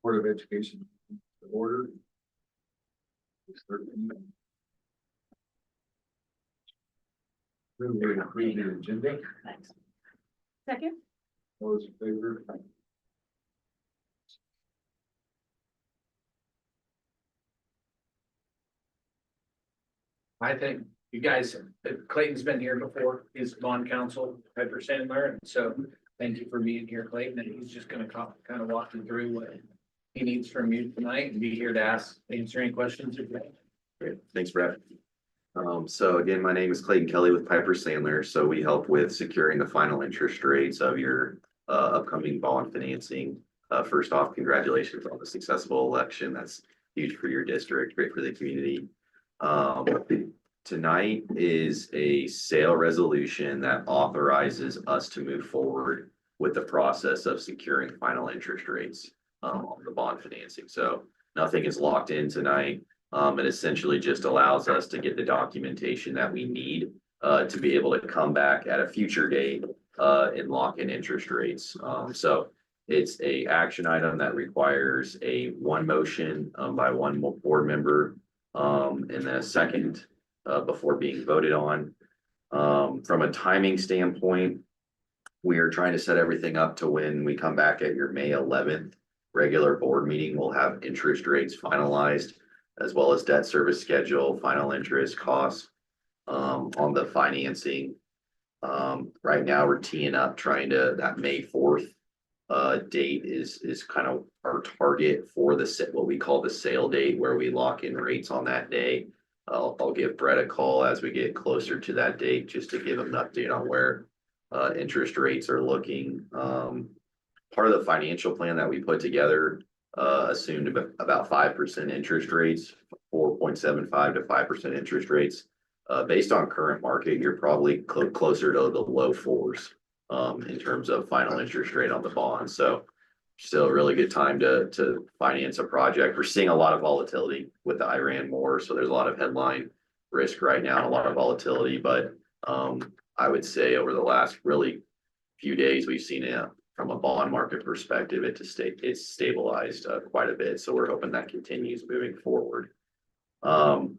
Board of Education order. Move to approve the agenda. Thanks. Second. All those in favor? I think you guys, Clayton's been here before, he's bond counsel, Piper Sandler, and so thank you for being here, Clayton, and he's just gonna kind of walk you through what he needs from you tonight and be here to answer any questions if you have. Great, thanks, Brett. So again, my name is Clayton Kelly with Piper Sandler. So we help with securing the final interest rates of your upcoming bond financing. First off, congratulations on the successful election. That's huge for your district, great for the community. Tonight is a sale resolution that authorizes us to move forward with the process of securing final interest rates on the bond financing. So nothing is locked in tonight. It essentially just allows us to get the documentation that we need to be able to come back at a future date and lock in interest rates. So it's a action item that requires a one motion by one board member and then a second before being voted on. From a timing standpoint, we are trying to set everything up to when we come back at your May 11th regular board meeting. We'll have interest rates finalized, as well as debt service schedule, final interest costs on the financing. Right now we're teeing up trying to, that May 4th date is kind of our target for the what we call the sale date, where we lock in rates on that day. I'll give Brett a call as we get closer to that date, just to give him an update on where interest rates are looking. Part of the financial plan that we put together assumed about 5% interest rates, 4.75 to 5% interest rates. Based on current market, you're probably closer to the low fours in terms of final interest rate on the bond. So still a really good time to finance a project. We're seeing a lot of volatility with the Iran war, so there's a lot of headline risk right now and a lot of volatility. But I would say over the last really few days, we've seen it from a bond market perspective, it's stabilized quite a bit. So we're hoping that continues moving forward. The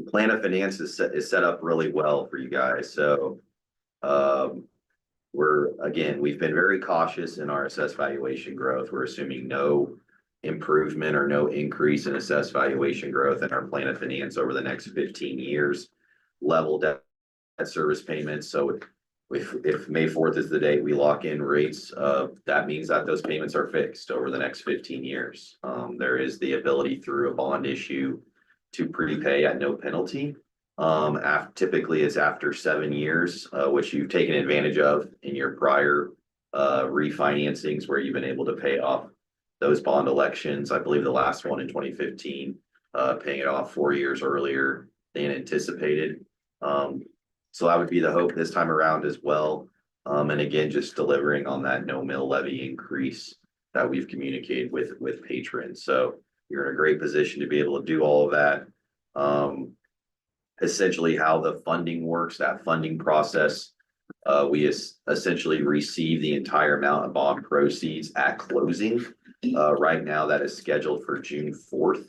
plan of finance is set up really well for you guys. So we've been very cautious in our assessed valuation growth. We're assuming no improvement or no increase in assessed valuation growth in our plan of finance over the next 15 years. Level debt service payments. So if May 4th is the date we lock in rates, that means that those payments are fixed over the next 15 years. There is the ability through a bond issue to prepay at no penalty. Typically it's after 7 years, which you've taken advantage of in your prior refinancings, where you've been able to pay off those bond elections. I believe the last one in 2015, paying it off 4 years earlier than anticipated. So that would be the hope this time around as well. And again, just delivering on that no mill levy increase that we've communicated with patrons. So you're in a great position to be able to do all of that. Essentially how the funding works, that funding process, we essentially receive the entire amount of bond proceeds at closing. Right now that is scheduled for June 4th.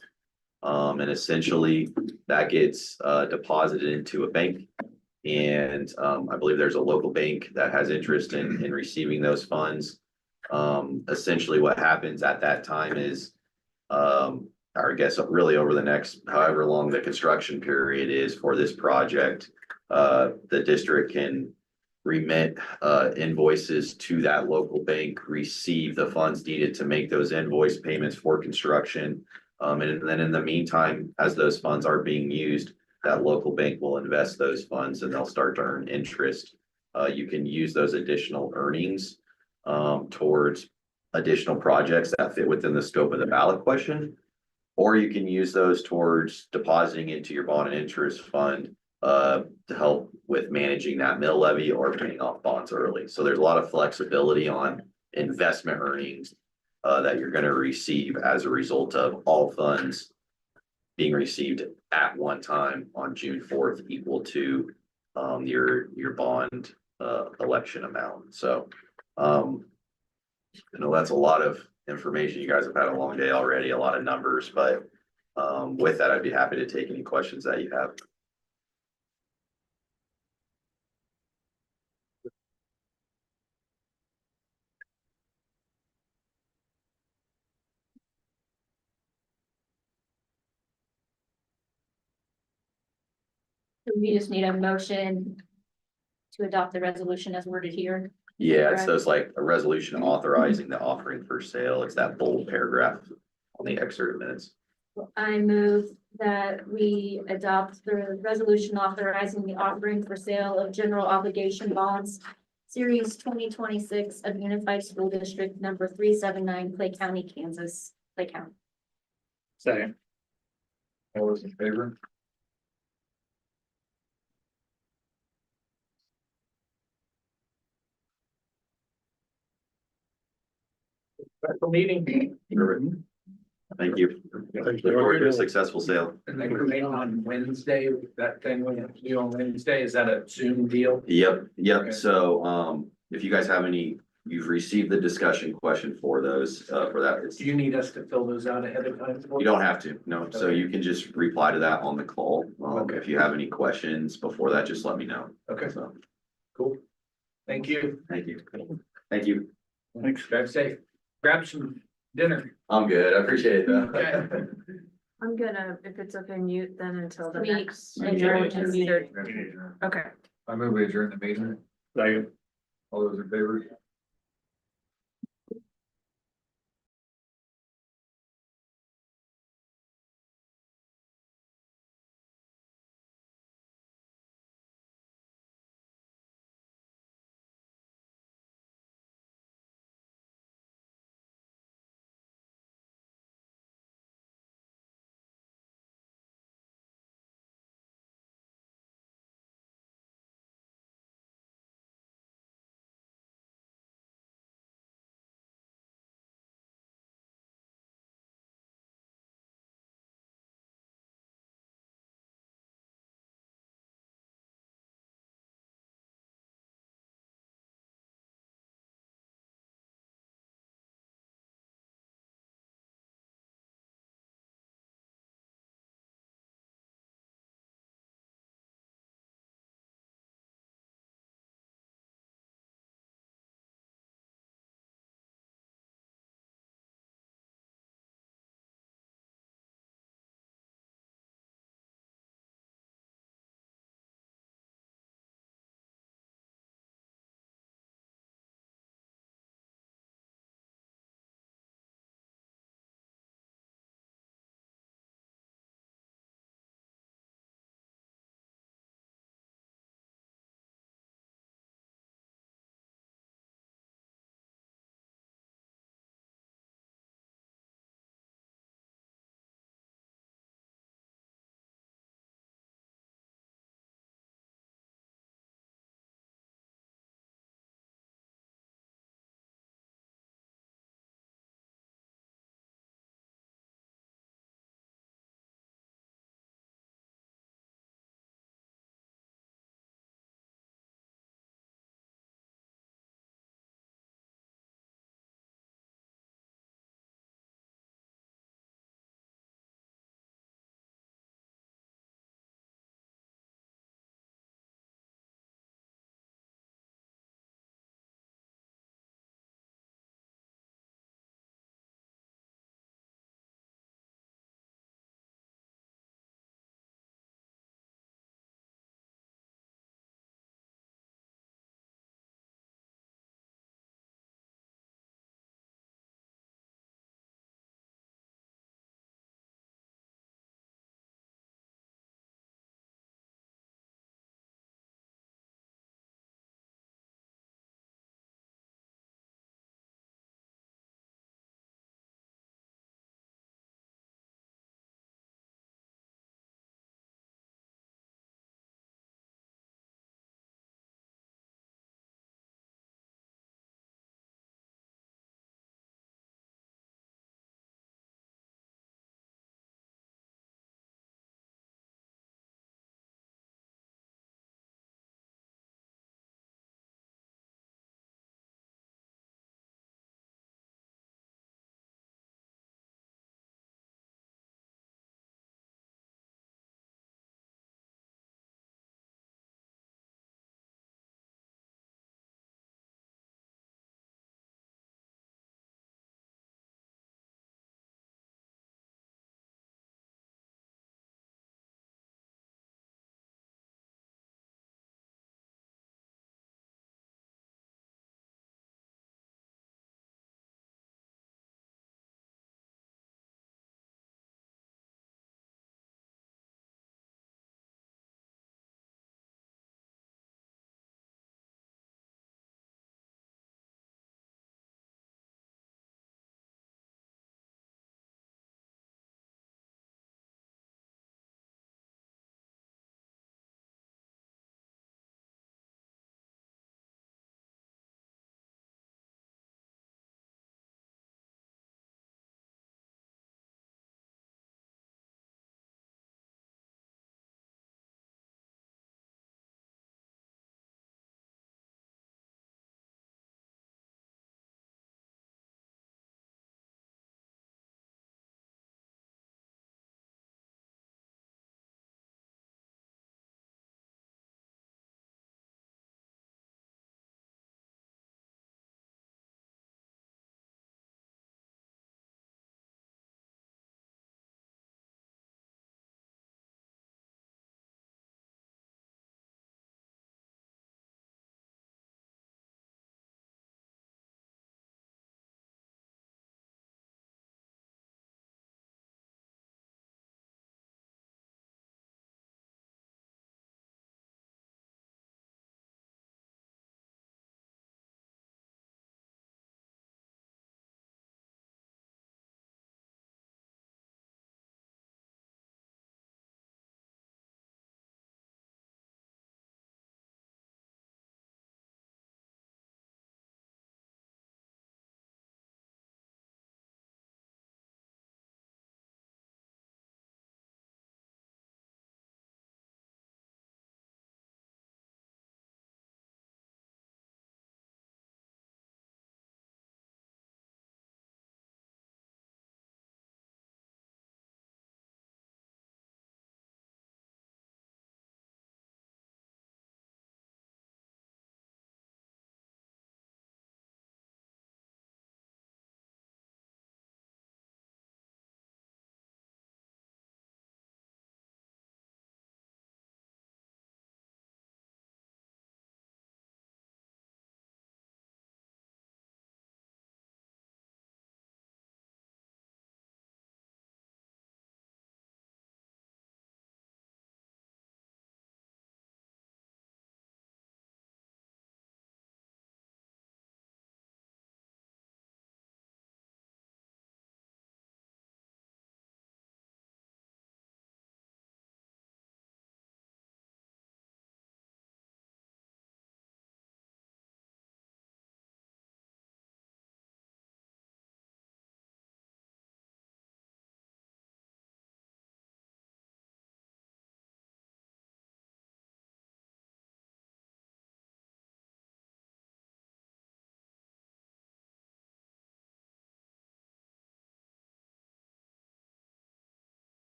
And essentially that gets deposited into a bank. And I believe there's a local bank that has interest in receiving those funds. Essentially what happens at that time is, or I guess really over the next however long the construction period is for this project, the district can remit invoices to that local bank, receive the funds needed to make those invoice payments for construction. And then in the meantime, as those funds are being used, that local bank will invest those funds and they'll start to earn interest. You can use those additional earnings towards additional projects that fit within the scope of the ballot question, or you can use those towards depositing into your bond and interest fund to help with managing that mill levy or paying off bonds early. So there's a lot of flexibility on investment earnings that you're going to receive as a result of all funds being received at one time on June 4th, equal to your bond election amount. So I know that's a lot of information. You guys have had a long day already, a lot of numbers, but with that, I'd be happy to take any questions that you have. We just need a motion to adopt the resolution as worded here. Yeah, it's those like a resolution authorizing the offering for sale. It's that bold paragraph on the excerpt minutes. I move that we adopt the resolution authorizing the offering for sale of general obligation bonds, series 2026 of Unified School District number 379, Clay County, Kansas, Clay County. Second. All those in favor? Special meeting. Thank you. Look forward to a successful sale. And then we're meeting on Wednesday, that thing we have to do on Wednesday, is that a Zoom deal? Yep, Okay. yep. So if you guys have any, you've received the discussion question for those, for that. It's- Do you need us to fill those out ahead of time? You don't have to, no. So Okay. you can just reply to that on the call. Okay. If you have any questions before that, just let me know. Okay, So, cool. Thank you. thank you. Thank you. Thanks. Drive safe. Grab some dinner. I'm good. I appreciate it though. Okay. I'm gonna, if it's okay, mute then until the We next. adjourn to meeting. Okay. I move we adjourn the meeting. All those in favor?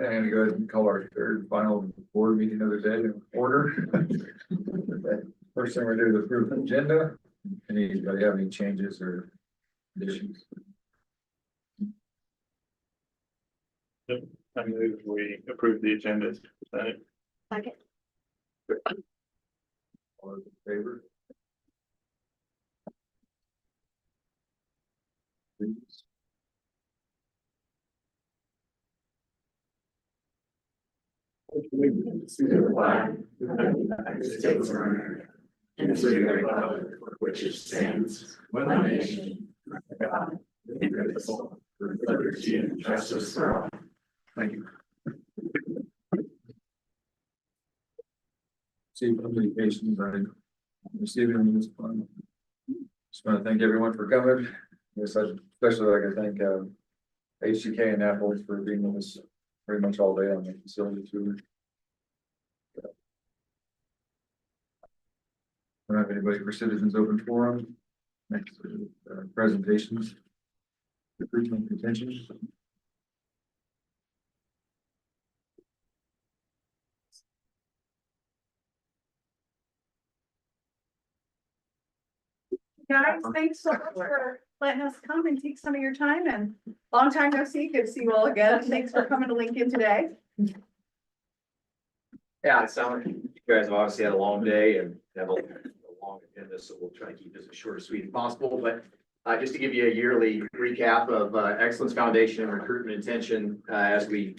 And go ahead and call our third final board meeting of the day in order. First thing we're doing is approve the agenda. Anybody have any changes or additions? I move we approve the agenda as presented. Second. All those in favor? Please. Which stands one nation, God, indivisible, with liberty and justice for all. Thank you. See, communications, I'm receiving this one. Just want to thank everyone for coming. Yes, especially like I thank HCK and Apple for being with us pretty much all day on the facility tour. I don't have anybody for citizens open forum. Next, presentations. Recruitment contention. Guys, thanks so much for letting us come and take some of your time, and long time no see, good to see you all again. Thanks for coming to Lincoln today. Yeah, it sounds like you guys have obviously had a long day and have a long agenda, so we'll try to keep this as short and sweet as possible, but just to give you a yearly recap of Excellence Foundation and recruitment intention, as we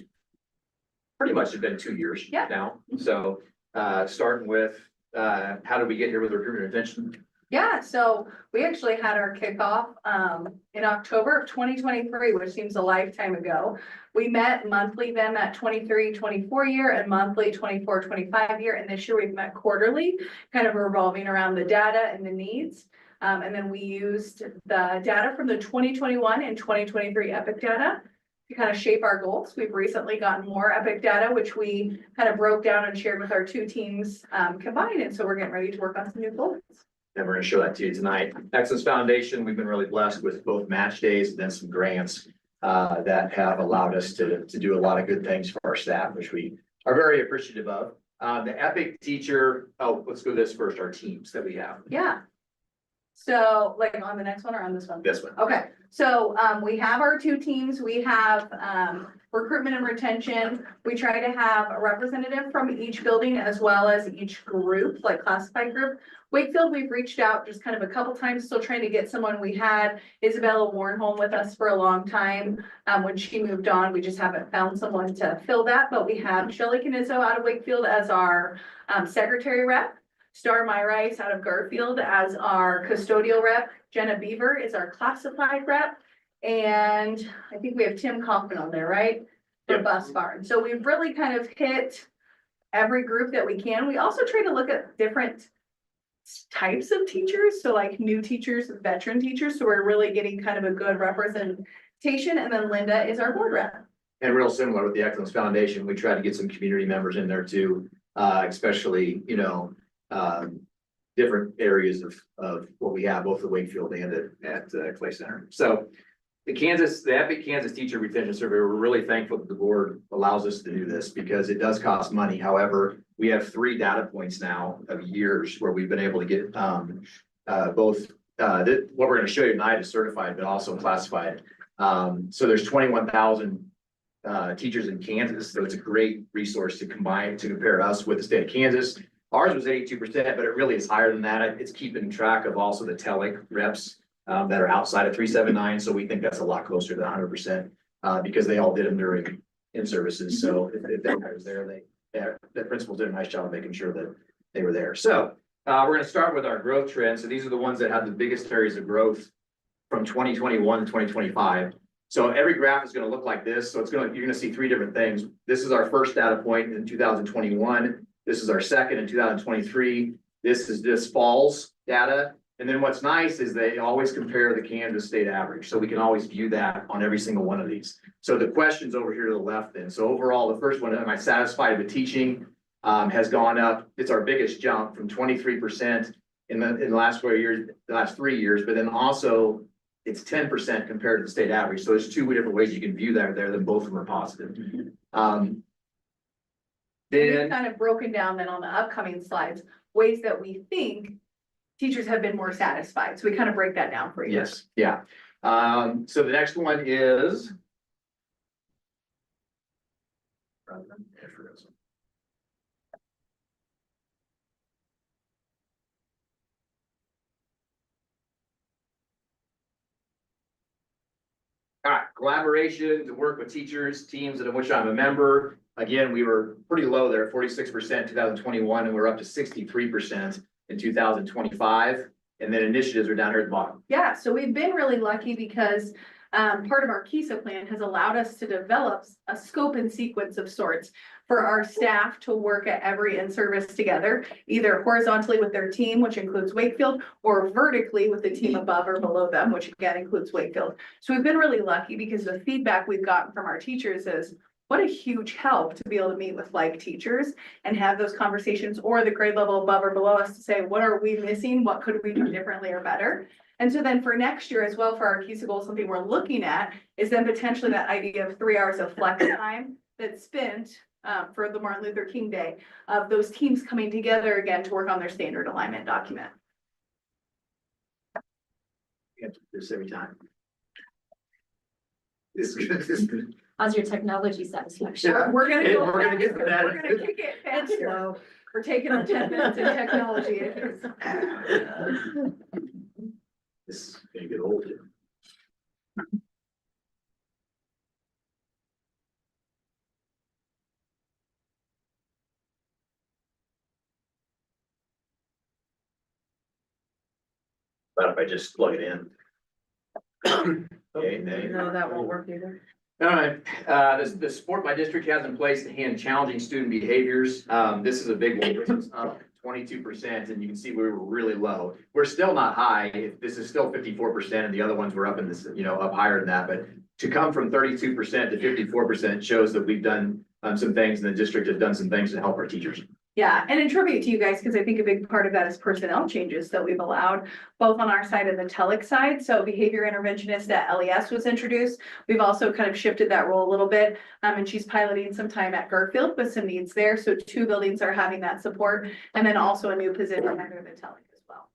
pretty much have been 2 years Yeah. now. So starting with how did we get here with recruitment intention? Yeah, so we actually had our kickoff in October of 2023, which seems a lifetime ago. We met monthly then that 23-24 year and monthly 24-25 year, and this year we've met quarterly, kind of revolving around the data and the needs. And then we used the data from the 2021 and 2023 EPIC data to kind of shape our goals. We've recently gotten more EPIC data, which we kind of broke down and shared with our two teams combined, and so we're getting ready to work on some new goals. And we're gonna show that to you tonight. Excellence Foundation, we've been really blessed with both match days and then some grants that have allowed us to do a lot of good things for our staff, which we are very appreciative of. The EPIC teacher, let's go this first, our teams that we have. Yeah. So like on the next one or on this one? This one. Okay, so we have our two teams. We have recruitment and retention. We try to have a representative from each building as well as each group, like classified group. Wakefield, we've reached out just kind of a couple times, still trying to get someone. We had Isabella Warnholm with us for a long time. When she moved on, we just haven't found someone to fill that, but we have Shelley Canizzo out of Wakefield as our secretary rep. Star Myrice out of Garfield as our custodial rep. Jenna Beaver is our classified rep. And I think we have Tim Kaufman on there, right? For Yep. bus barn. So we've really kind of hit every group that we can. We also try to look at different types of teachers. So like new teachers, veteran teachers. So we're really getting kind of a good representation. And then Linda is our board rep. And real similar with the Excellence Foundation, we try to get some community members in there too, especially, different areas of what we have, both at Wakefield and at Clay Center. So the EPIC Kansas Teacher Retention Survey, we're really thankful that the board allows us to do this because it does cost money. However, we have 3 data points now of years where we've been able to get both what we're going to show you tonight is certified, but also classified. So there's 21,000 teachers in Kansas. So it's a great resource to compare us with the state of Kansas. Ours was 82%, but it really is higher than that. It's keeping track of also the TELIC reps that are outside of 379. So we think that's a lot closer to 100% because they all did them during in-services. So if that guy was there, the principals did a nice job of making sure that they were there. So we're going to start with our growth trends. So these are the ones that have the biggest areas of growth from 2021 to 2025. So every graph is going to look like this. So you're going to see 3 different things. This is our first data point in 2021. This is our second in 2023. This is this fall's data. And then what's nice is they always compare the Kansas state average. So we can always view that on every single one of these. So the question's over here to the left then. So overall, the first one, am I satisfied with teaching, has gone up. It's our biggest jump from 23% in the last 4 years, the last 3 years, but then also it's 10% compared to the state average. So there's 2 different ways you can view that there, then both of them are positive. We've Then, kind of broken down then on the upcoming slides, ways that we think teachers have been more satisfied. So we kind of break that down for you. yes, yeah. So the next one is. All right, collaboration to work with teachers, teams of which I'm a member. Again, we were pretty low there, 46% 2021, and we're up to 63% in 2025. And then initiatives are down here at the bottom. Yeah, so we've been really lucky because part of our KISA plan has allowed us to develop a scope and sequence of sorts for our staff to work at every in-service together, either horizontally with their team, which includes Wakefield, or vertically with the team above or below them, which again includes Wakefield. So we've been really lucky because the feedback we've gotten from our teachers is what a huge help to be able to meet with like teachers and have those conversations, or the grade level above or below us to say, what are we missing? What could we do differently or better? And so then for next year as well, for our KISA goal, something we're looking at is then potentially that idea of 3 hours of flex time that's spent for the Martin Luther King Day of those teams coming together again to work on their standard alignment document. We have to do this every time. This is good. How's your technology satisfaction? Yeah. We're gonna go. We're gonna get to that. We're gonna kick it faster. We're taking on 10 minutes in technology issues. This is gonna get old. But if I just plug it in. Okay, No, that won't work either. All right, the support my district has in place to handle challenging student behaviors, this is a big one, this is up 22%, and you can see we were really low. We're still not high, this is still 54%, and the other ones were up in this, up higher than that, but to come from 32% to 54% shows that we've done some things, and the district has done some things to help our teachers. Yeah, and in tribute to you guys, because I think a big part of that is personnel changes that we've allowed, both on our side and the TELEC side. So behavior interventionist at LES was introduced. We've also kind of shifted that role a little bit, and she's piloting some time at Garfield with some needs there. So 2 buildings are having that support, and then also a new position under the TELEC as well.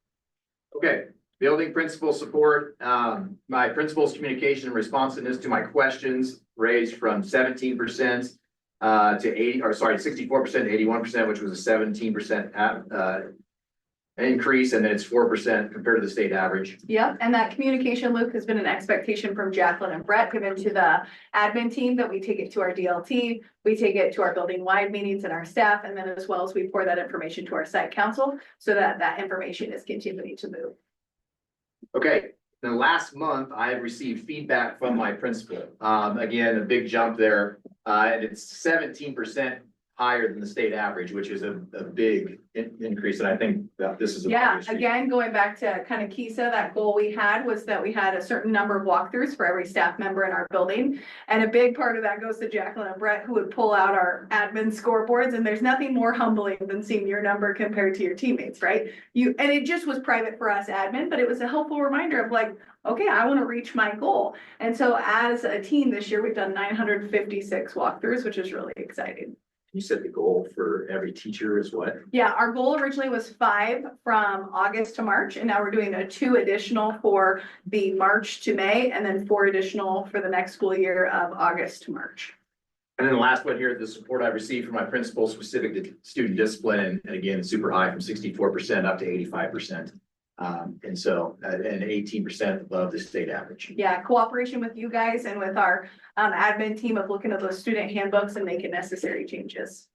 Okay, building principal support, my principal's communication and responsiveness to my questions raised from 17% to 64% to 81%, which was a 17% increase, and then it's 4% compared to the state average. Yep, and that communication loop has been an expectation from Jacqueline and Brett given to the admin team that we take it to our DLT, we take it to our building wide meetings and our staff, and then as well as we pour that information to our site council so that that information is continuing to move. Okay, the last month I have received feedback from my principal. Again, a big jump there. And it's 17% higher than the state average, which is a big increase. And I think that this is. Yeah, again, going back to kind of KISA, that goal we had was that we had a certain number of walkthroughs for every staff member in our building. And a big part of that goes to Jacqueline and Brett, who would pull out our admin scoreboards. And there's nothing more humbling than seeing your number compared to your teammates, right? And it just was private for us admin, but it was a helpful reminder of like, okay, I want to reach my goal. And so as a team this year, we've done 956 walkthroughs, which is really exciting. You said the goal for every teacher is what? Yeah, our goal originally was 5 from August to March, and now we're doing a 2 additional for the March to May, and then 4 additional for the next school year of August to March. And then the last one here, the support I received from my principal specific to student discipline, and again, super high from 64% up to 85%. And so, and 18% above the state average. Yeah, cooperation with you guys and with our admin team of looking at those student handbooks and making necessary changes.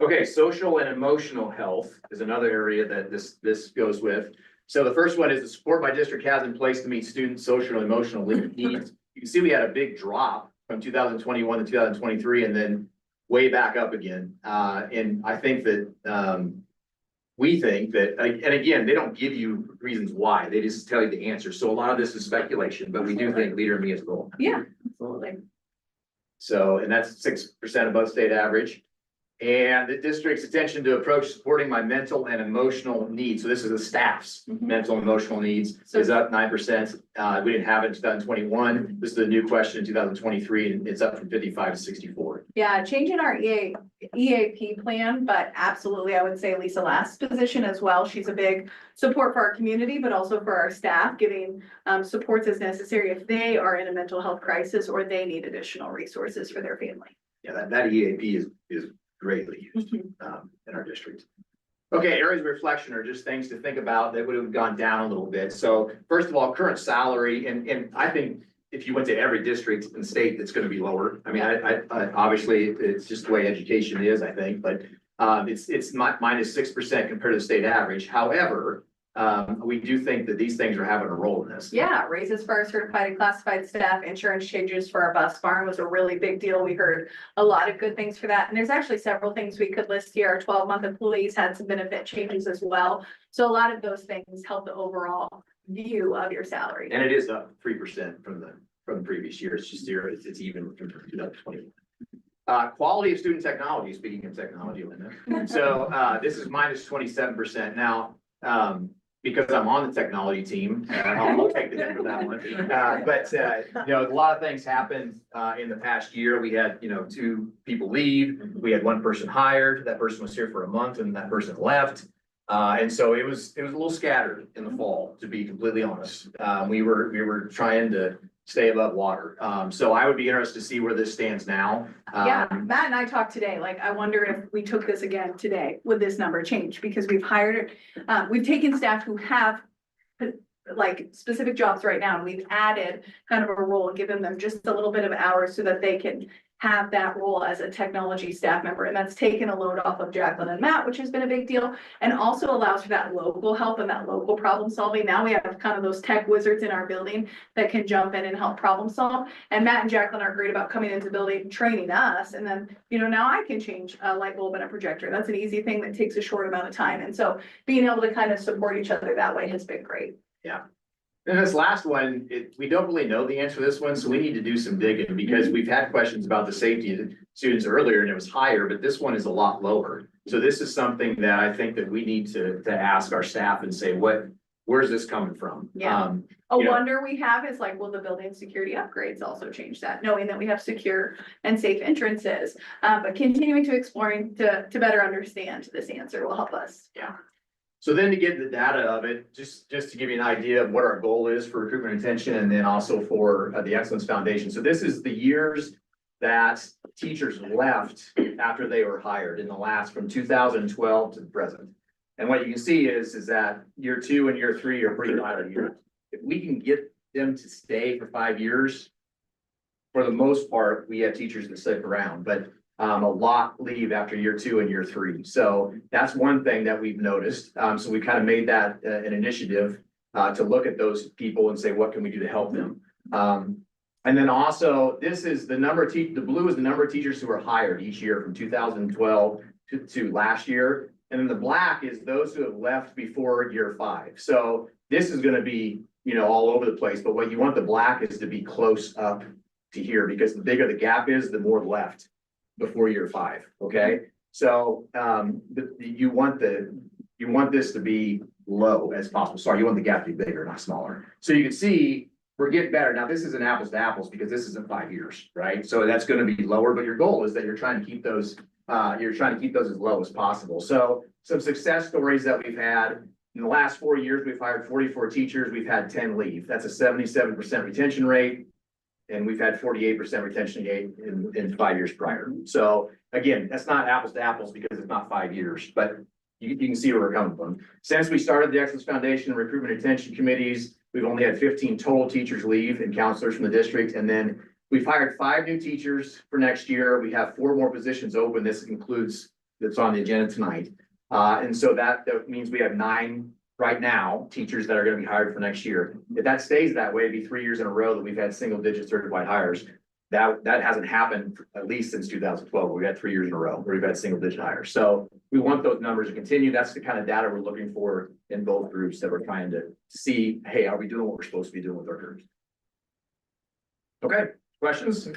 Okay, social and emotional health is another area that this goes with. So the first one is the support my district has in place to meet student social and emotional needs. You can see we had a big drop from 2021 to 2023 and then way back up again. And I think that we think that, and again, they don't give you reasons why, they just tell you the answer. So a lot of this is speculation, but we do think Leader in Me is goal. Yeah, absolutely. So, and that's 6% above state average. And the district's attention to approach supporting my mental and emotional needs. So this is the staff's Mhm. mental and emotional needs So- is up 9%. We didn't have it in 2021. This is a new question in 2023, and it's up from 55 to 64. Yeah, changing our EAP plan, but absolutely, I would say Lisa Last's position as well. She's a big support for our community, but also for our staff, giving supports as necessary if they are in a mental health crisis or they need additional resources for their family. Yeah, that EAP is greatly used in our district. Okay, areas of reflection are just things to think about that would have gone down a little bit. So first of all, current salary, and I think if you went to every district in the state, it's gonna be lower. I mean, I obviously, it's just the way education is, I think, but it's minus 6% compared to the state average. However, we do think that these things are having a role in this. Yeah, raises for our certified and classified staff, insurance changes for our bus barn was a really big deal. We heard a lot of good things for that. And there's actually several things we could list here. Our 12-month employees had some benefit changes as well. So a lot of those things help the overall view of your salary. And it is up 3% from the previous year. It's just zero. It's even from 2020. Quality of student technology, speaking of technology, Linda. So this is minus 27%. Now, because I'm on the technology team, I'll take the hit for that one. But you know, a lot of things happened in the past year. We had, 2 people leave. We had 1 person hired. That person was here for a month and that person left. And so it was a little scattered in the fall, to be completely honest. We were trying to stay above water. So I would be interested to see where this stands now. Yeah, Matt and I talked today, like, I wonder if we took this again today, would this number change? Because we've hired, we've taken staff who have like specific jobs right now, and we've added kind of a role, given them just a little bit of hours so that they can have that role as a technology staff member. And that's taken a load off of Jacqueline and Matt, which has been a big deal, and also allows for that local help and that local problem solving. Now we have kind of those tech wizards in our building that can jump in and help problem solve. And Matt and Jacqueline are great about coming into the building, training us. And then, now I can change a light bulb and a projector. That's an easy thing that takes a short amount of time. And so being able to kind of support each other that way has been great. Yeah. And this last one, we don't really know the answer to this one, so we need to do some digging because we've had questions about the safety of the students earlier and it was higher, but this one is a lot lower. So this is something that I think that we need to ask our staff and say, where's this coming from? Yeah. Wonder we have is like, will the building security upgrades also change that, knowing that we have secure and safe entrances? But continuing to exploring to better understand this answer will help us. Yeah. So then to get the data of it, just to give you an idea of what our goal is for recruitment and retention, and then also for the Excellence Foundation. So this is the years that teachers left after they were hired in the last, from 2012 to the present. And what you can see is that year 2 and year 3 are pretty high years. If we can get them to stay for 5 years, for the most part, we have teachers that stick around, but a lot leave after year 2 and year 3. So that's one thing that we've noticed. So we kind of made that an initiative to look at those people and say, what can we do to help them? And then also, this is the number of the blue is the number of teachers who are hired each year from 2012 to last year. And then the black is those who have left before year 5. So this is going to be, all over the place. But what you want the black is to be close up to here, because the bigger the gap is, the more left before year 5, okay? So you want this to be low as possible. Sorry, you want the gap to be bigger, not smaller. So you can see we're getting better. Now this isn't apples to apples because this isn't 5 years, right? So that's going to be lower, but your goal is that you're trying to keep those as low as possible. So some success stories that we've had in the last 4 years, we've hired 44 teachers. We've had 10 leave. That's a 77% retention rate. And we've had 48% retention rate in 5 years prior. So again, that's not apples to apples because it's not 5 years, but you can see where we're coming from. Since we started the Excellence Foundation recruitment and retention committees, we've only had 15 total teachers leave and counselors from the district. And then we've hired 5 new teachers for next year. We have 4 more positions open. This includes that's on the agenda tonight. And so that means we have 9 right now, teachers that are going to be hired for next year. If that stays that way, it'd be 3 years in a row that we've had single-digit certified hires. That hasn't happened at least since 2012. We've had 3 years in a row where we've had single-digit hires. So we want those numbers to continue. That's the kind of data we're looking for in both groups that we're trying to see, hey, are we doing what we're supposed to be doing with our groups? Okay, questions?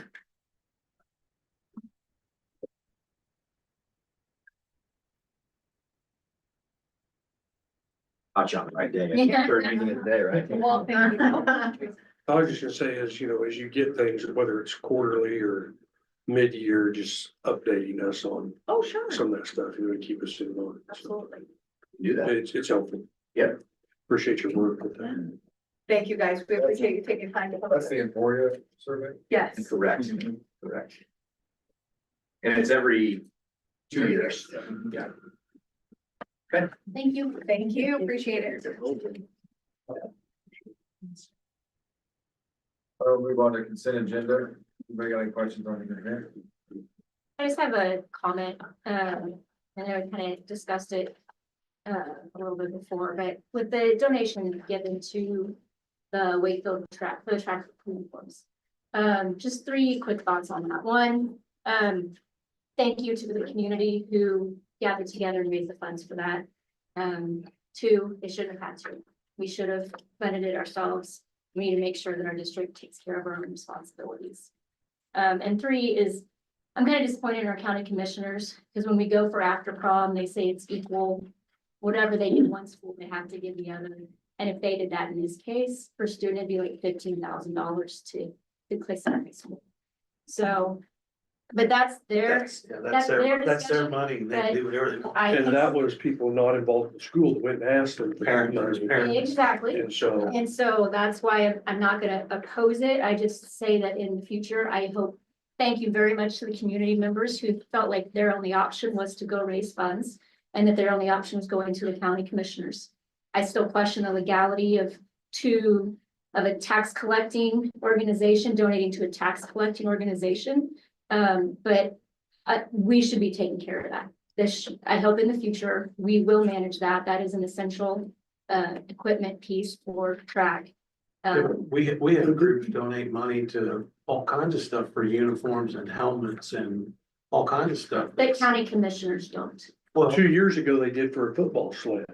Caught you on the right day. I can't third meeting of the day, right? Well, thank you. I was just gonna say is, as you get things, whether it's quarterly or mid-year, just updating us on Oh, sure. some of that stuff, keep us in mind. So Absolutely. Do that. it's helpful. Yeah. Appreciate your work with that. Thank you, guys. We appreciate you taking time to. That's the Emporia survey. Yes. Correct, correct. And it's every 2 years. Yeah. Thank you. Thank you. Appreciate it. I'll move on to consent agenda. Anybody got any questions on the consent? I just have a comment, I know we kind of discussed it a little bit before, but with the donation given to the Wakefield track, for the track uniforms. Just 3 quick thoughts on that. One, thank you to the community who gathered together and raised the funds for that. 2, they shouldn't have had to. We should have funded it ourselves. We need to make sure that our district takes care of our own responsibilities. And 3 is, I'm kind of disappointed in our county commissioners, because when we go for after prom, they say it's equal. Whatever they do one school, they have to give the other. And if they did that in this case, per student, it'd be like $15,000 to Clay Center High School. So, but that's their, that's their That's their discussion, money, they but do everything. And that was people not involved in school that went and asked them. Parents. Exactly. And so, That's why I'm not gonna oppose it. I just say that in the future, I hope, thank you very much to the community members who felt like their only option was to go raise funds and that their only option was going to the county commissioners. I still question the legality of a tax collecting organization donating to a tax collecting organization. But we should be taking care of that. I hope in the future, we will manage that. That is an essential equipment piece for track. We have groups donate money to all kinds of stuff for uniforms and helmets and all kinds of stuff. The county commissioners don't. Well, 2 years ago, they did for a football sled.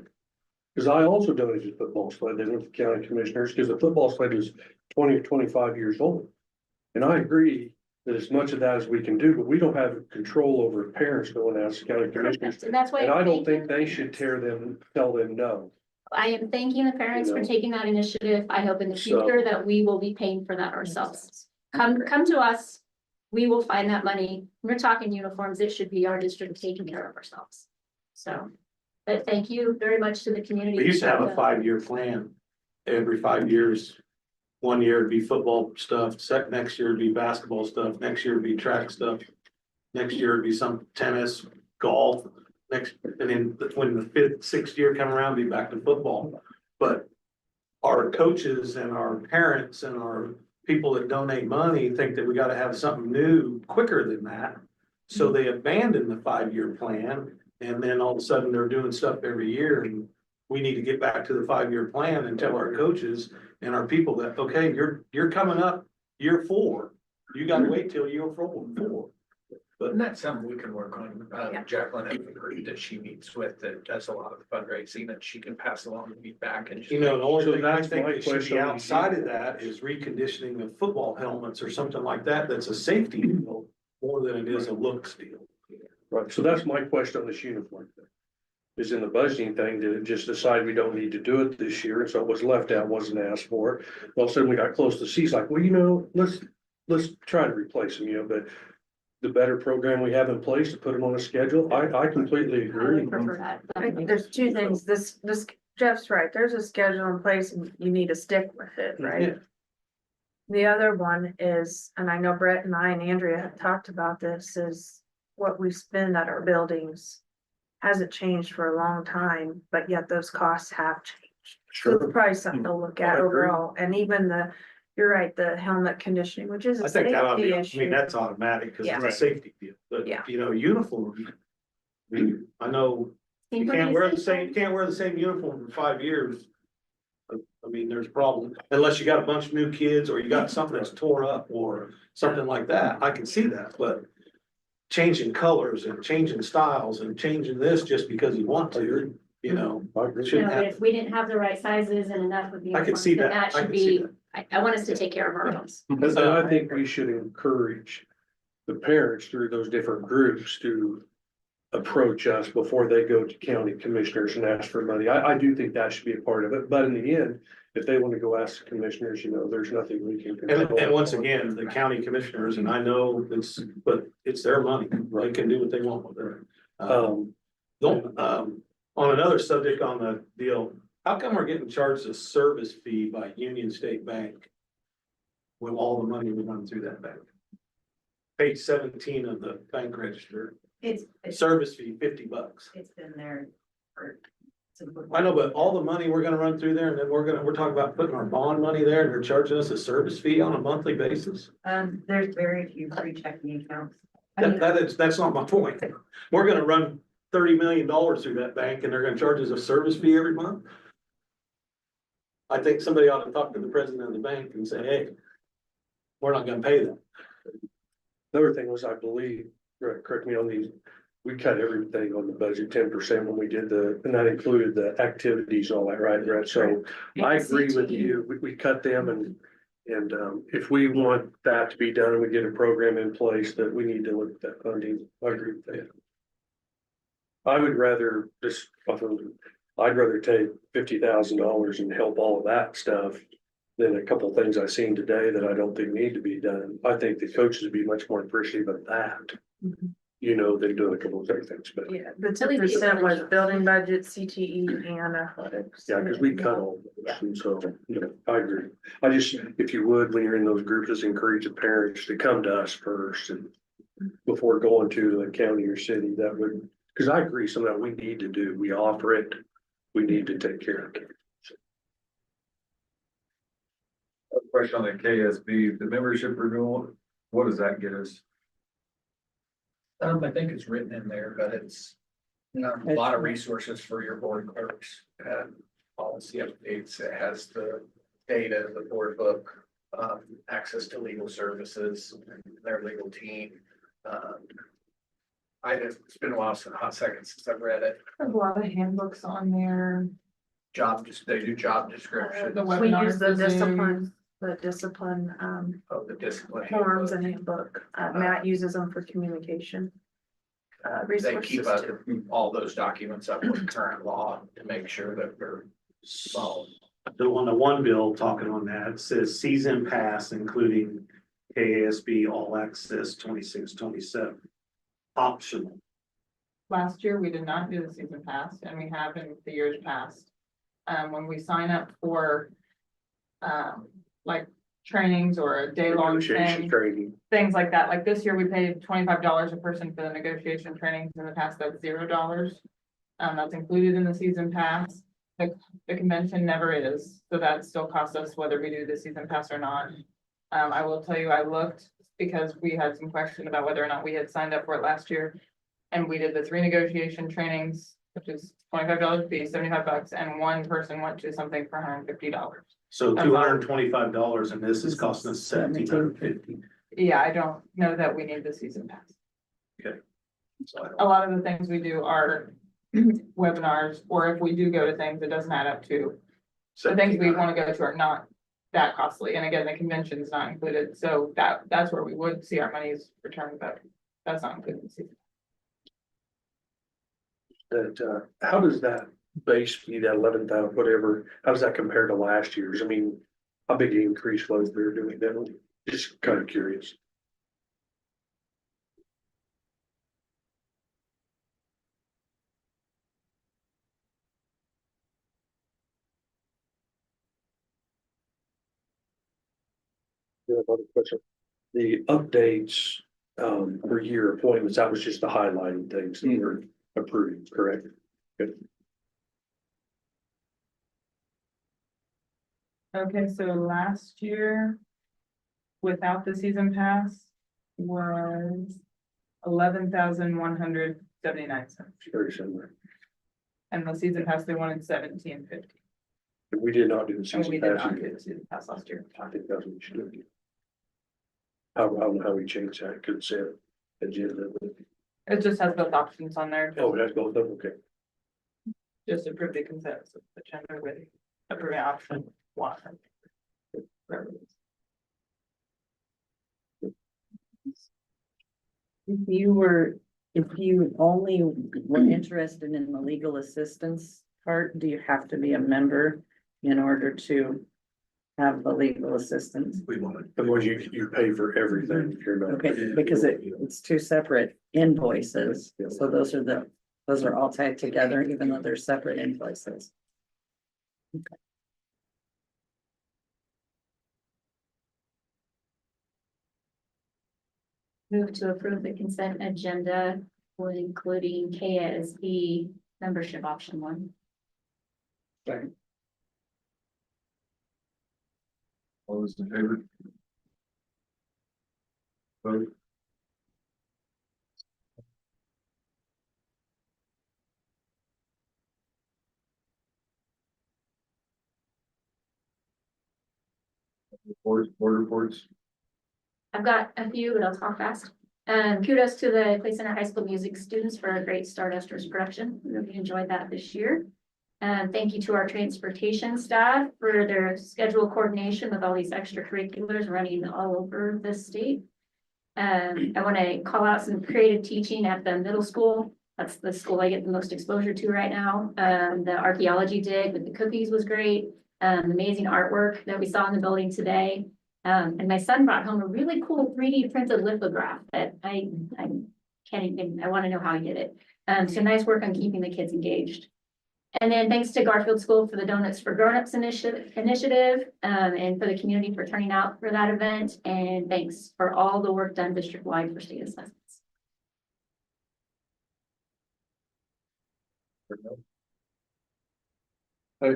Because I also donated a football sled, then with the county commissioners, because the football sled is 20 or 25 years old. And I agree that as much of that as we can do, but we don't have control over parents going to ask the county commissioners. And that's why. And I don't think I'm they thanking should the tell them no. I am thanking the parents for taking that initiative. I hope in the So- future that we will be paying for that ourselves. Come to us. We will find that money. When we're talking uniforms, it should be our district taking care of ourselves. So, but thank you very much to the community. we used to have a 5-year plan. Every 5 years, 1 year it'd be football stuff, next year it'd be basketball stuff, next year it'd be track stuff. Next year it'd be some tennis, golf, and then when the 5th, 6th year come around, be back to football. But our coaches and our parents and our people that donate money think that we gotta have something new quicker than that. So they abandon the 5-year plan, and then all of a sudden they're doing stuff every year, and we need to get back to the 5-year plan and tell our coaches and our people that, okay, you're coming up year 4. You gotta wait till year 4. And that's something we can work on. Yeah. Jacqueline has a group that she meets with that does a lot of the fundraising that she can pass along and feedback and. You know, the only So thing I that's think my that should question. be outside of that is reconditioning of football helmets or something like that, that's a safety deal more than it is a looks deal. Right, so that's my question on this uniform thing. Is in the budgeting thing, did it just decide we don't need to do it this year, and so it was left out, wasn't asked for? All of a sudden, we got close to season, like, well, let's try to replace them, but the better program we have in place to put them on a schedule, I completely I agree. would prefer that. I think there's 2 things. This, Jeff's right. There's a schedule in place and you need to stick with it, right? Yeah. The other one is, and I know Brett and I and Andrea have talked about this, is what we spend at our buildings hasn't changed for a long time, but yet those costs have changed. So it's probably something to look at I agree. overall, and even you're right, the helmet conditioning, which is a I think that ought to safety be, I issue. mean, that's automatic, cause it's a safety deal, but Yeah. uniform. I mean, I know you can't wear the same uniform for 5 years. I mean, there's a problem, unless you got a bunch of new kids or you got something that's tore up or something like that, I can see that, but. Changing colors and changing styles and changing this just because you want to, I agree. shouldn't But have. if we didn't have the right sizes and enough of the. I can see uniforms, then that. I should can see be. that. I want us to take care of our own. And I think we should encourage the parents through those different groups to approach us before they go to county commissioners and ask for money. I do think that should be a part of it, but in the end, if they want to go ask the commissioners, there's nothing we can control. And once again, the county commissioners, and I know but it's their money, they can do what they want with it. Don't, on another subject on the deal, how come we're getting charged a service fee by Union State Bank? When all the money we run through that bank? Page 17 of the bank register, It's service fee, $50. been there for. I know, but all the money we're gonna run through there, and then we're talking about putting our bond money there, and they're charging us a service fee on a monthly basis? There's very few free checking accounts. I mean, That's not my point. We're gonna run $30 million through that bank, and they're gonna charge us a service fee every month? I think somebody ought to talk to the president of the bank and say, hey, we're not gonna pay them. Another thing was, I believe, correct me on these, we cut everything on the budget 10% when we did and that included the activities and all that, right, Brett? So I agree with you. We cut them and if we want that to be done and we get a program in place, that we need to look at that funding. I agree with that. I would rather I'd rather take $50,000 and help all of that stuff than a couple of things I've seen today that I don't think need to be done. I think the coaches would be much more appreciative of that. They're doing a couple of other things, but Yeah, the 10% was building budget, CTE and athletics. yeah, because we cut all those, and so, I agree. I just, if you would, when you're in those groups, just encourage the parents to come to us first and before going to the county or city, that would, because I agree, some of that we need to do, we offer it, we need to take care of it. A question on the KSB, the membership renewal, what does that get us? I think it's written in there, but it's, a lot of resources for your board clerks and policy updates. It has the data, the board book, access to legal services, their legal team. It's been a while, hot second since I've read it. There's a lot of handbooks on there. They do job descriptions. The We use the webinars, discipline, Of the discipline. forms and handbook. Matt uses them for communication. They keep Resources too. all those documents up with current law to make sure that they're solid. So on the one bill talking on that, it says season pass, including KASB All Access 26-27. Optional. Last year, we did not do the season pass, and we have in the years past. When we sign up for, like trainings or a day-long Negotiation thing, training. things like that. Like this year, we paid $25 a person for the negotiation trainings. In the past, that's $0. That's included in the season pass. The convention never is, so that still costs us whether we do the season pass or not. I will tell you, I looked because we had some question about whether or not we had signed up for it last year. And we did the 3 negotiation trainings, which is $25 fee, $75, and one person went to something for $150. So $225, and this is costing us $1,750. Yeah, I don't know that we need the season pass. So I don't- A lot of the things we do are webinars, or if we do go to things, it doesn't add up to. The things we want to go to are not that costly, and again, the convention's not included, so that's where we would see our money's returned, but that's not included in the season. That, how does that base fee, that 11,000, whatever, how does that compare to last year's? I mean, how big the increase was they're doing that? Just kind of curious. Yeah, another question. The updates, per year appointments, that was just the highlighting things that were approved, correct? Good. Okay, so last year, without the season pass, was $11,179, Very similar. and the season pass, they wanted $1,750. We did not do the And season we did pass. not do the season pass last year. I think that's what we should do. I don't know how we changed that, couldn't say it. Agenda, but, It just has both options on there, oh, that's both of them, okay. just approve the consent agenda with approving option 1. If you were If you only were interested in the legal assistance part, do you have to be a member in order to have the legal assistance? We want it. Otherwise you pay for everything if you're not. Okay, because it's two separate invoices, so those are all tied together, even though they're separate invoices. Move to approve the consent agenda, with including KSB membership option 1. All those in favor? Vote. Board reports. I've got a few, but I'll talk fast. Kudos to the Clay Center High School music students for a great Stardusters production. We really enjoyed that this year. Thank you to our transportation staff for their schedule coordination with all these extracurriculars running all over the state. I want to call out some creative teaching at the middle school. That's the school I get the most exposure to right now. The archaeology dig with the cookies was great. Amazing artwork that we saw in the building today. And my son brought home a really cool 3D printed lithograph that I can't even, I want to know how he did it. So nice work on keeping the kids engaged. And then thanks to Garfield School for the Donuts for Grownups initiative, and for the community for turning out for that event. And thanks for all the work done district-wide for state assessments.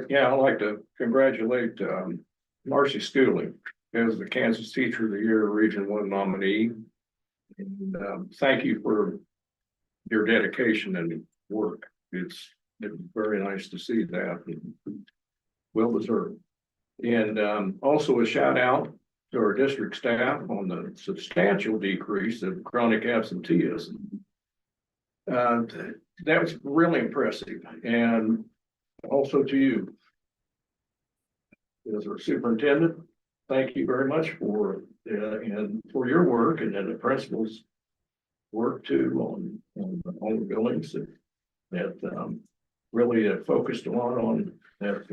Yeah, I'd like to congratulate Marcy Schooling as the Kansas Teacher of the Year Region 1 nominee. And thank you for your dedication and work. It's very nice to see that. Well deserved. And also a shout out to our district staff on the substantial decrease of chronic absenteeism. That was really impressive. And also to you, as our superintendent, thank you very much for and for your work, and then the principals' work too on the buildings that really focused a lot on that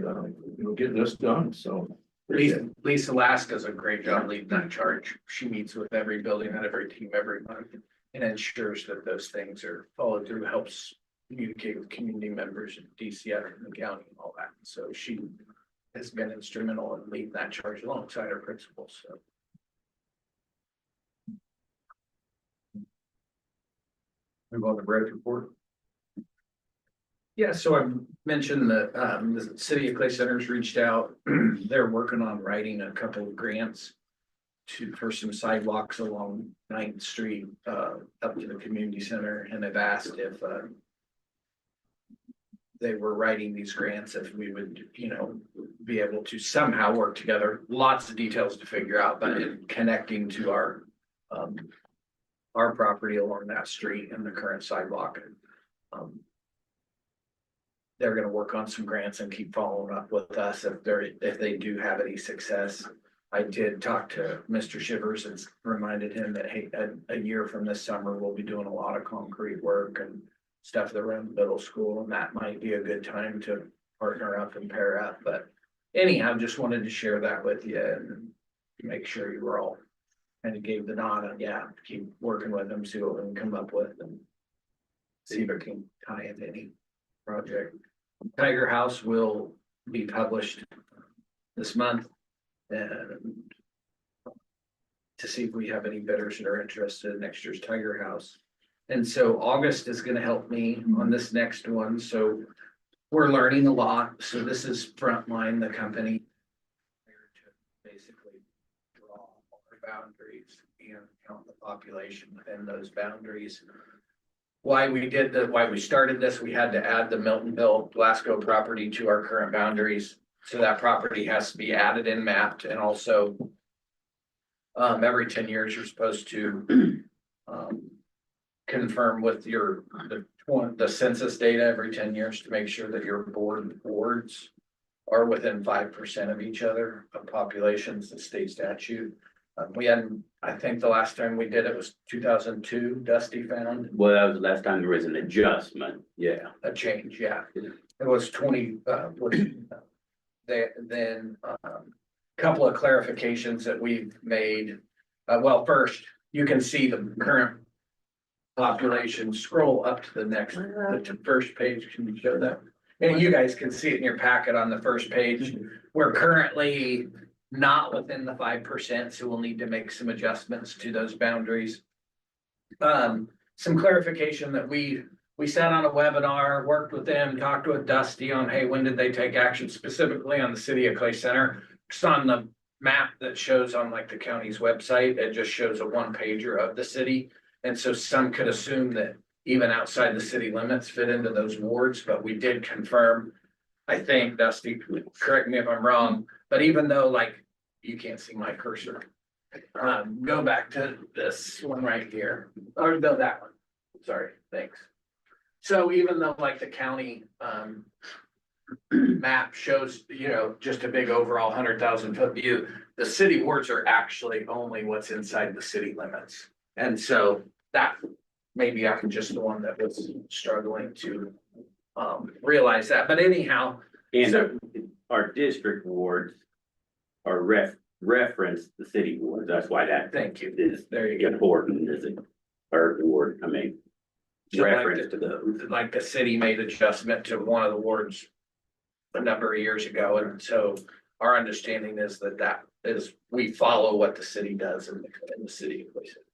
getting this done. So Lisa Lask does a great job leading that charge. She meets with every building and every team every month and ensures that those things are followed through, helps communicate with community members in DCF and the county and all that. So she has been instrumental in leading that charge alongside our principals. So. Move on to Brett's report. Yeah, so I mentioned that the city of Clay Center's reached out. They're working on writing a couple of grants for some sidewalks along 9th Street up to the community center, and they've asked if they were writing these grants, if we would, be able to somehow work together. Lots of details to figure out, but in connecting to our property along that street and the current sidewalk. They're going to work on some grants and keep following up with us if they do have any success. I did talk to Mr. Shivers and reminded him that, hey, a year from this summer, we'll be doing a lot of concrete work and stuff around the middle school, and that might be a good time to partner up and pair up. But anyhow, just wanted to share that with you and make sure you were all kind of gave the nod on, yeah, keep working with them, see what we can come up with and see if it can tie into any project. Tiger House will be published this month and to see if we have any bidders that are interested in next year's Tiger House. And so August is going to help me on this next one. So we're learning a lot. So this is Frontline, the company, to basically draw all our boundaries and count the population within those boundaries. Why we started this, we had to add the Miltonville Glasgow property to our current boundaries. So that property has to be added and mapped, and also every 10 years, you're supposed to confirm with the census data every 10 years to make sure that your boards are within 5% of each other of populations, the state statute. We hadn't, I think the last time we did it was 2002, Dusty found Well, that was the last time there was an adjustment, yeah. a change, yeah. It was 20, then, couple of clarifications that we've made. Well, first, you can see the current population. Scroll up to the next, the first page. Can you show that? And you guys can see it in your packet on the first page. We're currently not within the 5%, so we'll need to make some adjustments to those boundaries. Some clarification that we sat on a webinar, worked with them, talked with Dusty on, hey, when did they take action specifically on the city of Clay Center? Just on the map that shows on like the county's website, it just shows a one pager of the city. And so some could assume that even outside the city limits fit into those wards, but we did confirm, I think, Dusty, correct me if I'm wrong, but even though like, you can't see my cursor. Go back to this one right here, or no, that one. Sorry, thanks. So even though like the county, map shows, just a big overall 100,000 foot view, the city wards are actually only what's inside the city limits. And so that, maybe I'm just the one that was struggling to, realize that, but anyhow. And So- our district wards are reference the city wards, that's why that Thank you. is There you go. important, is it? Our ward, I mean, So like reference to those. Like the city made adjustment to one of the wards a number of years ago, and so our understanding is that is, we follow what the city does in the city of Clay Center.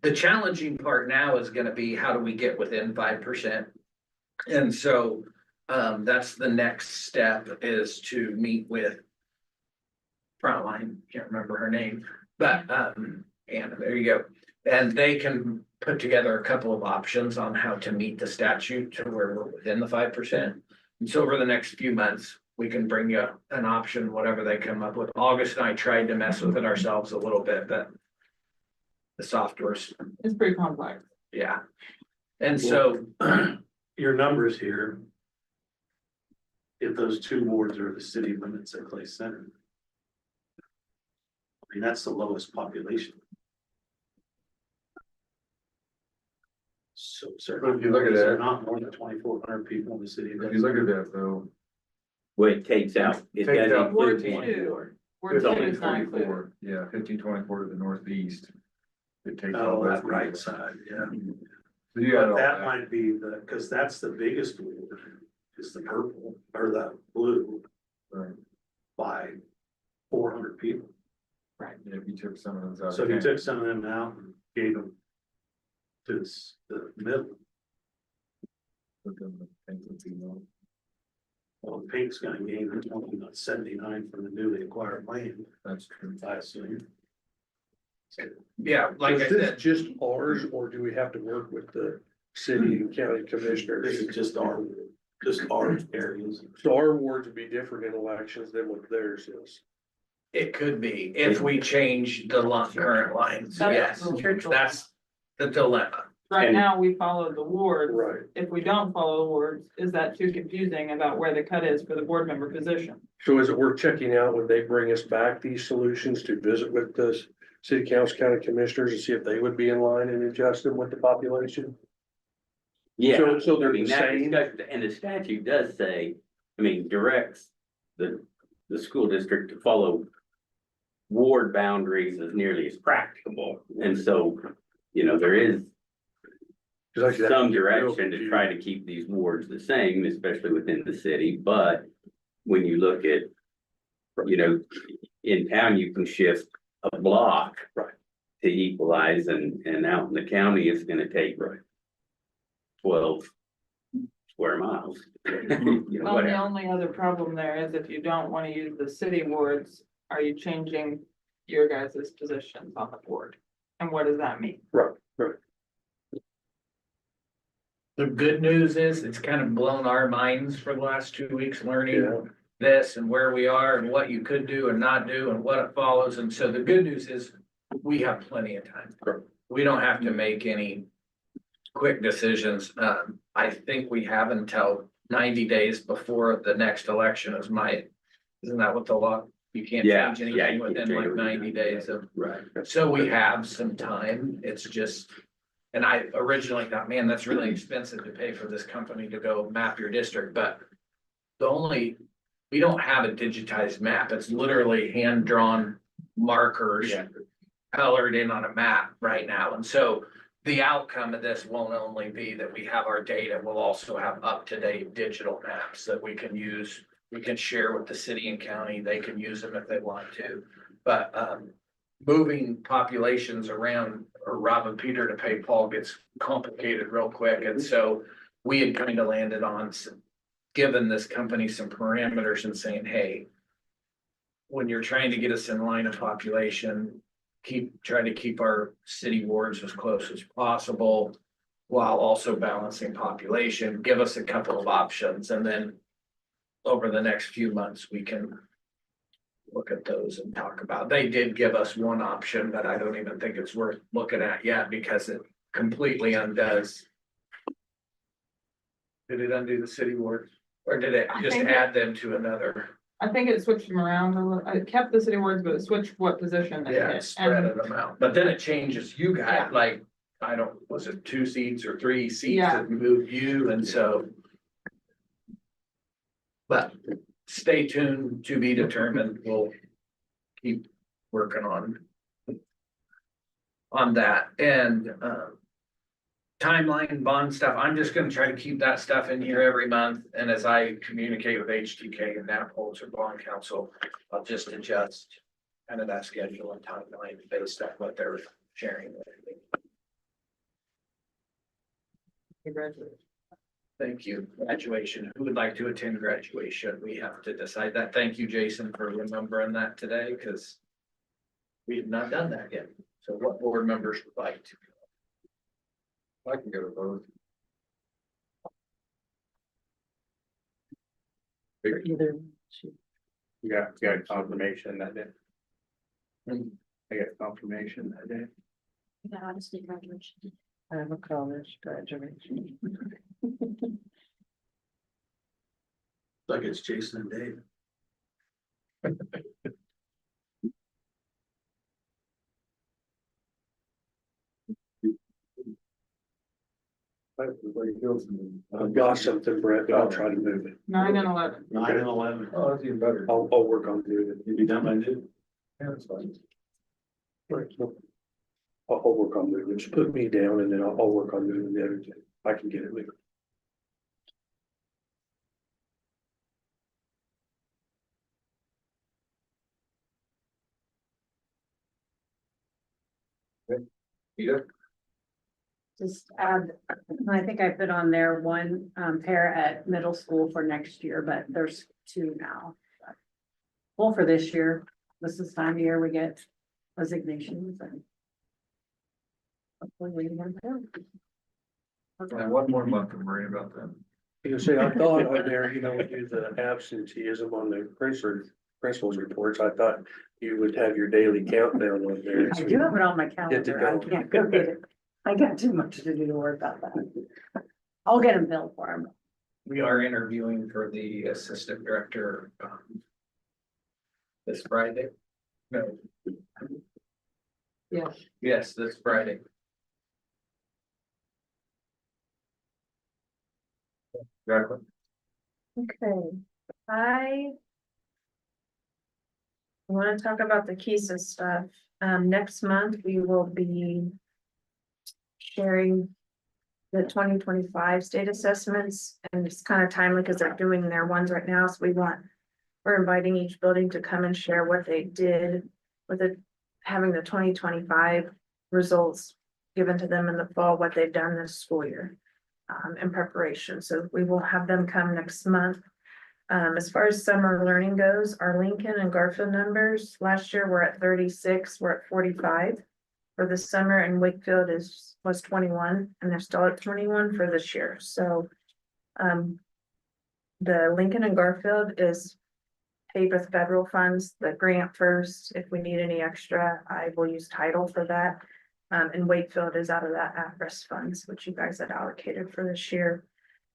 The challenging part now is gonna be how do we get within 5%? And so, that's the next step, is to meet with Frontline, can't remember her name, but, Anna, there you go. And they can put together a couple of options on how to meet the statute to where we're within the 5%. And so over the next few months, we can bring you an option, whatever they come up with. August and I tried to mess with it ourselves a little bit, but the software's, It's pretty complex. yeah. And so, Your numbers here. If those two wards are the city limits at Clay Center. I mean, that's the lowest population. So, But if you look at that- not more than 2,400 people in the city. If you look at that though, Well, it takes out, it Takes does out include 14. one ward. We're two fifteen is not included. twenty-four, yeah, 1524 to the northeast. It takes all Oh, that that right side, yeah. So you got But all that that. might be cause that's the biggest ward, is the purple, or the blue, Right. by 400 people. If you took some of those out. So if you took some of them out and gave them to the middle, well, the pink's gonna gain 79 from the newly acquired land, That's true. I assume. yeah, like I Is this said, just ours, or do we have to work with the city and county This commissioners? is just our areas. So our wards would be different in elections than what theirs is. it could be if we change the current lines. Yes, that's the dilemma. Right And- now, we follow the ward. Right. If we don't follow the wards, is that too confusing about where the cut is for the board member position? So is it worth checking out when they bring us back these solutions to visit with the city council, county commissioners and see if they would be in line and adjusted with the population? Yeah. So they're I mean, the that same? discussion- And the statute does say, I mean, directs the school district to follow ward boundaries as nearly as practicable. And so, there is some direction to try to keep these wards the same, especially within the city, but when you look at, in town, you can shift a block. Right. To equalize, and out in the county, it's gonna take. 12 square miles. Well, the Whatever. only other problem there is if you don't wanna use the city wards, are you changing your guys' positions on the board? And what does that mean? Right. The good news is it's kind of blown our minds for the last 2 weeks learning Yeah. this and where we are and what you could do and not do and what it follows. And so the good news is we have plenty of time. Correct. We don't have to make any quick decisions. I think we have until 90 days before the next election isn't that what the law? You can't Yeah, change yeah, anything you can't within change like it within 90 days of. Right. So we have some time, it's just, and I originally thought, man, that's really expensive to pay for this company to go map your district, but. We don't have a digitized map, it's literally hand-drawn markers. Yeah. Colored in on a map right now, and so the outcome of this won't only be that we have our data, we'll also have up-to-date digital maps that we can use. We can share with the city and county, they can use them if they want to, but moving populations around or robbing Peter to pay Paul gets complicated real quick, and so we had kind of landed on giving this company some parameters and saying, hey, when you're trying to get us in line of population, try to keep our city wards as close as possible while also balancing population, give us a couple of options, and then over the next few months, we can look at those and talk about. They did give us one option, but I don't even think it's worth looking at yet because it completely undoes. Did it undo the city wards, or did it just add them to another? I think it switched them around a little. It kept the city wards, but it switched what position they Yeah, hit. it spread them out, but then it changes you guys, Yeah. like, I don't, was it 2 seats or 3 seats Yeah. that moved you, and so. But stay tuned, to be determined, we'll keep working on that, and, timeline bond stuff, I'm just gonna try to keep that stuff in here every month, and as I communicate with HTK and NAPOLS or bond council, I'll just adjust kind of that schedule and timeline based on what they're sharing with me. Congratulations. Thank you. Graduation, who would like to attend graduation? We have to decide that. Thank you, Jason, for remembering that today, because we have not done that yet. So what board members would like to? I can go to both. Either. You got confirmation that day. Hmm. I got confirmation that day. Yeah, honestly, graduation. I have a college graduation. Like it's Jason and Dave. I've got something, Brett, but I'll try to move it. 9 and 11. 9 and 11. Oh, that's even better. I'll work on moving it. You be done by noon? Yeah, that's fine. I'll work on moving, just put me down and then I'll work on moving the other two. I can get it moved. Yeah. Just add, I think I put on there one pair at middle school for next year, but there's 2 now. Well, for this year, this is time of year we get resignations and. Hopefully we can have And one more month to worry about that. You say, I thought on there, you know, we do the absenteeism on the principal's reports. I thought you would have your daily countdown on there. I do have it on my Get to calendar. I go. can't go get it. I got too much to do to worry about that. I'll get them billed for them. We are interviewing for the assistant director. This Friday? No. Yes. Yes, this Friday. Exactly. Okay, I want to talk about the KISA stuff. Next month, we will be sharing the 2025 state assessments, and it's kind of timely because they're doing their ones right now, so we're inviting each building to come and share what they did with having the 2025 results given to them in the fall, what they've done this school year. In preparation, so we will have them come next month. As far as summer learning goes, our Lincoln and Garfield numbers last year were at 36, we're at 45 for the summer, and Wakefield was 21, and they're still at 21 for this year. So the Lincoln and Garfield is paid with federal funds, the grant first. If we need any extra, I will use title for that. And Wakefield is out of that at-risk funds, which you guys had allocated for this year.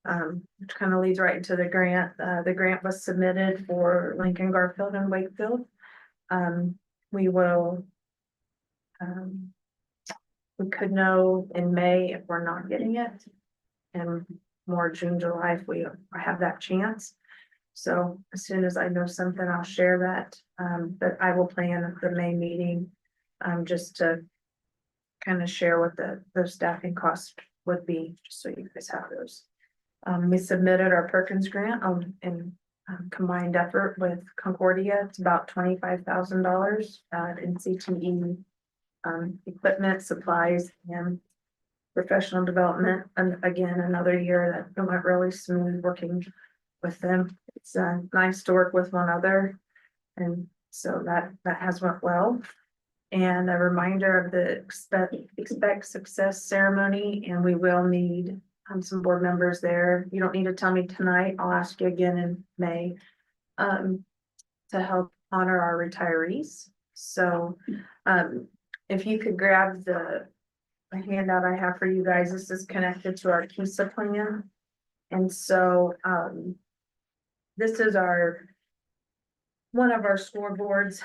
Which kind of leads right into the grant. The grant was submitted for Lincoln, Garfield, and Wakefield. we will. Um, we could know in May if we're not getting it. And more June, July if we have that chance. So as soon as I know something, I'll share that. But I will plan the May meeting, just to kind of share what the staffing costs would be, just so you guys have those. We submitted our Perkins grant in combined effort with Concordia. It's about $25,000 in CTE, equipment, supplies, and professional development. And again, another year that went really smooth working with them. It's nice to work with one another. And so that has went well. And a reminder of the expect success ceremony, and we will need some board members there. You don't need to tell me tonight. I'll ask you again in May to help honor our retirees. So if you could grab the handout I have for you guys, this is connected to our KISA plan. And so this is one of our scoreboards.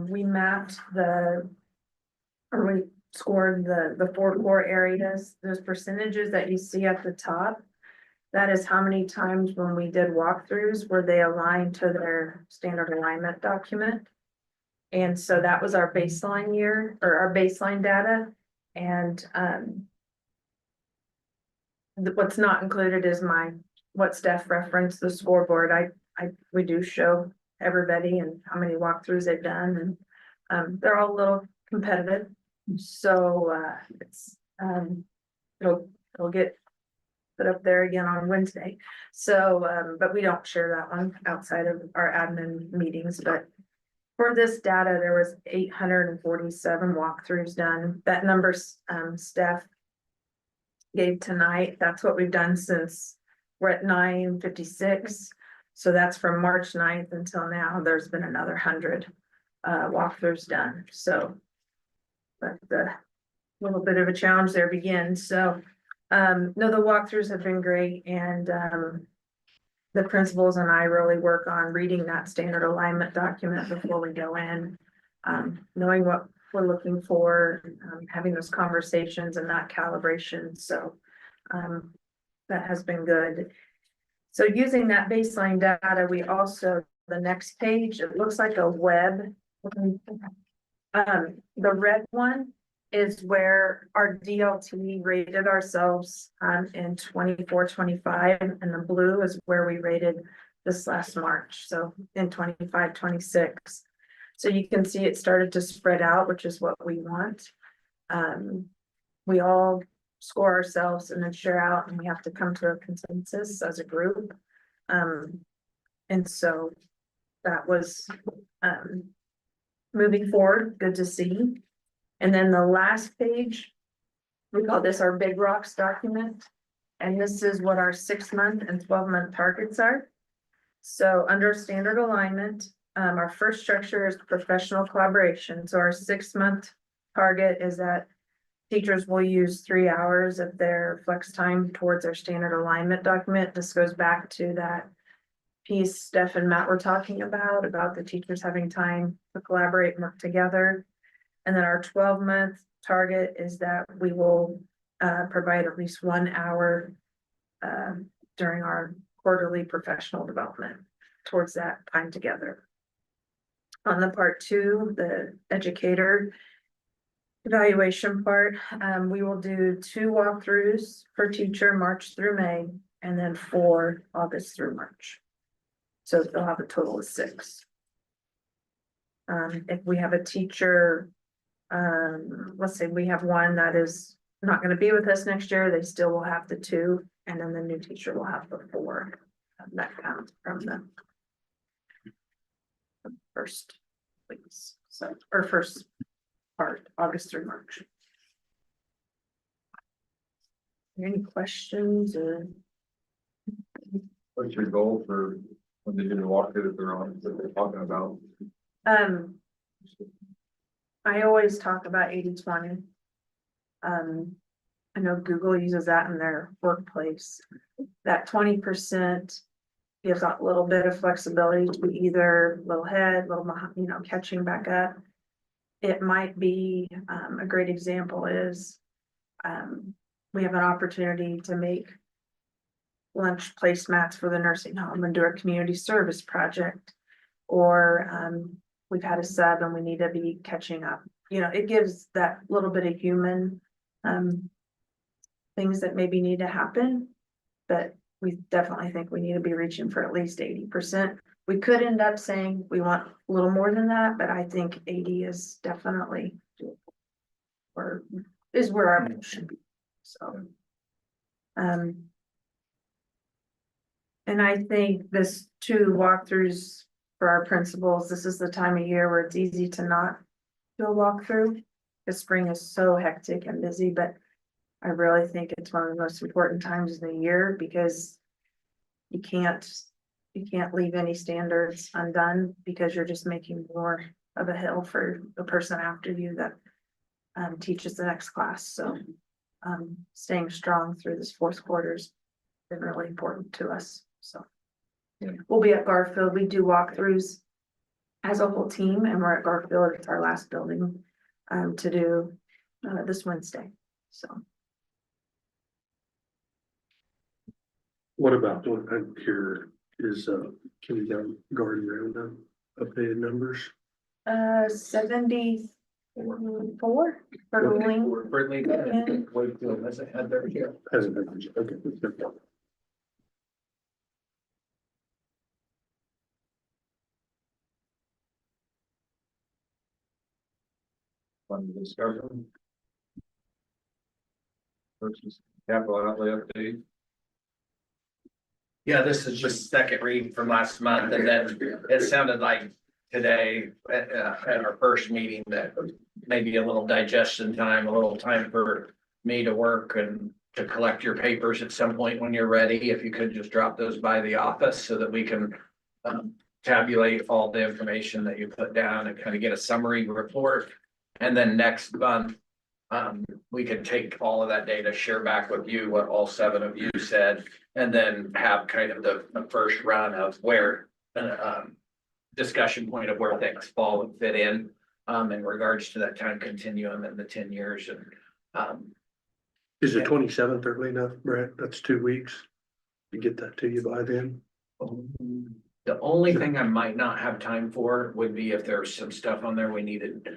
We mapped we scored the 4 core areas, those percentages that you see at the top. That is how many times when we did walkthroughs were they aligned to their standard alignment document. And so that was our baseline year, or our baseline data. And what's not included is what Steph referenced, the scoreboard. We do show everybody and how many walkthroughs they've done, and they're all a little competitive. So it's it'll get put up there again on Wednesday. So but we don't share that one outside of our admin meetings. But for this data, there was 847 walkthroughs done. That number Steph gave tonight, that's what we've done since we're at 9:56. So that's from March 9th until now. There's been another 100 walkthroughs done. So but the little bit of a challenge there begins. So no, the walkthroughs have been great, and the principals and I really work on reading that standard alignment document before we go in, knowing what we're looking for, having those conversations and that calibration. So that has been good. So using that baseline data, we also, the next page, it looks like a web. The red one is where our DLT rated ourselves in 24-25, and the blue is where we rated this last March, so in 25-26. So you can see it started to spread out, which is what we want. We all score ourselves and then share out, and we have to come to a consensus as a group. And so that was moving forward, good to see. And then the last page, we call this our big rocks document. And this is what our 6-month and 12-month targets are. So under standard alignment, our first structure is professional collaboration. So our 6-month target is that teachers will use 3 hours of their flex time towards their standard alignment document. This goes back to that piece Steph and Matt were talking about the teachers having time to collaborate and work together. And then our 12-month target is that we will provide at least 1 hour during our quarterly professional development towards that time together. On the part 2, the educator evaluation part, we will do 2 walkthroughs per teacher, March through May, and then 4 August through March. So they'll have a total of 6. If we have a teacher, let's say we have one that is not going to be with us next year, they still will have the 2, and then the new teacher will have the 4. That comes from the first weeks, so, or first part, August through March. Any questions or? What's your goal for when they do the walkthrough that they're talking about? I always talk about 80-20. I know Google uses that in their workplace. That 20% gives a little bit of flexibility to either little head, little, catching back up. It might be, a great example is, we have an opportunity to make lunch placemats for the nursing home and do a community service project. Or, we've had a sub and we need to be catching up. It gives that little bit of human, things that maybe need to happen. But we definitely think we need to be reaching for at least 80%. We could end up saying we want a little more than that, but I think 80 is definitely where our goal should be, so. And I think this 2 walkthroughs for our principals, this is the time of year where it's easy to not do a walkthrough. The spring is so hectic and busy, but I really think it's one of the most important times of the year because you can't leave any standards undone because you're just making more of a hill for the person after you that teaches the next class. So staying strong through this 4th quarter's been really important to us. So we'll be at Garfield. We do walkthroughs as a whole team, and we're at Garfield. It's our last building to do this Wednesday. So. What about what I'm here is, can we go garden roundup, updated numbers? 74 for Ling. Wakefield, as I had there here. Hasn't been, okay. Fund discussion. Versus capital outlay update. Yeah, this is just second read from last month, and then it sounded like today at our first meeting that maybe a little digestion time, a little time for me to work and to collect your papers at some point when you're ready. If you could just drop those by the office so that we can tabulate all the information that you put down and kind of get a summary report. And then next month, we could take all of that data, share back with you what all 7 of you said, and then have kind of the first run of where discussion point of where things fall and fit in regards to that time continuum and the 10 years. And Is the 27th early enough, Brett? That's 2 weeks to get that to you by then. the only thing I might not have time for would be if there's some stuff on there we needed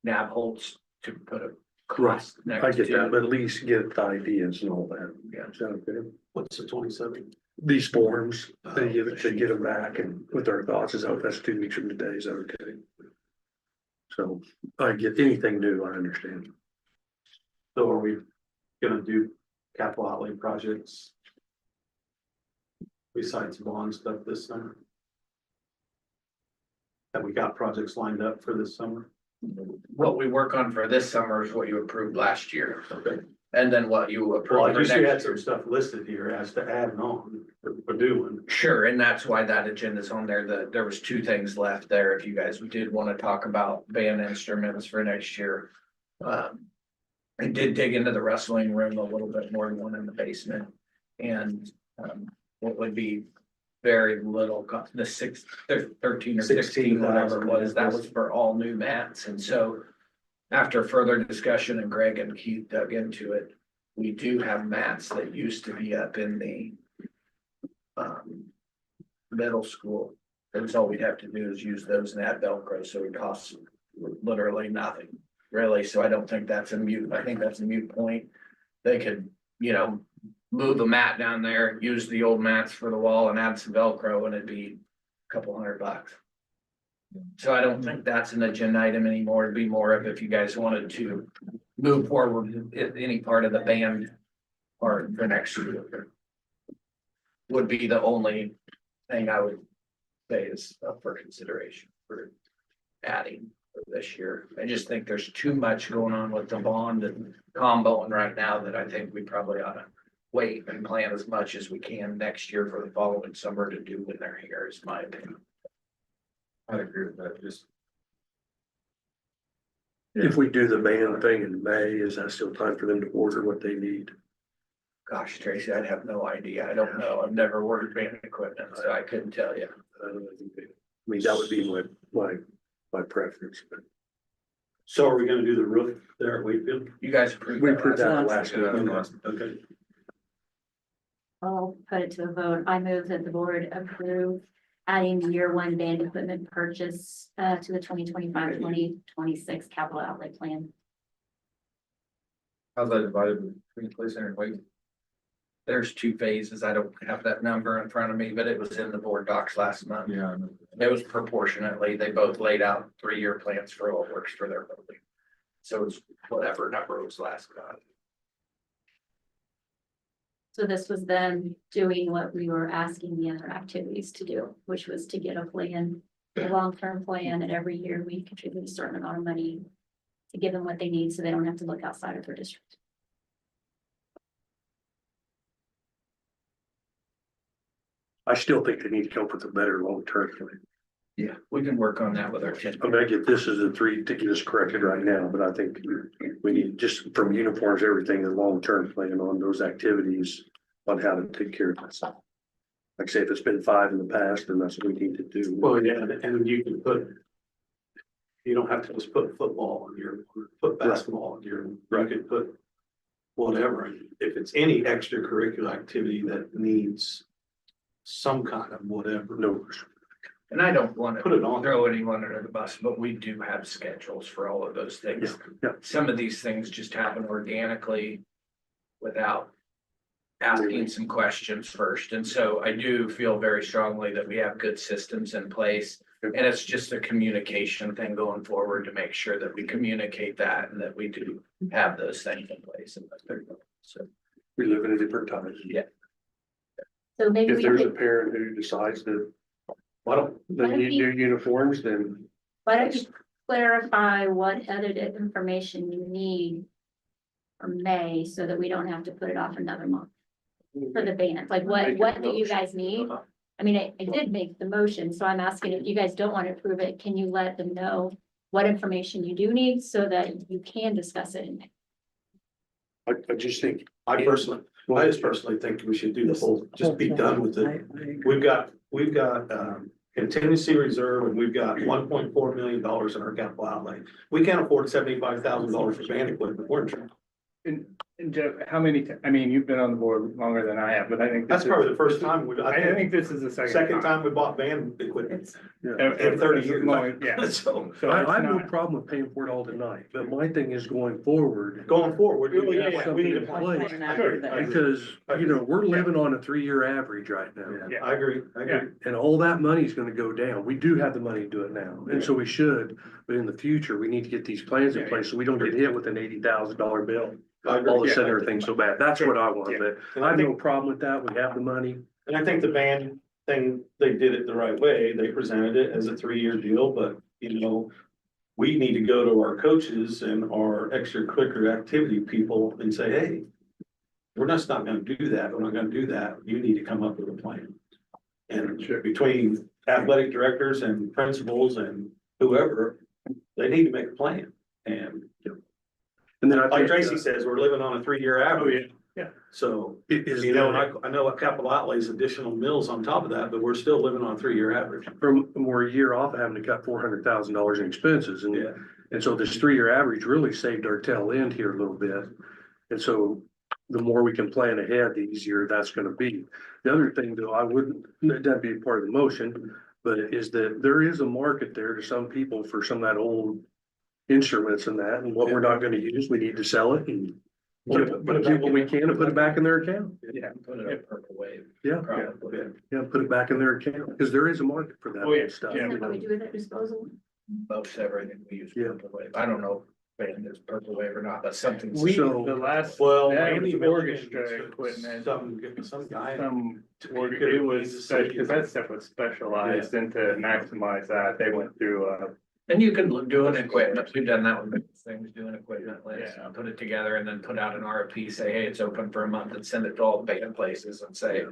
Nabholz to put a cost I next get that, to. but at least get the ideas and all that. Yeah. Sound good? What's the 27th? These forms, they get them back and with our thoughts is, oh, that's 2 weeks from today, is that okay? So I get anything new, I understand. So are we gonna do capital outlay projects? Besides bond stuff this summer? Have we got projects lined up for this summer? What we work on for this summer is what you approved last year. Okay. And then what you Well, approved I for just had next some year. stuff listed here as to add on for doing. Sure, and that's why that agenda's on there. There was 2 things left there. If you guys did want to talk about band instruments for next year. I did dig into the wrestling room a little bit more than one in the basement. And it would be very little, the 13 or 16, whatever it was, that was for all new mats. And so after further discussion and Greg and Keith dug into it, we do have mats that used to be up in the middle school. That's all we'd have to do is use those and add Velcro, so it costs literally nothing, really. So I don't think that's a mute, I think that's a mute point. They could, move a mat down there, use the old mats for the wall and add some Velcro and it'd be a couple $100. So I don't think that's an agenda item anymore. It'd be more of if you guys wanted to move forward if any part of the band part for next year. Would be the only thing I would say is up for consideration for adding for this year. I just think there's too much going on with the bond and comboing right now that I think we probably ought to wait and plan as much as we can next year for the following summer to do when they're here, is my opinion. I agree with that, just. If we do the band thing in May, is that still time for them to order what they need? Gosh, Tracy, I'd have no idea. I don't know. I've never ordered band equipment, so I couldn't tell you. I mean, that would be my preference. So are we gonna do the roof there at Wakefield? You guys approved We that approved that last last week. week. Okay. I'll put it to a vote. I move that the board approve adding the year one band equipment purchase to the 2025-2026 capital outlay plan. How's that divided between Clay Center and Wake? There's two phases. I don't have that number in front of me, but it was in the board docs last month. Yeah. It was proportionately, they both laid out 3-year plans for what works for their building. So it's whatever number was last month. So this was them doing what we were asking the other activities to do, which was to get a plan, a long-term plan, and every year we contribute a certain amount of money to give them what they need so they don't have to look outside of their district. I still think they need to come up with a better long-term plan. Yeah, we can work on that with our. I mean, I get this as a 3 to get us corrected right now, but I think we need just from uniforms, everything, a long-term plan on those activities on how to take care of myself. Like I say, if it's been 5 in the past, then that's what we need to do. Well, yeah, and you can put. You don't have to just put football on your, put basketball on your, you could put. Whatever, if it's any extracurricular activity that needs. Some kind of whatever, no, And I don't want put it on. to throw anyone under the bus, but we do have schedules for all of those things. Yeah. Some of these things just happen organically without asking some questions first. And so I do feel very strongly that we have good systems in place. And it's just a communication thing going forward to make sure that we communicate that and that we do have those things in place. So, we live in a different time. yeah. So maybe If we there's a could, parent who decides that, why don't, Why they don't need new uniforms, then why don't you clarify what edited information you need for May so that we don't have to put it off another month for the band? Like what do you guys need? I mean, I did make the motion, so I'm asking if you guys don't want to approve it, can you let them know what information you do need so that you can discuss it in May? I just think. I just personally think we should do the whole, just be done with it. We've got contingency reserve and we've got $1.4 million in our capital outlay. We can't afford $75,000 for band equipment. We're in trouble. And Jeff, how many, I mean, you've been on the board longer than I have, but I think. That's probably the first time I think this is the second time we bought band equipment In 30 years. Yeah. So I have no not- problem with paying for it all tonight, but my thing is going forward. going forward, we have need a something in plan. place. Sure. Because, you know, we're living on a 3-year average right now. Yeah, I agree. And all that money is gonna go down. We do have the money to do it now, and so we should, but in the future, we need to get these plans in place so we don't get hit with an $80,000 bill. I agree. All of a sudden, everything's so bad. That's what I want, but And I I have no think, problem with that. We have the money. and I think the band thing, they did it the right way. They presented it as a 3-year deal, but you know. We need to go to our coaches and our extracurricular activity people and say, hey. We're just not gonna do that. We're not gonna do that. You need to come up with a plan. And between athletic directors and principals and whoever, they need to make a plan. And And then I like think, Tracy says, we're living on a 3-year average. Yeah. So, is you know, the- and I know a capital outlays additional mills on top of that, but we're still living on a 3-year average. we're a year off of having to cut $400,000 in expenses, and Yeah. and so this 3-year average really saved our tail end here a little bit. And so the more we can plan ahead, the easier that's gonna be. The other thing, though, I wouldn't, that'd be part of the motion, but is that there is a market there to some people for some of that old instruments and that, and what we're not gonna use, we need to sell it and get what we can and put it back in their account. Yeah, put it in Purple Wave. Yeah, Probably. yeah, put it back in their account, because there is a market for that Oh, yeah, old stuff. yeah. Is that what we do with that disposal? Most everything we use Yeah. Purple Wave. I don't know if band is Purple Wave or not, but something. We, So- the last, Well, that Randy was Milligan, orchestra equipment, some guy. it was, because that stuff was specialized and to maximize that, they went through, And you can do an equipment, we've done that with things, do an equipment list, Yeah. put it together and then put out an RFP, say, hey, it's open for a month and send it to all the band places and say.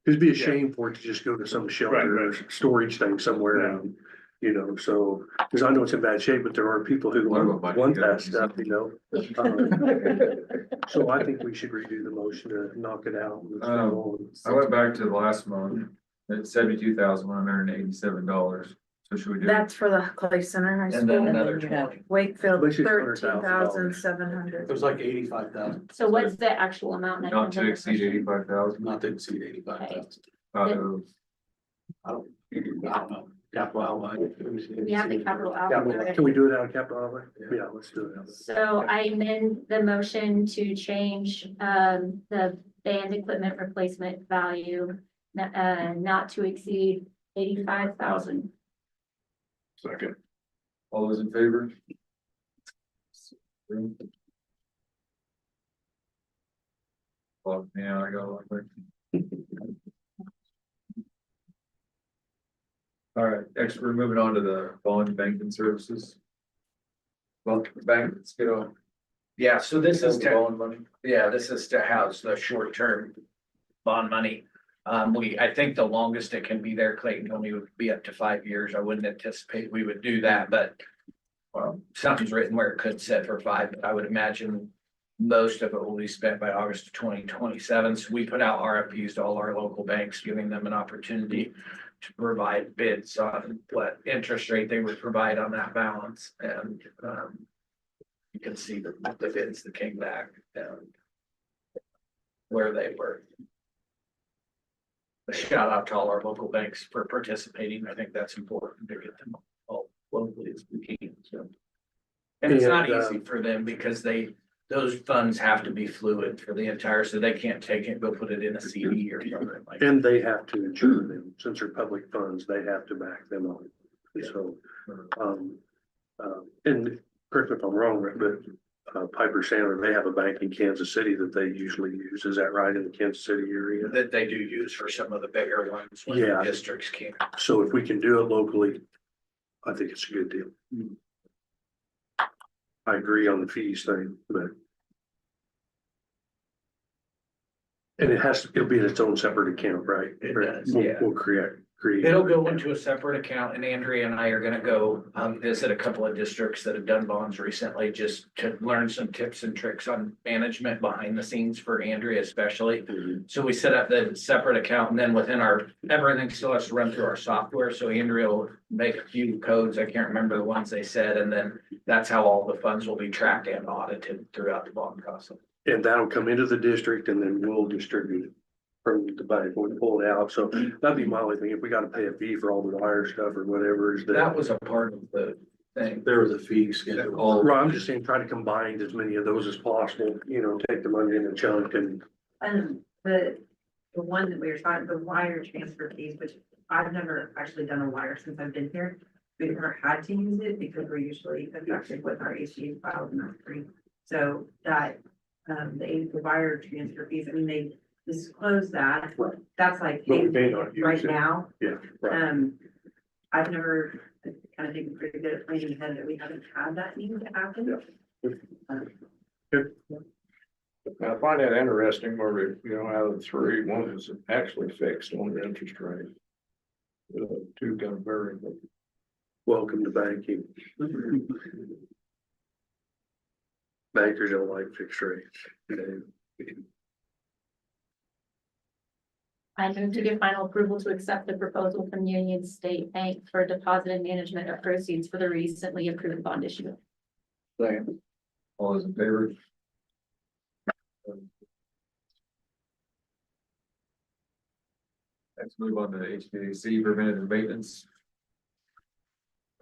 It'd be a shame for it to just go to some shelter or Right. storage thing somewhere and you know, so, cause I know it's in bad shape, but there are people who What about want that budget? stuff, you know? So I think we should redo the motion to knock it out. I went back to the last month, it's $72,187, so should we do? That's for the Clay Center High And then School. another And then you have- 20. Wakefield, Which is $13,700. It was like 85,000, So what's the actual amount? that Not to you're exceed looking 85,000 not to exceed 85,000. out of, I don't know, capital outlay. for? We have the capital Capital- outlay. Can we do it out of capital outlay? Yeah, let's do it. So I amend the motion to change, the band equipment replacement value, not to exceed 85,000. Second. all those in favor? Well, yeah, I got a lot quick. All right, next we're moving on to the bond banking services. Well, bank, let's get on. Yeah, so this is to, Bond money. yeah, this is to house the short-term bond money. I think the longest it can be there, Clayton, only would be up to 5 years. I wouldn't anticipate we would do that, but something's written where it could set for 5, but I would imagine most of it will be spent by August of 2027. So we put out RFPs to all our local banks, giving them an opportunity to provide bids on what interest rate they would provide on that balance. And you can see the bids that came back and where they were. A shout out to all our local banks for participating. I think that's important to get them all locally as we can, so. And it's not easy for them because those funds have to be fluid for the entire, so they can't take it, go put it in a CD or something like. And they have to insure them, since they're public funds, they have to back them up. So, and correct me if I'm wrong, Rick, but Piper Sandler, they have a bank in Kansas City that they usually use. Is that right, in the Kansas City area? That they do use for some of the bigger ones when Yeah. the districts can't. So if we can do it locally, I think it's a good deal. I agree on the fees thing, but. And it'll be in its own separate account, right? It does, We'll- yeah. We'll create. It'll go into a separate account, and Andrea and I are gonna go visit a couple of districts that have done bonds recently, just to learn some tips and tricks on management behind the scenes for Andrea especially. So we set up the separate account, and then within everything still has to run through our software, so Andrea will make a few codes, I can't remember the ones they said, and then that's how all the funds will be tracked and audited throughout the bond process. And that'll come into the district and then we'll distribute it from the bank when we pull it out. So that'd be my only thing. If we gotta pay a fee for all the wire stuff or whatever is That was a part of the thing. There was a fee schedule. All, Right, I'm just saying, try to combine as many of those as possible, you know, take the money in a chunk and. And the one that we were talking, the wire transfer fees, which I've never actually done a wire since I've been here. We've never had to use it because we're usually effective with our ACH files and that's free. So that, the wire transfer fees, I mean, they disclose that, that's like, But we hey, may not use right it. now. Yeah, right. I've never, kind of think pretty good at planning ahead that we haven't had that need to happen. I find that interesting where we, out of the three, one is actually fixed on the interest rate. Two got a variable. Welcome to banking. Bankers don't like fixed rates. I move to give final approval to accept the proposal from Union State Bank for deposit and management of proceeds for the recently approved bond issue. second, all those in favor? Let's move on to HVAC preventative maintenance.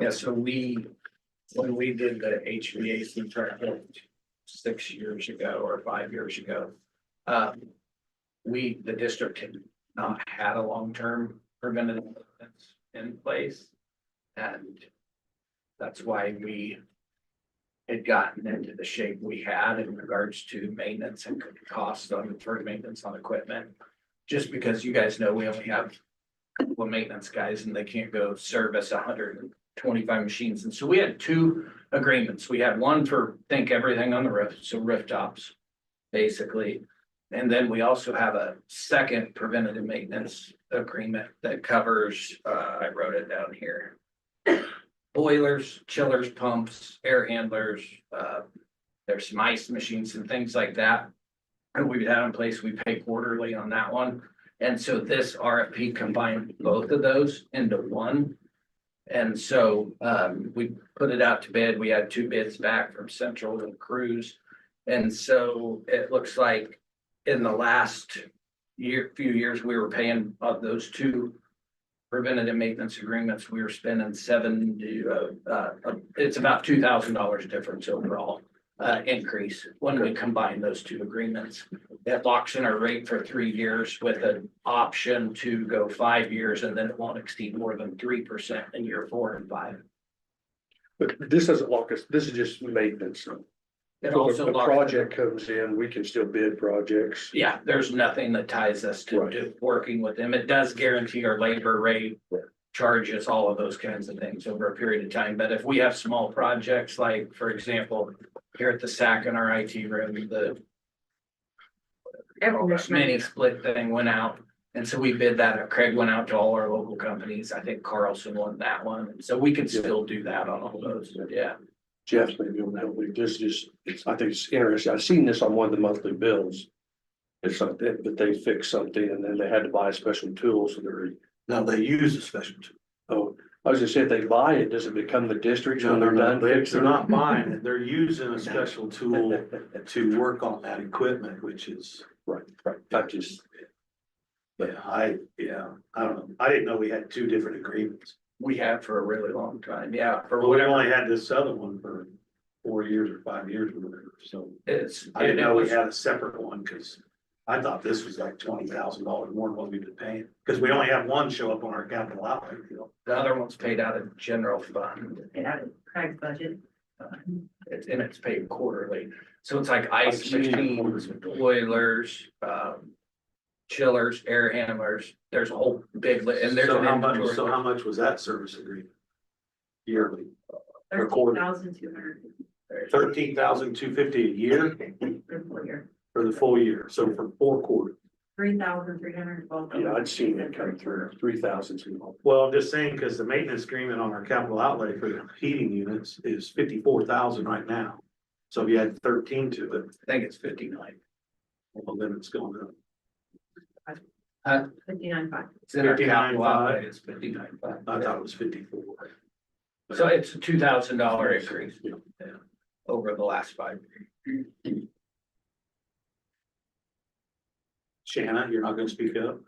Yeah, so when we did the HVAC project 6 years ago or 5 years ago, the district had not had a long-term preventative maintenance in place. And that's why we had gotten into the shape we had in regards to maintenance and costs on deferred maintenance on equipment. Just because you guys know, we only have a couple of maintenance guys and they can't go service 125 machines. And so we had two agreements. We had one for think everything on the roof, so roof tops, basically. And then we also have a second preventative maintenance agreement that covers, I wrote it down here. boilers, chillers, pumps, air handlers, there's some ice machines and things like that. And we've had in place, we pay quarterly on that one. And so this RFP combined both of those into one. And so, we put it out to bid. We had 2 bids back from Central and Cruise. And so it looks like in the last few years, we were paying of those 2 preventative maintenance agreements, we were spending it's about $2,000 difference overall. Increase when we combine those 2 agreements. That locks in our rate for 3 years with an option to go 5 years, and then it won't exceed more than 3% in year 4 and 5. But this doesn't lock us, this is just maintenance. It So also if a locks- project comes in, we can still bid projects. Yeah, there's nothing that ties us to Right. working with them. It does guarantee our labor rate, charges, all of those kinds of things over a period of time. But if we have small projects, like, for example, here at the SAC in our IT room, the mini split thing went out. And so we bid that. Craig went out to all our local companies. I think Carlson won that one. And so we can still do that on all those. Yeah. Jeff may be able to help me. This just, I think it's interesting. I've seen this on one of the monthly bills. It's something, but they fixed something and then they had to buy a special tool, so they're. Now they use a special tool. Oh, I was gonna say, if they buy it, does it become the district's when they're done? They're fixing it? not buying it, they're using a special tool to work on that equipment, which is, Right, I just, yeah, I don't know, I didn't know we had 2 different agreements. We have for a really long time. Yeah. For But we whatever only had this other one for 4 years or 5 years or whatever, so it's. I didn't it know we was- had a separate one, cause I thought this was like $20,000 more than what we've been paying, cause we only have one show up on our capital outlay deal. The other one's paid out of general fund. Yeah, Craig's budget. And it's paid quarterly. So it's like ice I've seen it. machines, boilers, chillers, air handlers. There's a whole big and there's So an how much, inventory. so how much was that service agreement? Yearly, per quarter, 13,200 $13,250 a year for the full year, for the full year, so for 4 quarters. 3,312. yeah, I'd seen it come through, 3,000. Well, I'm just saying, cause the maintenance agreement on our capital outlay for the heating units is 54,000 right now. So if you add 13 to it, I think it's 59. well, then it's going up. 59.5. It's in our capital 59.5. outlay, it's 59. I thought it was 54. So it's a $2,000 increase over the last 5 years. Shanna, you're not gonna speak up?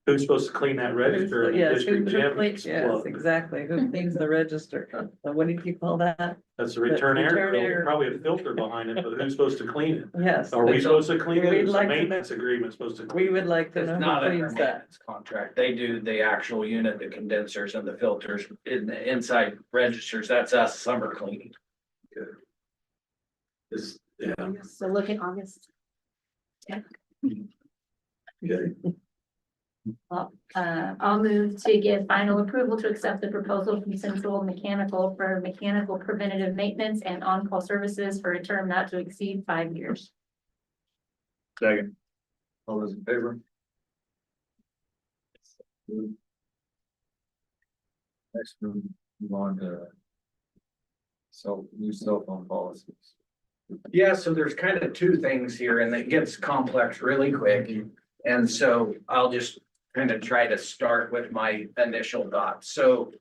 Who's supposed to clean that register? in the Yes, district gym? yes, Well, exactly. Who cleans the register? What did you call that? that's a return Return air, air. probably a filter behind it, but who's supposed to clean it? Yes. Are we supposed to clean it? We'd Is the like to know- maintenance agreement supposed to? We would like to It's know not who in our cleans that. maintenance contract. They do the actual unit, the condensers and the filters in the inside registers. That's us summer cleaning. Is, yeah, So look at August. okay. I'll move to give final approval to accept the proposal from Central Mechanical for mechanical preventative maintenance and on-call services for a term not to exceed 5 years. Second. All those in favor? Next, we'll move on to new cell phone policies. Yeah, so there's kind of 2 things here and it gets complex really quick. And so I'll just kind of try to start with my initial thoughts. So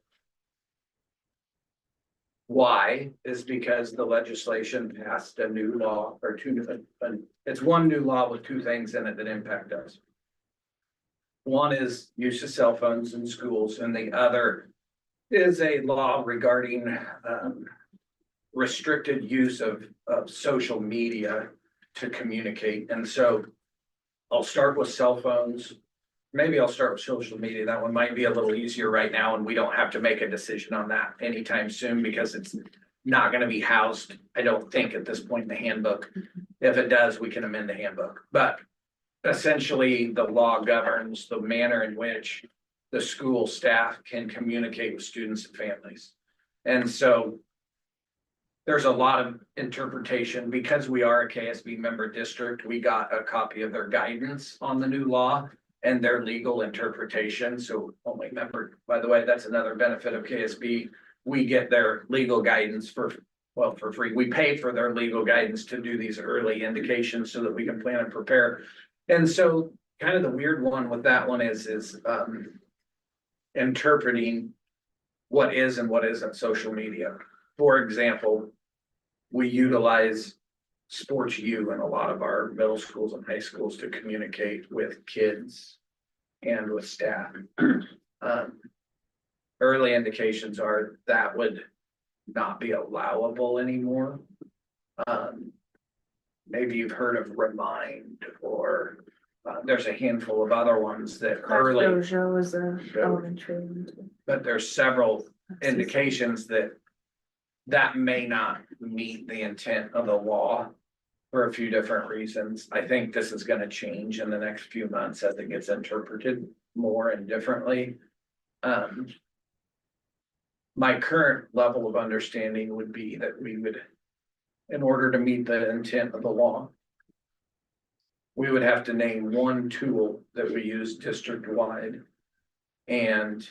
why is because the legislation passed a new law or 2 it's one new law with 2 things in it that impact us. One is use of cell phones in schools and the other is a law regarding restricted use of social media to communicate. And so I'll start with cell phones. Maybe I'll start with social media. That one might be a little easier right now and we don't have to make a decision on that anytime soon because it's not going to be housed, I don't think, at this point in the handbook. If it does, we can amend the handbook. But essentially, the law governs the manner in which the school staff can communicate with students and families. And so there's a lot of interpretation because we are a KSB member district. We got a copy of their guidance on the new law. and their legal interpretation. So only member, by the way, that's another benefit of KSB. We get their legal guidance for free. We pay for their legal guidance to do these early indications so that we can plan and prepare. And so kind of the weird one with that one is interpreting what is and what isn't social media. For example, we utilize Sports U in a lot of our middle schools and high schools to communicate with kids and with staff. Early indications are that would not be allowable anymore. Maybe you've heard of Remind, or there's a handful of other ones that early, Dojo is a elementary. but there's several indications that may not meet the intent of the law for a few different reasons. I think this is gonna change in the next few months as it gets interpreted more and differently. My current level of understanding would be that we would, in order to meet the intent of the law, we would have to name one tool that we use district-wide, and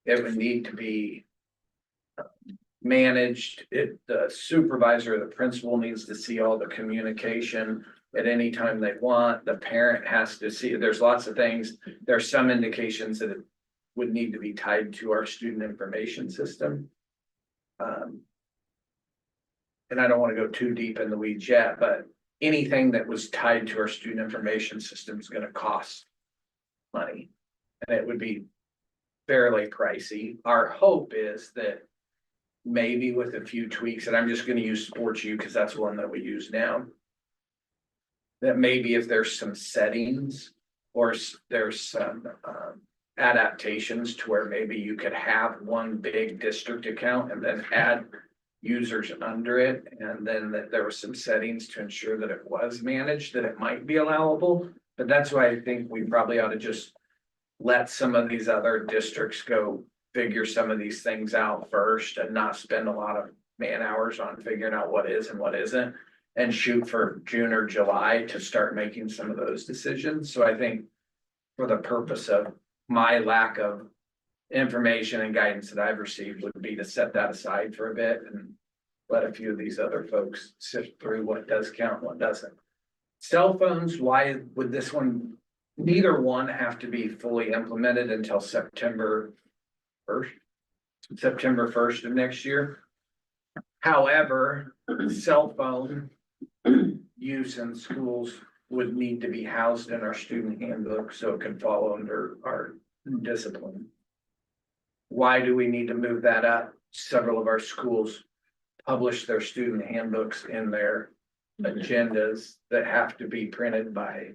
it would need to be managed. The supervisor or the principal needs to see all the communication at any time they want. The parent has to see, there's lots of things. There's some indications that it would need to be tied to our student information system. And I don't want to go too deep in the weeds yet, but anything that was tied to our student information system is going to cost money, and it would be fairly pricey. Our hope is that maybe with a few tweaks, and I'm just going to use Sports U because that's one that we use now, that maybe if there's some settings or there's some adaptations to where maybe you could have one big district account and then add users under it, and then that there were some settings to ensure that it was managed, that it might be allowable. But that's why I think we probably ought to just let some of these other districts go figure some of these things out first and not spend a lot of man hours on figuring out what is and what isn't, and shoot for June or July to start making some of those decisions. So I think for the purpose of my lack of information and guidance that I've received would be to set that aside for a bit and let a few of these other folks sift through what does count, what doesn't. Cell phones, why would this one, neither one have to be fully implemented until September 1st of next year. However, cell phone use in schools would need to be housed in our student handbook so it can fall under our discipline. Why do we need to move that up? Several of our schools publish their student handbooks in their agendas that have to be printed by.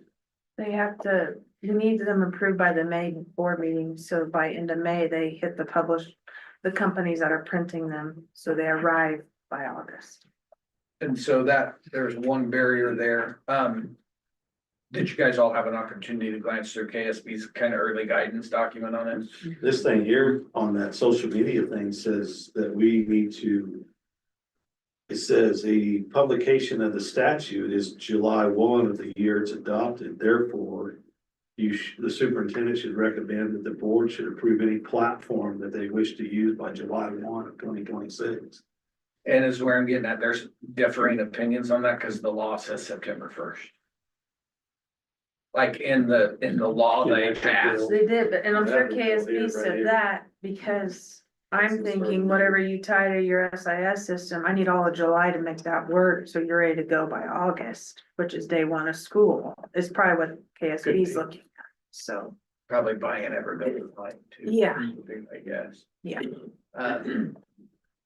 You need them approved by the May board meeting, so by end of May, they hit the companies that are printing them, so they arrive by August. And so that there's one barrier there. Did you guys all have an opportunity to glance through KSB's kind of early guidance document on it? This thing here on that social media thing says that we need to. It says the publication of the statute is July 1 of the year it's adopted. Therefore, the superintendent should recommend that the board should approve any platform that they wish to use by July 1 of 2026. And is where I'm getting at. There's differing opinions on that because the law says September 1st. Like in the law they passed. They did, and I'm sure Yeah, KSB right said here. that because I'm thinking whatever you tie to your SIS system, I need all of July to make that work, so you're ready to go by August, which is day one of school, is probably what KSB is looking at, so. Probably buying everybody like too. Yeah. I guess. Yeah.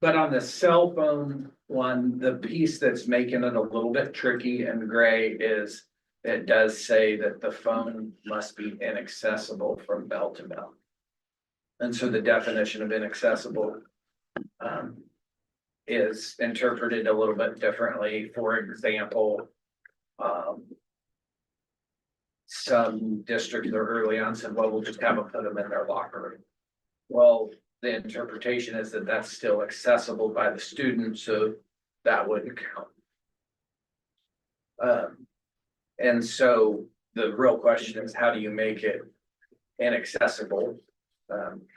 But on the cell phone one, the piece that's making it a little bit tricky and gray is it does say that the phone must be inaccessible from bell to bell. And so the definition of inaccessible is interpreted a little bit differently. For example, some districts are early on said, well, we'll just have them put them in their locker room. Well, the interpretation is that that's still accessible by the student, so that wouldn't count. And so the real question is, how do you make it inaccessible?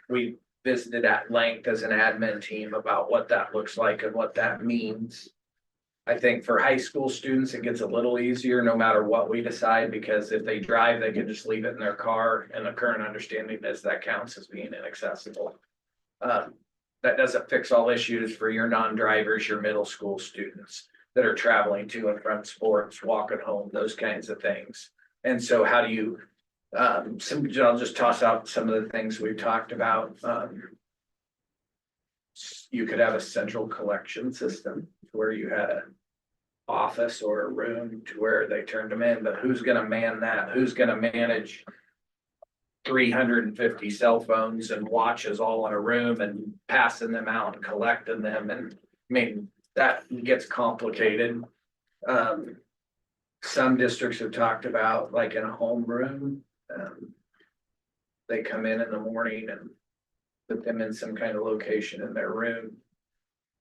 We visited at length as an admin team about what that looks like and what that means. I think for high school students, it gets a little easier no matter what we decide, because if they drive, they can just leave it in their car, and the current understanding is that counts as being inaccessible. That doesn't fix all issues for your non-drivers, your middle school students that are traveling to and from sports, walking home, those kinds of things. And so how do you, I'll just toss out some of the things we've talked about. You could have a central collection system where you had an office or a room to where they turned them in, but who's gonna man that? Who's gonna manage 350 cell phones and watches all in a room and passing them out and collecting them? And I mean, that gets complicated. Some districts have talked about, like in a homeroom, they come in the morning and put them in some kind of location in their room.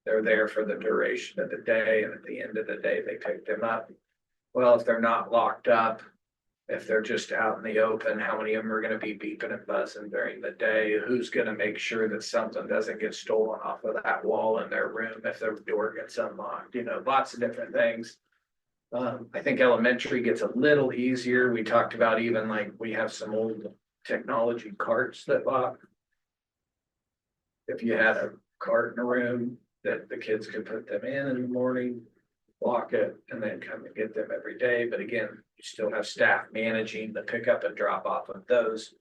They're there for the duration of the day, and at the end of the day, they pick them up. Well, if they're not locked up, if they're just out in the open, how many of them are gonna be beeping and buzzing during the day? Who's gonna make sure that something doesn't get stolen off of that wall in their room if their door gets unlocked? You know, lots of different things. I think elementary gets a little easier. We talked about even like, we have some old technology carts that lock. If you had a cart in a room that the kids could put them in the morning, lock it, and then come and get them every day. But again, you still have staff managing the pickup and drop off of those.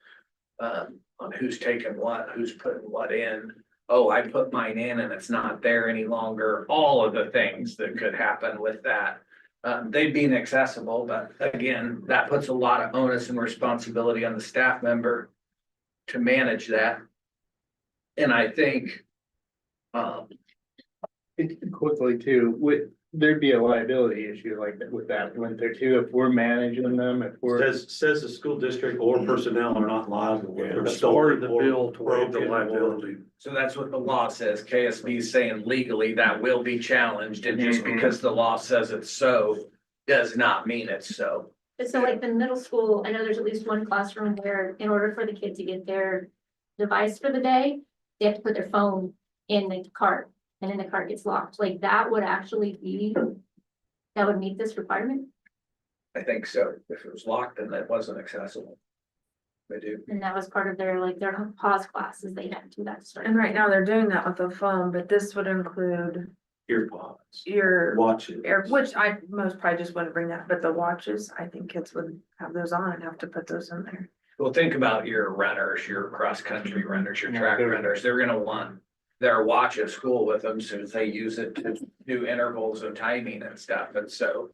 On who's taking what, who's putting what in. Oh, I put mine in and it's not there any longer. All of the things that could happen with that. They'd be inaccessible, but again, that puts a lot of onus and responsibility on the staff member to manage that. And I think, Quickly too, there'd be a liability issue like that with that, wouldn't there too, if we're managing them, if we're. Says the school district or personnel are not liable. if they're That's part of the stolen or bill to waive the broken or- liability. so that's what the law says. KSB is saying legally that will be challenged, and just because the law says it's so, does not mean it's so. So like the middle school, I know there's at least one classroom where in order for the kid to get their device for the day, they have to put their phone in the cart, and then the cart gets locked. Like that would actually be, that would meet this requirement? I think so. If it was locked, then that wasn't accessible. They do. And that was part of their, like, their pause classes, they had to do that to start. And right now they're doing that with the phone, but this would include Earpods, your watches. which I most probably just wouldn't bring that, but the watches, I think kids would have those on and have to put those in there. Well, think about your runners, your cross-country runners, your track runners. They're gonna want their watch at school with them, so they use it to do intervals of timing and stuff. And so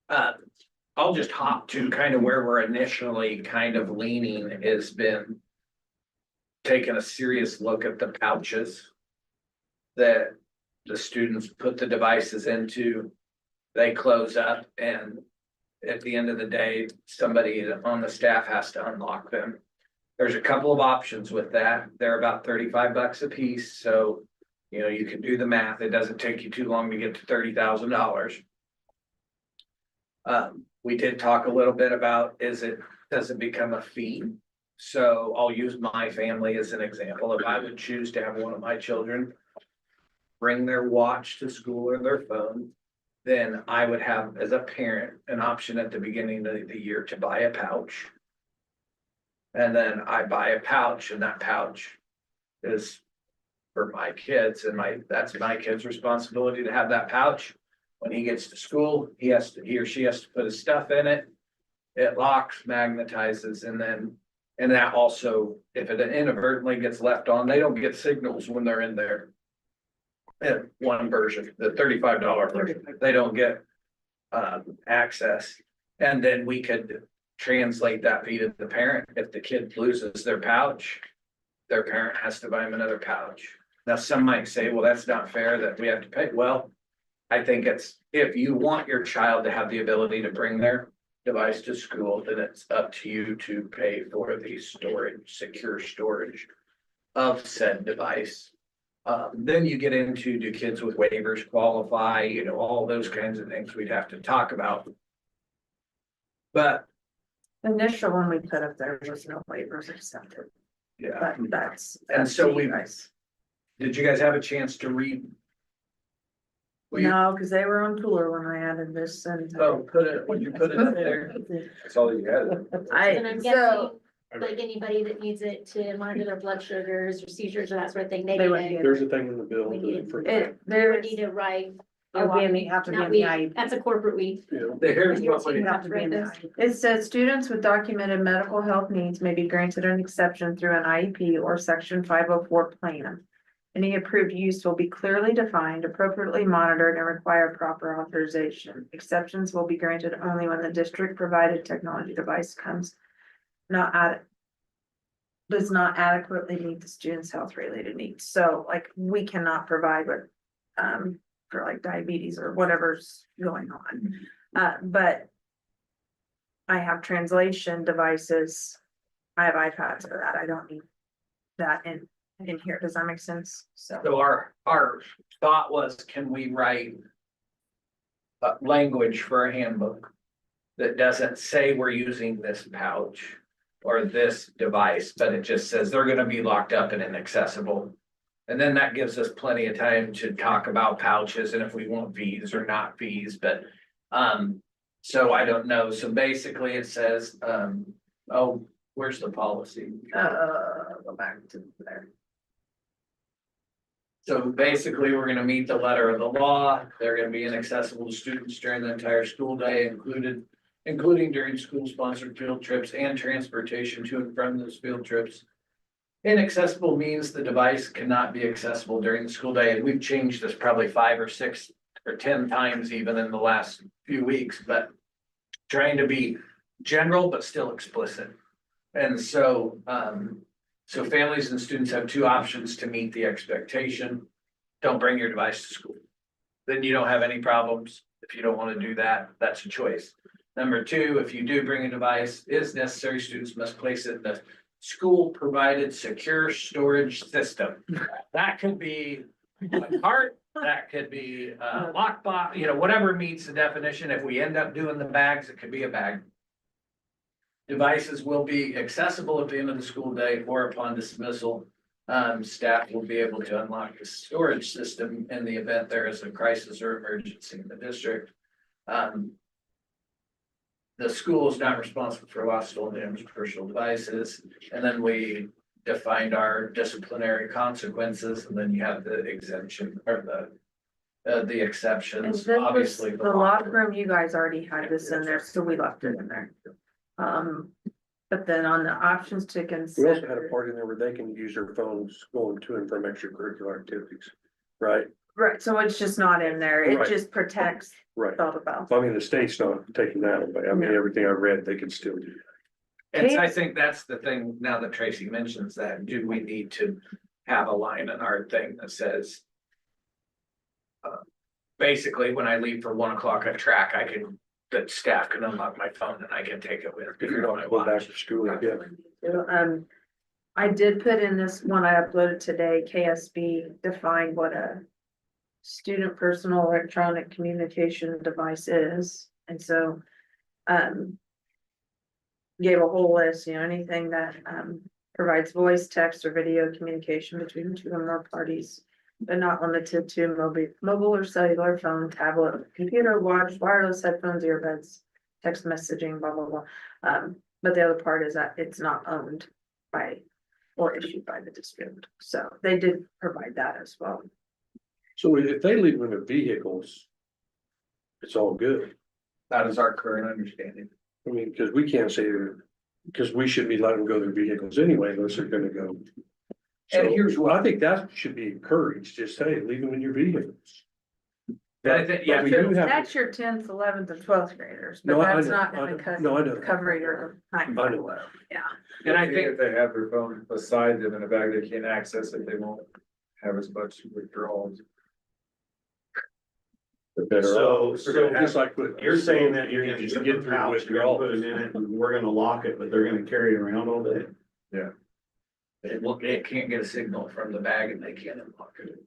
I'll just hop to kind of where we're initially kind of leaning has been taking a serious look at the pouches that the students put the devices into. They close up, and at the end of the day, somebody on the staff has to unlock them. There's a couple of options with that. They're about $35 a piece, so you know, you can do the math. It doesn't take you too long to get to $30,000. We did talk a little bit about, does it become a fee? So I'll use my family as an example. If I would choose to have one of my children bring their watch to school or their phone, then I would have, as a parent, an option at the beginning of the year to buy a pouch. And then I buy a pouch, and that pouch is for my kids, and that's my kid's responsibility to have that pouch. When he gets to school, he or she has to put his stuff in it. It locks, magnetizes, and that also, if it inadvertently gets left on, they don't get signals when they're in there. And one version, the $35 version, they don't get access. And then we could translate that fee to the parent. If the kid loses their pouch, their parent has to buy them another pouch. Now, some might say, well, that's not fair that we have to pay. Well, I think it's, if you want your child to have the ability to bring their device to school, then it's up to you to pay for the storage, secure storage of said device. Then you get into, do kids with waivers qualify, you know, all those kinds of things we'd have to talk about. But initial one we put up there was no waivers accepted, Yeah. but that's. And so up to we- you guys. Did you guys have a chance to read? Well, you- No, cause they were on tour when I added this and. Oh, would you put it up there? That's all you had. And I'm So, guessing, like anybody that needs it to monitor their blood sugars or seizures or that sort of thing, they They need would to, get There's a thing in the bill. We need for- it, we there's, need to write. It'll be in the, have to be Not in we, the IEP. that's a corporate we. Here's what we, You have to be in the IEP. it says students with documented medical health needs may be granted an exception through an IEP or section 504 plan. Any approved use will be clearly defined, appropriately monitored, and require proper authorization. Exceptions will be granted only when the district provided technology device does not adequately meet the student's health related needs. So like, we cannot provide what, for like diabetes or whatever's going on. But I have translation devices. I have iPads for that. I don't need that in here. Does that make sense? So, so our thought was, can we write language for a handbook that doesn't say we're using this pouch or this device, but it just says they're gonna be locked up and inaccessible. And then that gives us plenty of time to talk about pouches and if we want fees or not fees, but, so I don't know. So basically it says, oh, where's the policy? go back to there. So basically, we're gonna meet the letter of the law. They're gonna be inaccessible to students during the entire school day, including during school-sponsored field trips and transportation to and from those field trips. Inaccessible means the device cannot be accessible during the school day, and we've changed this probably 5 or 6 or 10 times even in the last few weeks, but trying to be general but still explicit. And so, so families and students have 2 options to meet the expectation. Don't bring your device to school. Then you don't have any problems. If you don't want to do that, that's a choice. Number 2, if you do bring a device, it is necessary, students must place it in the school provided secure storage system. That could be a cart, that could be a lockbox, whatever meets the definition. If we end up doing the bags, it could be a bag. Devices will be accessible at the end of the school day or upon dismissal. Staff will be able to unlock the storage system in the event there is a crisis or emergency in the district. The school is not responsible for lost, stolen, damaged personal devices. And then we defined our disciplinary consequences, and then you have the exemption or the And exceptions, this was obviously. the locker room, you guys already had this in there, so we left it in there. But then on the options to We also had a consider, part in there where they can use their phones going to and from extracurricular activities, right? right, so it's just not in there. It Right. just protects Right. thought about. I mean, the state's not taking that away. I mean, everything I read, they can still do. And I think that's the thing, now that Tracy mentions that, do we need to have a line in our thing that says. Basically, when I leave for 1 o'clock at track, the staff can unlock my phone and I can take it with If me you're on my not going back watch. to school, yeah. I did put in this one I uploaded today, KSB defined what a student personal electronic communication device is, and so, gave a whole list, anything that, provides voice, text, or video communication between 2 or more parties, but not limited to mobile or cellular phone, tablet, computer, watch, wireless headphones, earbuds, text messaging, blah, blah, blah. But the other part is that it's not owned by or issued by the district. So they did provide that as well. So if they leave them in vehicles, it's all good. That is our current understanding. I mean, because we can't say, because we shouldn't be letting them go their vehicles anyway, unless they're gonna go. So And here's what- I think that should be encouraged, just say, leave them in your vehicles. I think, yeah, But we do have, That's your 10th, 11th, and 12th graders, No, but I that's know, not I gonna know. No, I know. cover your time. I know that. Yeah. And I If think, they have their phone beside them in a bag, they can't access it, they won't have as much withdrawals. They're better off. Just like with. You're saying that you're gonna just get through you're gonna withdrawals. put it in it, and we're gonna lock it, but they're gonna carry it around all day. it can't get a signal from the bag and they can't unlock it.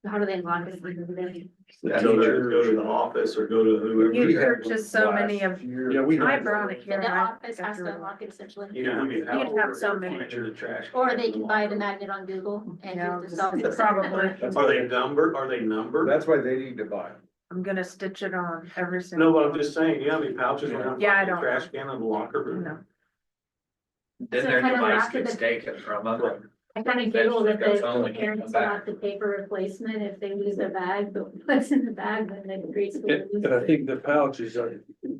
How do they unlock it? Go to the office or go to whoever. You purchase so many of, Yeah, we. I brought it here. The and I office has to unlock it essentially. You'd have so many. The trash. Or they can buy the magnet on Google and Yeah, just solve it. probably. Are they numbered? Are they numbered? That's why they need to buy. I'm gonna stitch it on every single. No, but I'm just saying, you know how many pouches are in Yeah, I the don't trash can in the locker You room? know, Then So their kind of device after gets the- taken from them. I kind of giggle that That's the only parents come will back. have to pay for replacement if they lose their bag, but what's in the bag, then they grade school. And I think the pouches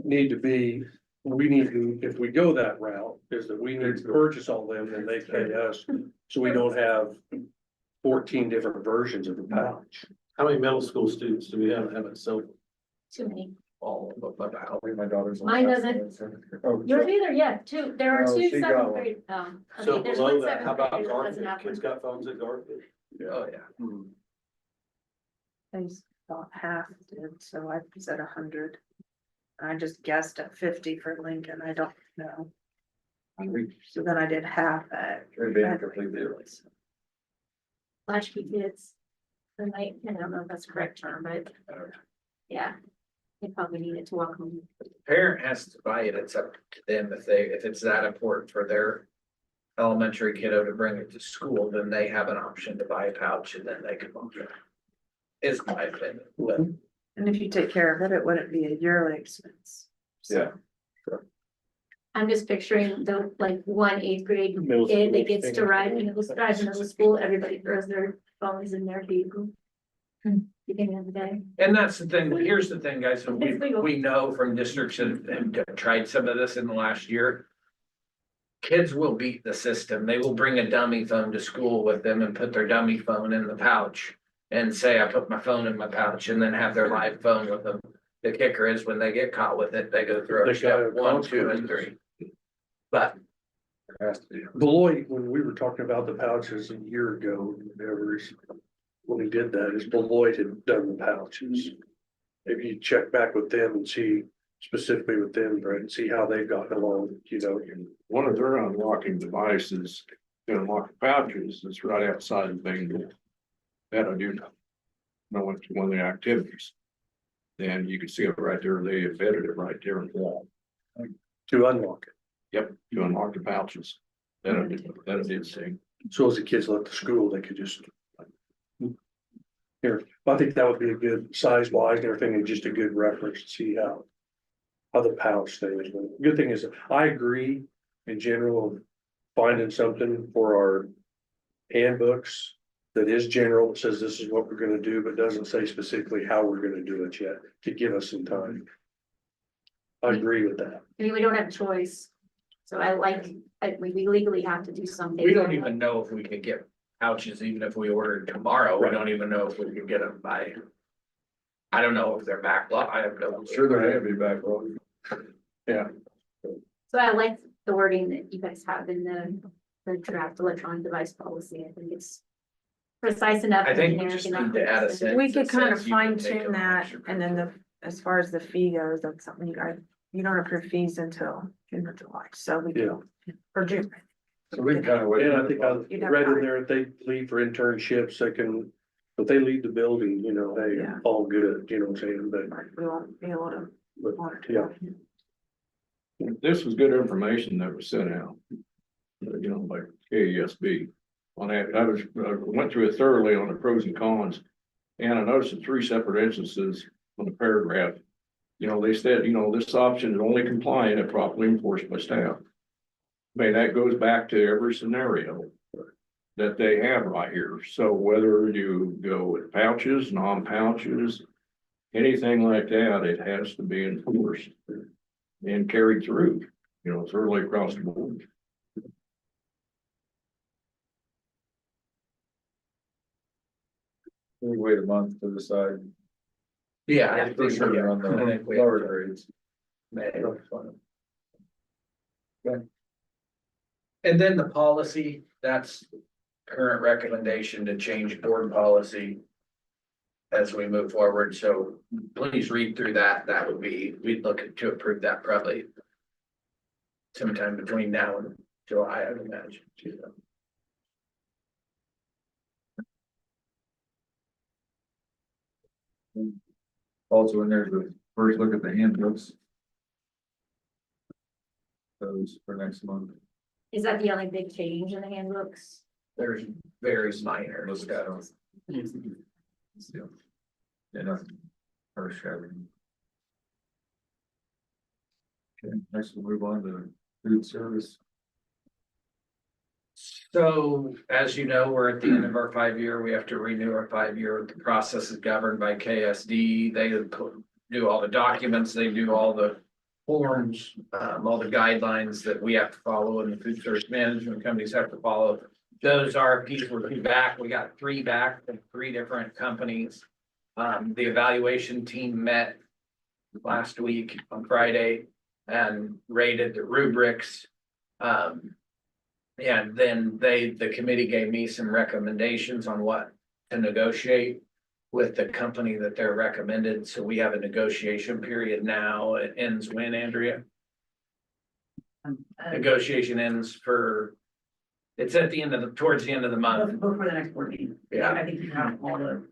need to be, we need to, if we go that route, is that we need to purchase all them and they pay us. So we don't have 14 different versions of the pouch. How many middle school students do we have at Silver? Too many. All of them about. My daughter's. Mine doesn't. Oh, Yours either, yeah, two, there are No, two she got seventh one. grade, So okay, there's below one that, how seventh about grader that doesn't Garfield? have Kids one. got phones at Garfield? Oh, yeah. they thought half did, so I said 100. I just guessed at 50 for Lincoln, I don't know. So then I did half at. They're being completely different. Latchkey kids. They might, I don't know if that's the correct term, but yeah. They probably need it to walk home. Parent has to buy it, it's up to them if it's that important for their elementary kiddo to bring it to school, then they have an option to buy a pouch and then they can walk it. Is my opinion, but And if you take care of it, it wouldn't be a yearly expense. Yeah. I'm just picturing the, like, one eighth grade Middle kid school that gets to thing. ride, drive into school, everybody throws their phones in their vehicle. Beginning of the day. and that's the thing, here's the thing, guys, so we know from districts that have tried some of this in the last year. Kids will beat the system, they will bring a dummy phone to school with them and put their dummy phone in the pouch. And say, I put my phone in my pouch and then have their live phone with them. The kicker is when they get caught with it, they go through They got step 1, 2, and consequences. 3. But Has to be. Beloit, when we were talking about the pouches a year ago, when we did that, is Beloit had done the pouches. If you check back with them and see specifically with them, Brett, and see how they've gotten along, One of their unlocking devices to unlock the pouches is right outside the main door. That I do know. I went to one of the activities. And you can see it right there, they embedded it right there in the wall. to unlock it. Yep, to unlock the pouches. That I did see. So as the kids left the school, they could just. Here, I think that would be a good size wise and everything, and just a good reference to see how. How the pouch thing is. Good thing is, I agree in general of finding something for our handbooks. That is general, that says this is what we're gonna do, but doesn't say specifically how we're gonna do it yet, to give us some time. I agree with that. I mean, we don't have a choice. So we legally have to do something. we don't even know if we could get pouches, even if we ordered tomorrow, we don't even know if we could get them by. I don't know if they're backlog, I have no. I'm sure they're gonna be back. So I like the wording that you guys have in the draft electronic device policy. I think it's precise enough. I think we generic just enough need to add a that- sentence. We could that kind of says you can fine take tune them that, extra and then as far as the fee goes, that's something you don't approve fees until June or July, so we Yeah. can, or June. So we can kind of wait. And I think I You'd have read in time. there, if they leave for internships, they can, if they leave the building, hey, Yeah. all good, you know what I'm saying, but. We won't be able to But, monitor. yeah. This was good information that was sent out. By KESB. On that, I went through it thoroughly on the pros and cons. And I noticed in 3 separate instances on the paragraph. They said, this option is only compliant if properly enforced by staff. I mean, that goes back to every scenario that they have right here. So whether you go with pouches, non-pouches, anything like that, it has to be enforced and carried through, thoroughly across the board. We wait a month to decide. Yeah, I For think, sure, yeah, on the I think we lower have to grades. May. And then the policy, that's current recommendation to change board policy. As we move forward, so please read through that, we'd look to approve that probably. Sometime between now and July, I would imagine. Also in there, the first look at the handbooks. Those for next month. Is that the only big change in the handbooks? There's very minor Let's stuff. go. Still. Yeah, nothing. First sharing. Okay, next we'll move on to food service. So, as you know, we're at the end of our 5-year, we have to renew our 5-year, the process is governed by KSD, they do all the documents, they do all the forms, all the guidelines that we have to follow and the food service management companies have to follow. Those RFPs were due back, we got 3 back from 3 different companies. The evaluation team met last week on Friday and rated the rubrics. And then the committee gave me some recommendations on what to negotiate with the company that they're recommended. So we have a negotiation period now. It ends when, Andrea? Negotiation ends for, it's at the end of towards the end of the month. Before the next board meeting. Yeah. I think you have all the.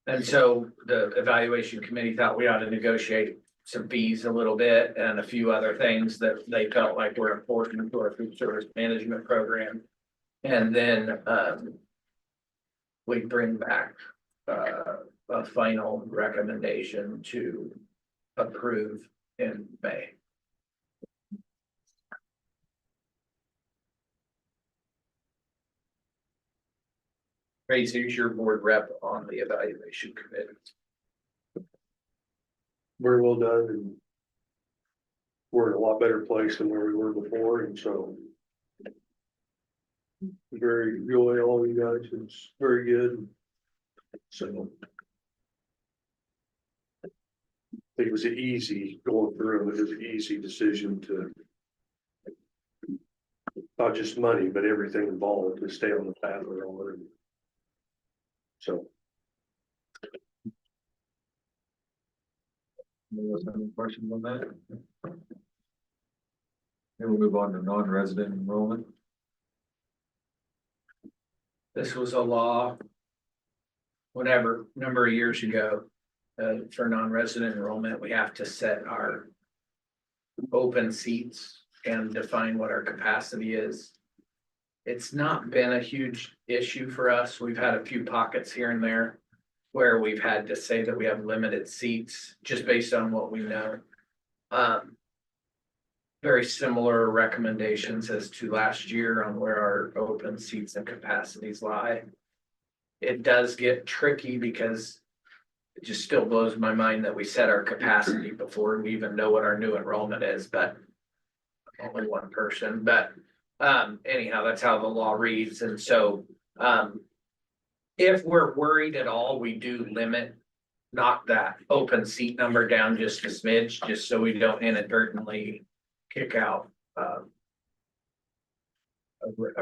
And so the evaluation committee thought we ought to negotiate some fees a little bit and a few other things that they felt like were important to our food service management program. And then we bring back a final recommendation to approve in May. Tracy, who's your board rep on the evaluation committee? Very well done, and we're in a lot better place than where we were before, and so very enjoy all you guys, it's very good. So I think it was easy going through, it was an easy decision to not just money, but everything involved to stay on the path we're on. So Anyone else have any questions on that? Then we'll move on to non-resident enrollment. This was a law whatever, number of years ago, for non-resident enrollment, we have to set our open seats and define what our capacity is. It's not been a huge issue for us. We've had a few pockets here and there where we've had to say that we have limited seats just based on what we know. Very similar recommendations as to last year on where our open seats and capacities lie. It does get tricky because it just still blows my mind that we set our capacity before we even know what our new enrollment is, but only one person, but anyhow, that's how the law reads. And so if we're worried at all, we do knock that open seat number down just a smidge, just so we don't inadvertently kick out a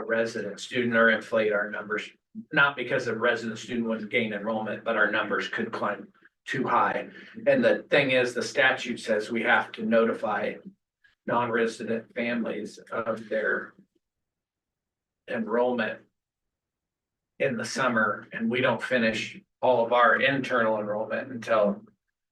resident student or inflate our numbers. Not because a resident student wouldn't gain enrollment, but our numbers could climb too high. And the thing is, the statute says we have to notify non-resident families of their enrollment in the summer, and we don't finish all of our internal enrollment until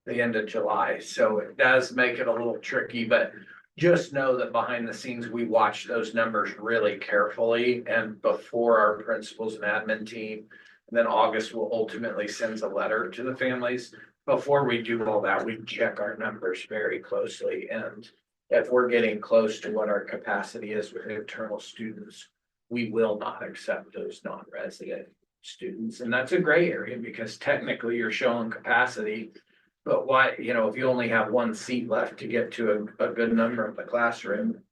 the end of July. So it does make it a little tricky, but just know that behind the scenes, we watch those numbers really carefully, and before our principals and admin team, and then August will ultimately sends a letter to the families. Before we do all that, we check our numbers very closely, and if we're getting close to what our capacity is with internal students, we will not accept those non-resident students. And that's a gray area because technically you're showing capacity. But why, if you only have one seat left to get to a good number of the classroom,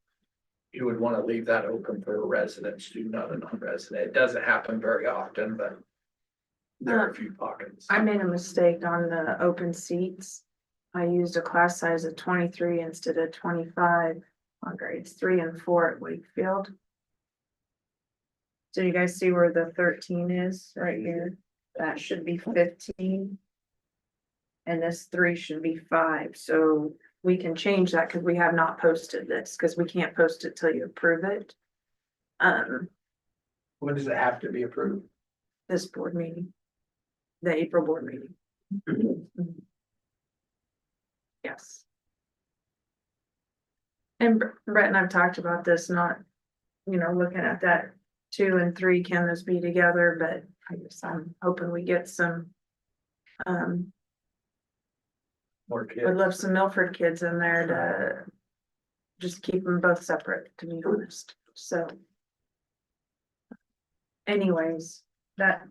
you would want to leave that open for a resident student, not a non-resident. It doesn't happen very often, but there are a few pockets. I made a mistake on the open seats. I used a class size of 23 instead of 25 on grades 3 and 4 at Wakefield. So you guys see where the 13 is right here? That should be 15. And this 3 should be 5. So we can change that because we have not posted this because we can't post it till you approve it. When does it have to be approved? This board meeting. The April board meeting. Yes. And Brett and I've talked about this, not, looking at that 2 and 3, can this be together, but I guess I'm hoping we get some. More I'd kids. love some Milford kids in there to just keep them both separate, to be honest, so. Anyways,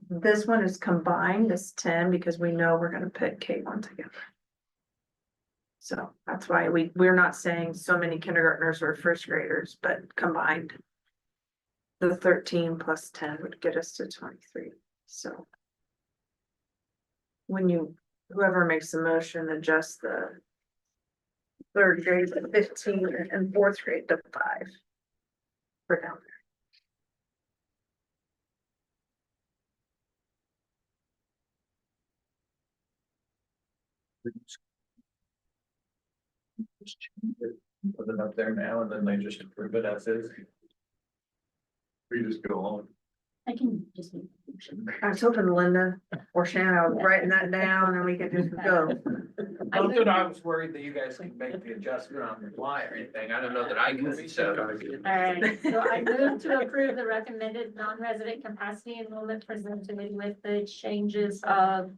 this one is combined, this 10, because we know we're gonna put K1 together. So that's why we're not saying so many kindergartners or first graders, but combined. The 13 plus 10 would get us to 23, so. Whoever makes the motion, adjust the. Third grade to 15 and fourth grade to 5. For down Put it up there now and then they just approve it as is. We just go on. I can just make a motion. there. I was hoping Linda or Shannon was writing that down and we could just go. Well, good, I was worried that you guys could make the adjustment on the fly or anything. I don't know that I can be so. All right, so I move to approve the recommended non-resident capacity enrollment presented with the changes of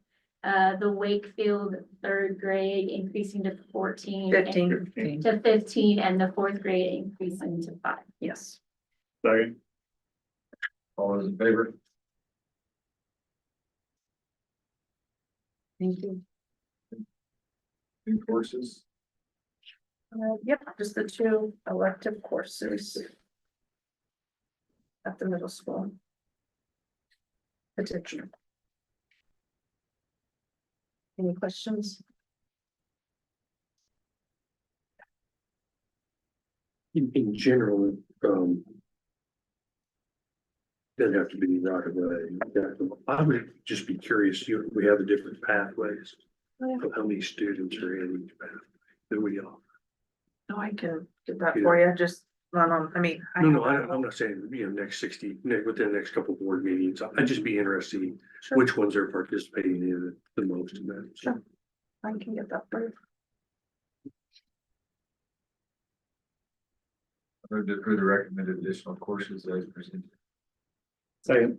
the Wakefield third grade increasing to 14. 15. To 15 and the fourth grade increasing to 5. Yes. Second. All those in favor? Thank you. New courses. Yep, just the 2 elective courses. At the middle school. Potential. Any questions? In general, doesn't have to be right away. I would just be curious, we have the different pathways of how many students are in each pathway that we offer. No, I can get that for you, just, I mean. I'm not saying, next 60, within the next couple of board meetings, I'd just be interested in which ones are participating in the most in that. Sure. I can get that for you. I move to approve the recommended additional courses as presented. Second.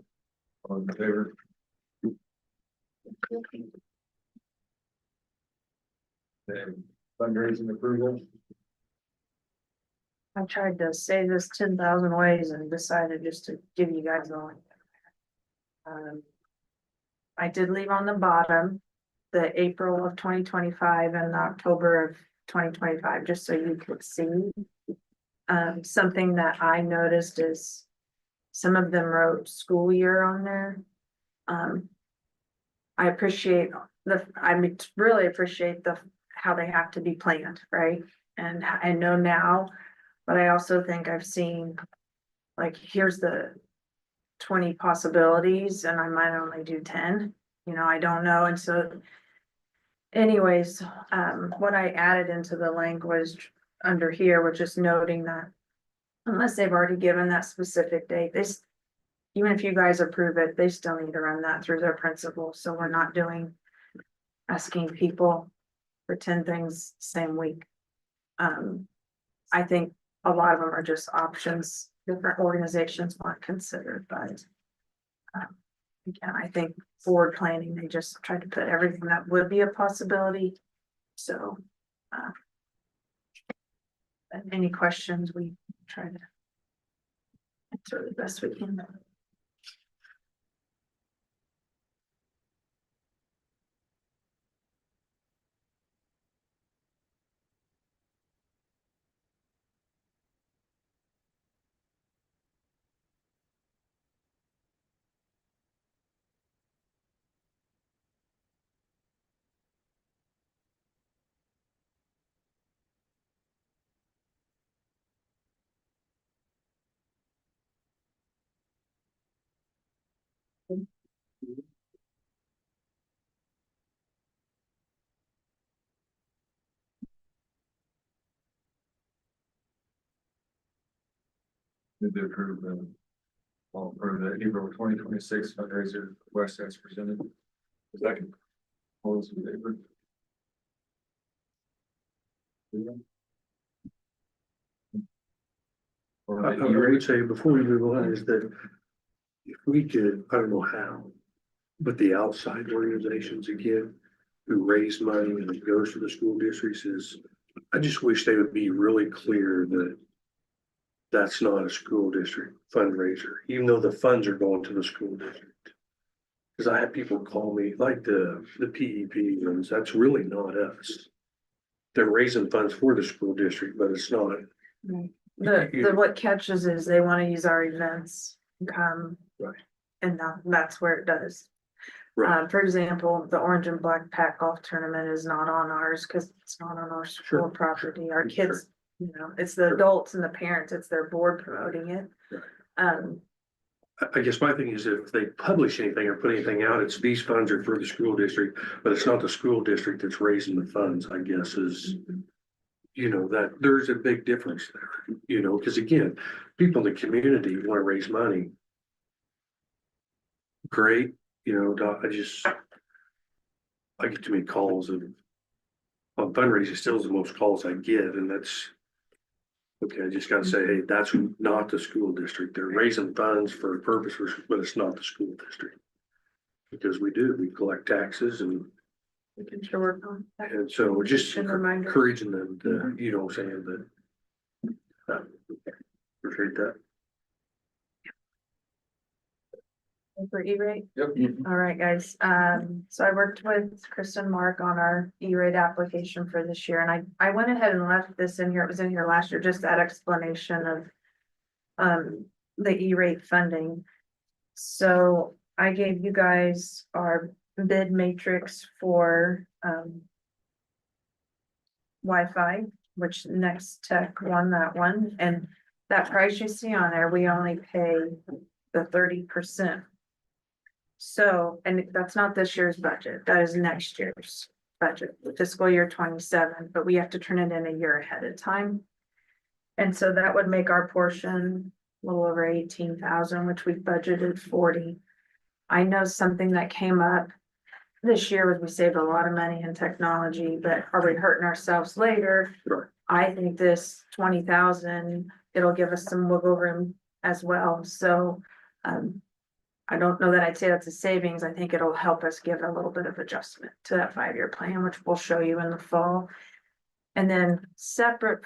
All in favor? Then fundraising approval. I tried to say this 10,000 ways and decided just to give you guys all. I did leave on the bottom, the April of 2025 and October of 2025, just so you could see. Something that I noticed is some of them wrote school year on there. I appreciate really appreciate how they have to be planned, right? And I know now, but I also think I've seen, like, here's the 20 possibilities and I might only do 10, I don't know. And so anyways, what I added into the language under here was just noting that unless they've already given that specific date, even if you guys approve it, they still need to run that through their principal. So we're not asking people for 10 things same week. I think a lot of them are just options different organizations want considered, but again, I think forward planning, they just tried to put everything that would be a possibility. So any questions, we try to answer the best we can. Move to approve for the April 2026 fundraiser request as presented. Second. All those in favor? I would say before we move on is that if we could, I don't know how, but the outside organizations again, who raise money and it goes to the school districts is, I just wish they would be really clear that that's not a school district fundraiser, even though the funds are going to the school district. Cause I have people call me, like the PEP ones, that's really not us. They're raising funds for the school district, but it's not. What catches is they wanna use our events and come. Right. And that's where it does. Right. For example, the Orange and Black Pack Golf Tournament is not on ours, cause it's not on our school Sure. property, our Sure. kids, you know, it's the adults and the parents, it's their board promoting it. Right. I guess my thing is if they publish anything or put anything out, it's these funds are for the school district, but it's not the school district that's raising the funds, I guess is. You know, that there's a big difference there, you know, because again, people in the community want to raise money. Great, you know, I get too many calls and on fundraising still is the most calls I get, and that's. Okay, I just gotta say, hey, that's not the school district. They're raising funds for a purpose, but it's not the school district. Because we collect taxes and Sure work on that. and so we're just Good reminder. encouraging them to, you know, what I'm saying that. Appreciate that. For E-rate? Yep. All right, guys. So I worked with Chris and Mark on our E-rate application for this year, and I went ahead and left this in here. It was in here last year, just that explanation of the E-rate funding. So I gave you guys our bid matrix for Wi-Fi, which Next Tech won that one, and that price you see on there, we only pay the 30%. So, and that's not this year's budget, that is next year's budget, fiscal year 27, but we have to turn it in a year ahead of time. And so that would make our portion a little over 18,000, which we budgeted 40. I know something that came up this year was we saved a lot of money in technology, but are we hurting ourselves later? Sure. I think this 20,000, it'll give us some wiggle room as well, so, I don't know that I'd say that's a savings. I think it'll help us give a little bit of adjustment to that 5-year plan, which we'll show you in the fall. And then separate,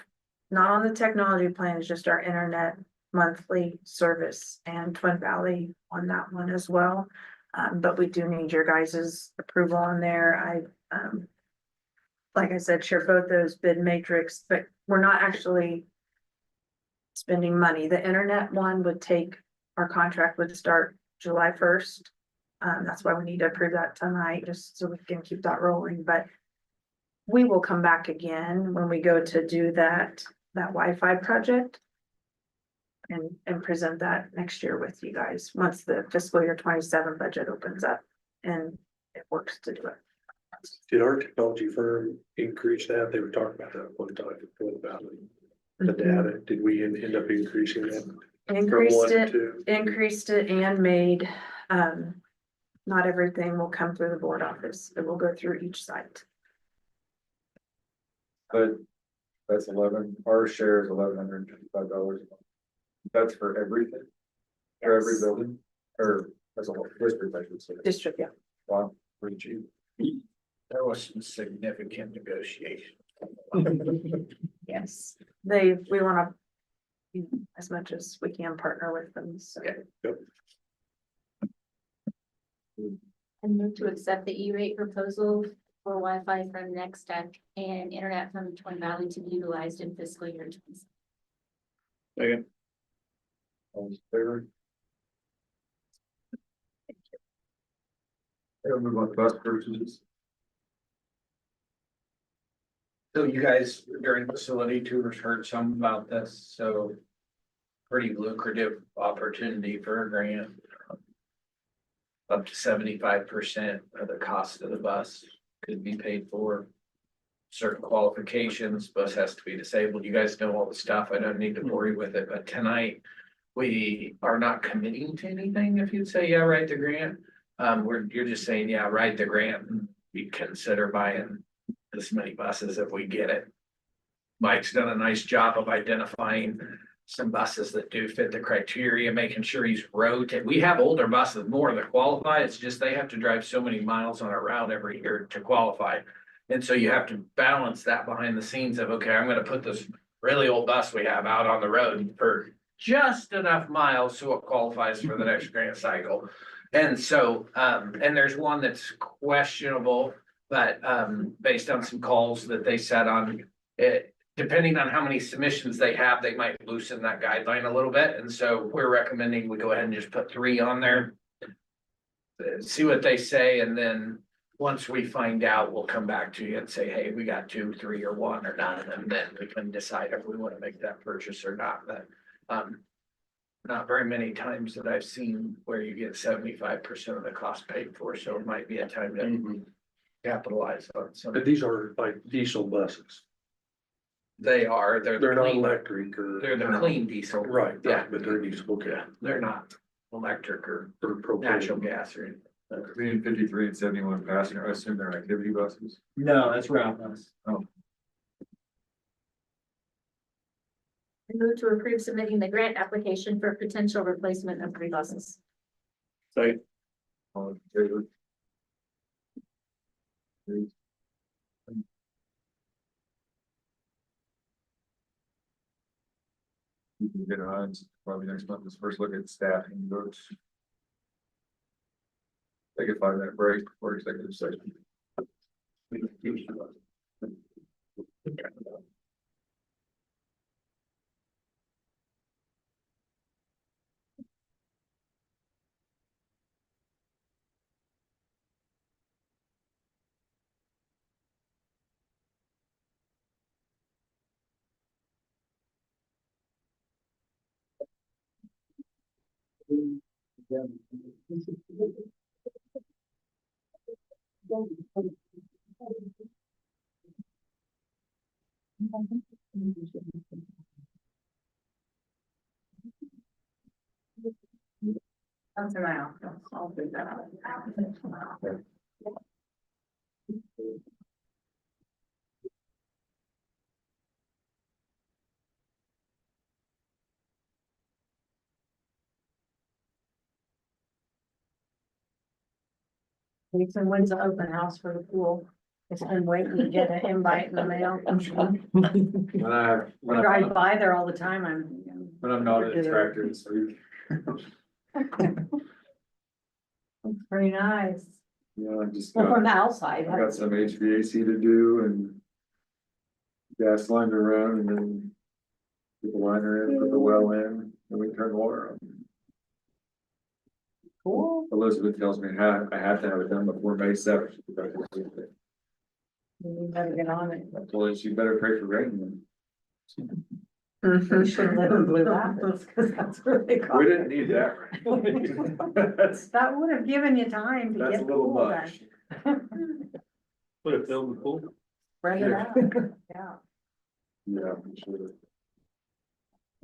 not on the technology plan, is just our internet monthly service, and Twin Valley on that one as well. But we do need your guys' approval on there. Like I said, share both those bid matrix, but we're not actually spending money. The internet one would take, our contract would start July 1st. That's why we need to approve that tonight, just so we can keep that rolling, but we will come back again when we go to do that Wi-Fi project and present that next year with you guys, once the fiscal year 27 budget opens up and it works to do it. Did our technology firm increase that? They were talking about that one time, about the data. Did we end up increasing that? Increased it and made, not everything will come through the board office. It will go through each site. But that's our share is $1,155. That's for everything, for every Yes. building, or as a whole district, I should say. District, yeah. Wow, pretty cheap. There was some significant negotiation. Yes, we wanna, as much as we can, partner with them, so. And move to accept the E-rate proposal for Wi-Fi from Next Tech and internet from Twin Valley to be utilized in fiscal year 27. Second. All in favor? We'll move on to bus purchases. So you guys during facility tours heard some about this, so pretty lucrative opportunity for a grant. Up to 75% of the cost of the bus could be paid for. Certain qualifications, bus has to be disabled. You guys know all the stuff. I don't need to bore you with it, but tonight we are not committing to anything. If you'd say, yeah, write the grant. You're just saying, yeah, write the grant. And you'd consider buying this many buses if we get it. Mike's done a nice job of identifying some buses that do fit the criteria, making sure he's rotating. We have older buses more that qualify. It's just they have to drive so many miles on a route every year to qualify. And so you have to balance that behind the scenes of, okay, I'm gonna put this really old bus we have out on the road for just enough miles so it qualifies for the next grant cycle. And so, and there's one that's questionable, but based on some calls that they set on it, depending on how many submissions they have, they might loosen that guideline a little bit. And so we're recommending we go ahead and just put 3 on there. See what they say, and then once we find out, we'll come back to you and say, hey, we got 2, 3, or 1 or none, and then we can decide if we want to make that purchase or not. But not very many times that I've seen where you get 75% of the cost paid for, so it might be a time to capitalize on some. But these are like diesel buses. They're They're not clean, electric or. they're the clean diesel. Right, Yeah, but they're diesel, okay. yeah, they're not electric or Or propane. natural gas or anything. Between 53 and 71 passenger, I assume they're activity buses. No, that's route bus. I move to approve submitting the grant application for potential replacement of 3 buses. All in favor? Please. You can get on, probably next month, let's first look at staffing votes. Take a 5-minute break before executive session. That's in my office. I'll do that. Jason, when's the open house for the pool? It's been waiting to get an invite in the mail. When Drive by there all the time. I'm not an tractor this week. It's pretty nice. Yeah, I just Well, from got, the outside. I got some HVAC to do and gas line to run, and then put the liner in, put the well in, and we turn the water on. Cool. Elizabeth tells me I have to have it done before May 7th. You better get on it. I told her she better pray for rain. You should live in Blue Rapids, cause that's where they got. We didn't need that. That's, That would have given you time to that's a get. little pool much. done. Put a film in the pool. Spread it out, yeah, Yeah, for sure.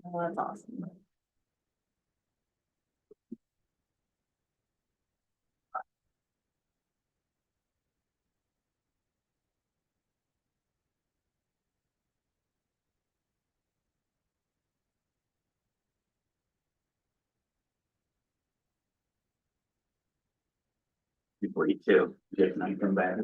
well, that's awesome. Before you too, Jeff and I come back.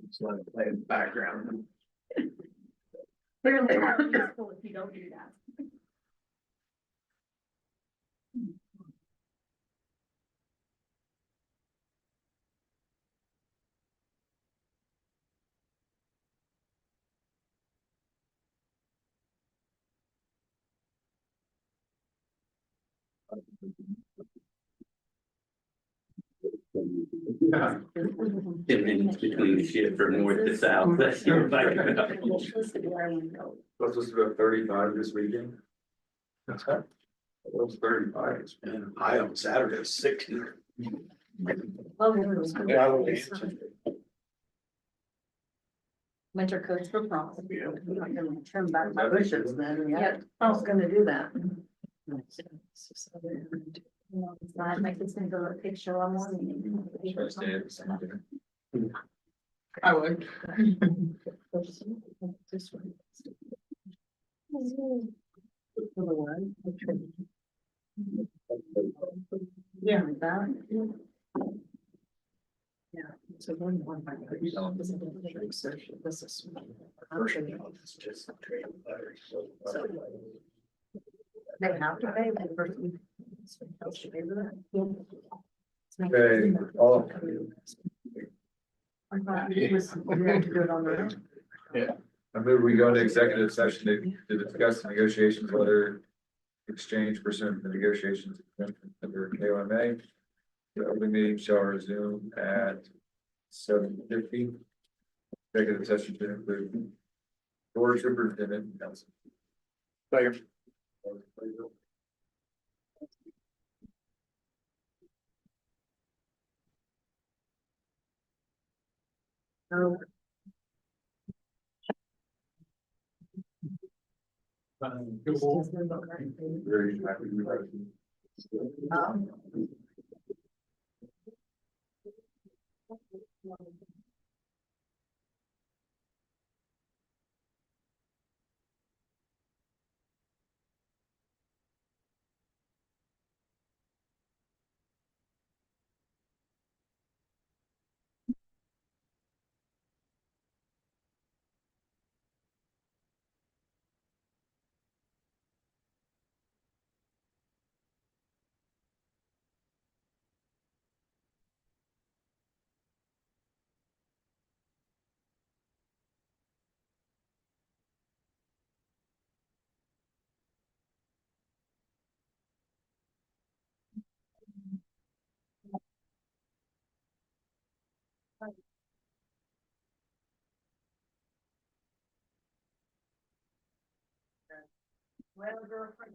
Just let it play in the background. Clearly not useful if you don't do that. 10 minutes between the shift from north to south. That's your bike. Let's just about 35 this weekend. That's right. It was 35. And high on Saturday is 60. Winter coats for prom. I'm not gonna trim back my bushes then, yeah, I was gonna do that. My kids can go to a picture on morning. Try to stay at the same time. I would. Yeah, like that. Yeah. So one by this is. They have to pay the person. Okay, all, I thought it was, we had to do it on the road. I move we go into executive session to discuss the negotiations letter exchange pursuant to the negotiations under KOMA. The open meeting shall resume at 7:50. Executive session to include board superintendent and council. Second. Oh, Very happy. well, girlfriend.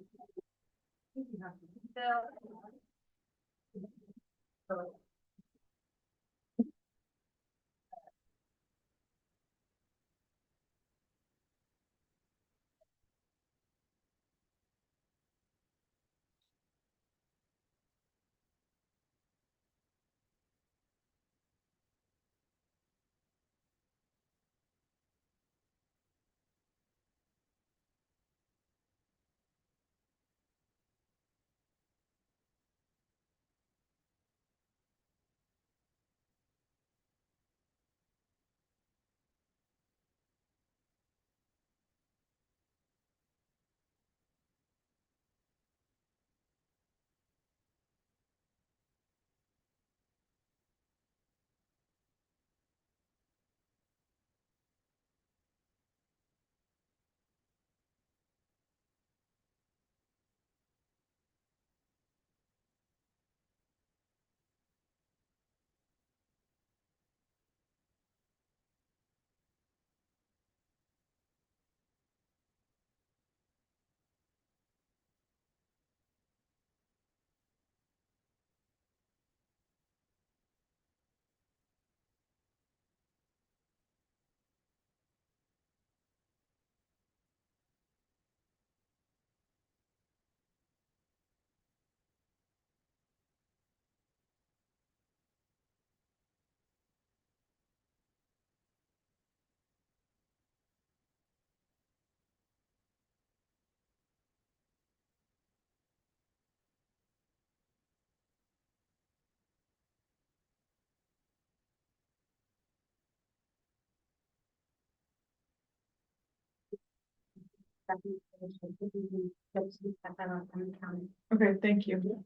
Okay, thank you.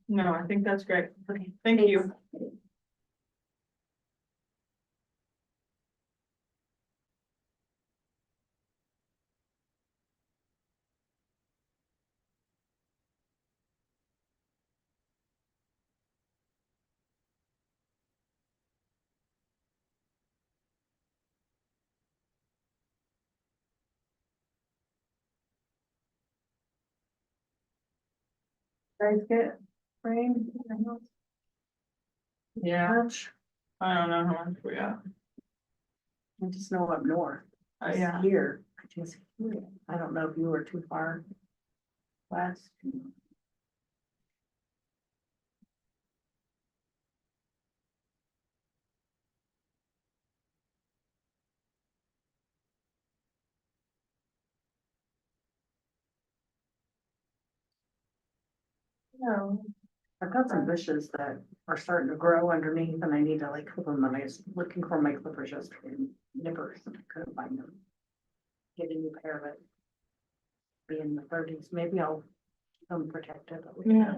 No, I think that's great. Okay, thank you. Guys get rain? Yeah, Much? I don't know how much we got. I just know up north. Yeah. Here, I just, I don't know if you were too far west. No. I've got some bushes that are starting to grow underneath and I need to like clip them and I was looking for my clippers yesterday, nippers, and I couldn't find them. Get a new pair of it. Be in the 30s, maybe I'll keep them protected. Yeah.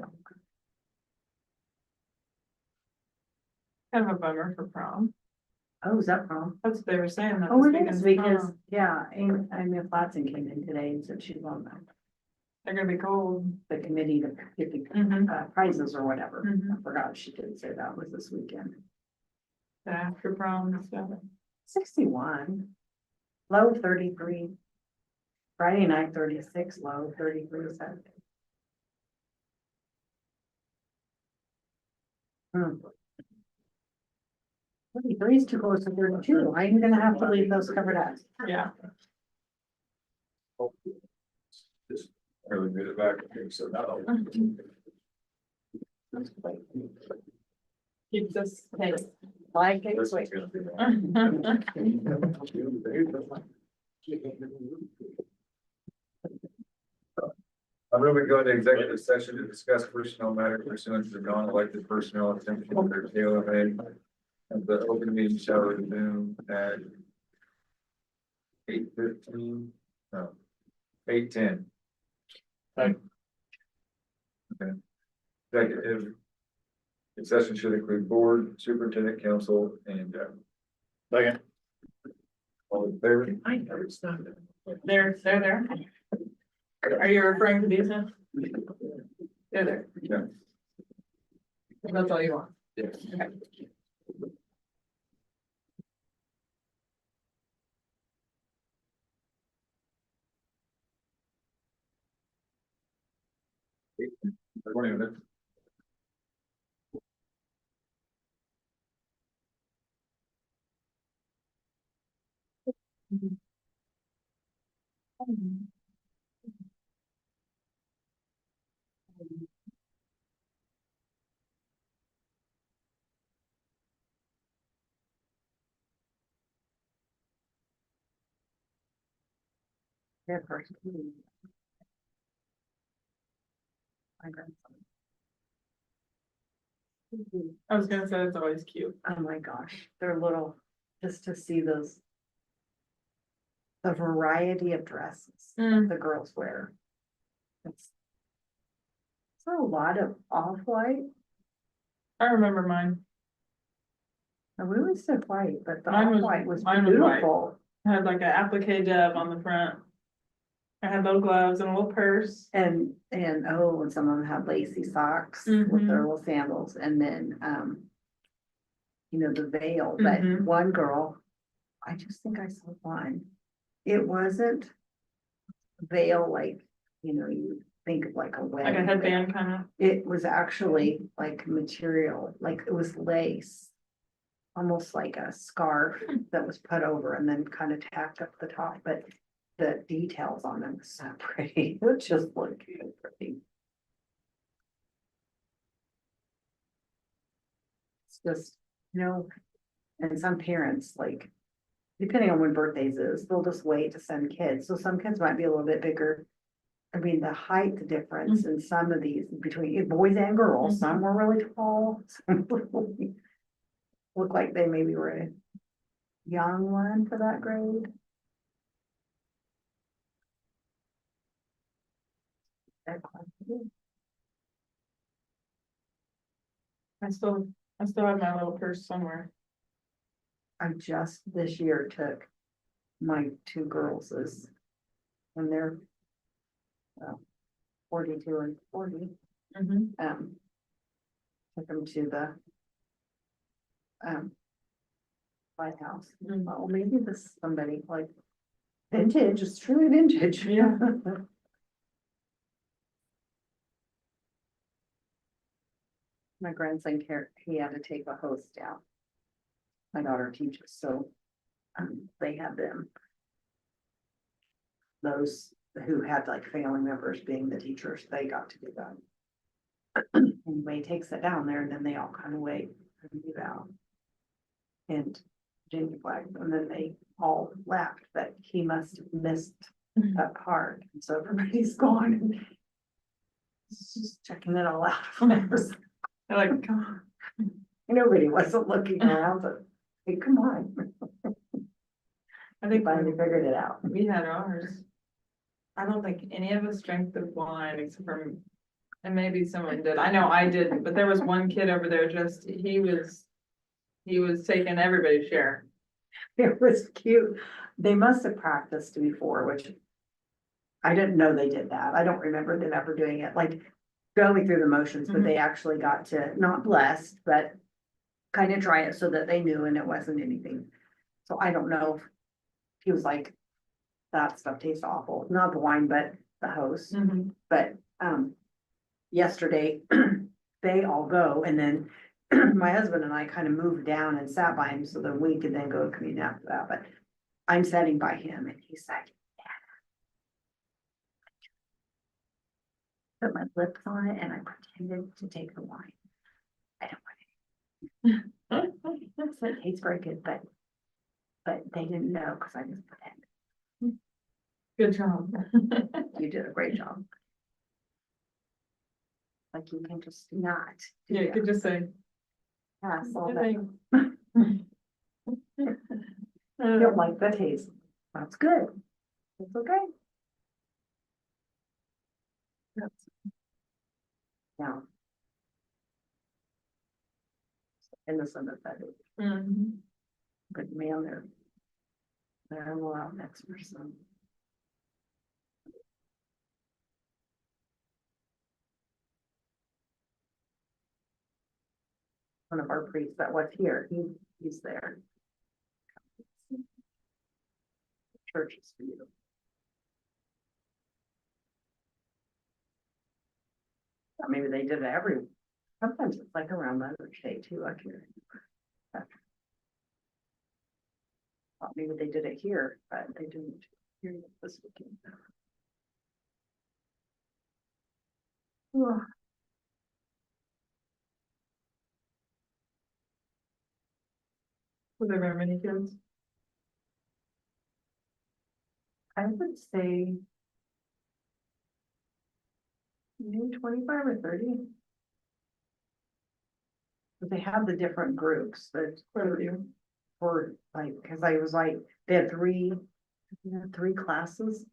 Kind of a bummer for prom. Oh, is that wrong? That's what they were saying. That Oh, this it is weekend's because, prom. yeah, Amy Flatson came in today and said she's on They're gonna be cold. the committee to get the Mhm. prizes or whatever. Mhm. I forgot she did say that was this weekend. The after prom and stuff. 61, low 33. Friday night 36, low 33 Saturday. Hmm. 33 is too close to 32. I'm gonna have to leave those covered up. Yeah. Just really good at back, so now. Keeps us safe. Like it, This wait. is gonna be- I'm going to go into executive session to discuss personnel matters pursuant to the non-elected personnel exemption under KOA. And the open meeting shall resume at 8:15, no, 8:10. Aye. Okay. Executive session should include board, superintendent, council, and, Second. all in favor? I know it's not. They're there. Are you referring to these now? They're there. Yeah. That's all you want. Yes. Okay. Everybody in there? Their first meeting. My grandson. I was gonna say it's always cute. Oh my gosh, they're little, just to see those. The variety of dresses the girls wear. It's a lot of off-white, I remember mine. and we always said white, but the Mine was- off-white was mine was white. beautiful. I had like an applique deb on the front. I had little gloves and a little purse. And oh, and some of them had lacy socks with their little sandals, and then, you know, the veil, but Mhm. one girl, I just think I saw one. It wasn't veil like, you know, you think of like a Like wedding a veil. headband kind of. It was actually like material, like it was lace. Almost like a scarf that was put over and then kind of tacked up the top, but the details on them was so pretty. It just looked so pretty. It's just, you know, and some parents like, depending on when birthdays is, they'll just wait to send kids. So some kids might be a little bit bigger. I mean, the height difference in some of these between boys and girls, some were really tall. Some really looked like they maybe were a young one for that grade. That quantity. I still have my little purse somewhere. I just this year took my two girls as when they're 42 and 40, took them to the White House. Oh, maybe this is somebody like vintage, it's truly vintage. Yeah. My grandson he had to take a host down. My daughter teaches, so, they had them. Those who had like family members being the teachers, they got to do that. Anyway, he takes it down there and then they all kind of wait and move out. And Jamie flagged, and then they all laughed that he must have missed that part, and so everybody's gone. And just checking it all out. They're like, come on. Nobody wasn't looking around, but hey, come on. I think Finally figured it out. we had ours. I don't think any of us drank the wine except for, and maybe someone did. I know I didn't, but there was one kid over there, just, he was taking everybody's share. It was cute. They must have practiced before, which I didn't know they did that. I don't remember them ever doing it, like going through the motions, but they actually got to, not blessed, but kind of try it so that they knew and it wasn't anything. So I don't know if he was like, that stuff tastes awful, not the wine, but the host. But, yesterday, they all go, and then my husband and I kind of moved down and sat by him so that we could then go to communion after that, but I'm sitting by him and he's like, yeah. Put my lips on it and I pretended to take the wine. I don't want it. So it tastes very good, but they didn't know because I just pretended. Good job. You did a great job. Like you can just not. do Yeah, you that. could just say. Pass all "Good that. thing." Don't like the taste. That's good. It's okay. Yeah. Innocent of that. Mhm. But man, they're a lot next person. One of our priests that was here, he's there. Church is for you. Maybe they did it sometimes it's like around Mother's Day too, I can't remember. Thought maybe they did it here, but they didn't here this weekend. Ugh. Were there very many kids? I would say maybe 25 or 30. But they have the different groups that were like, because I was like, they had three classes,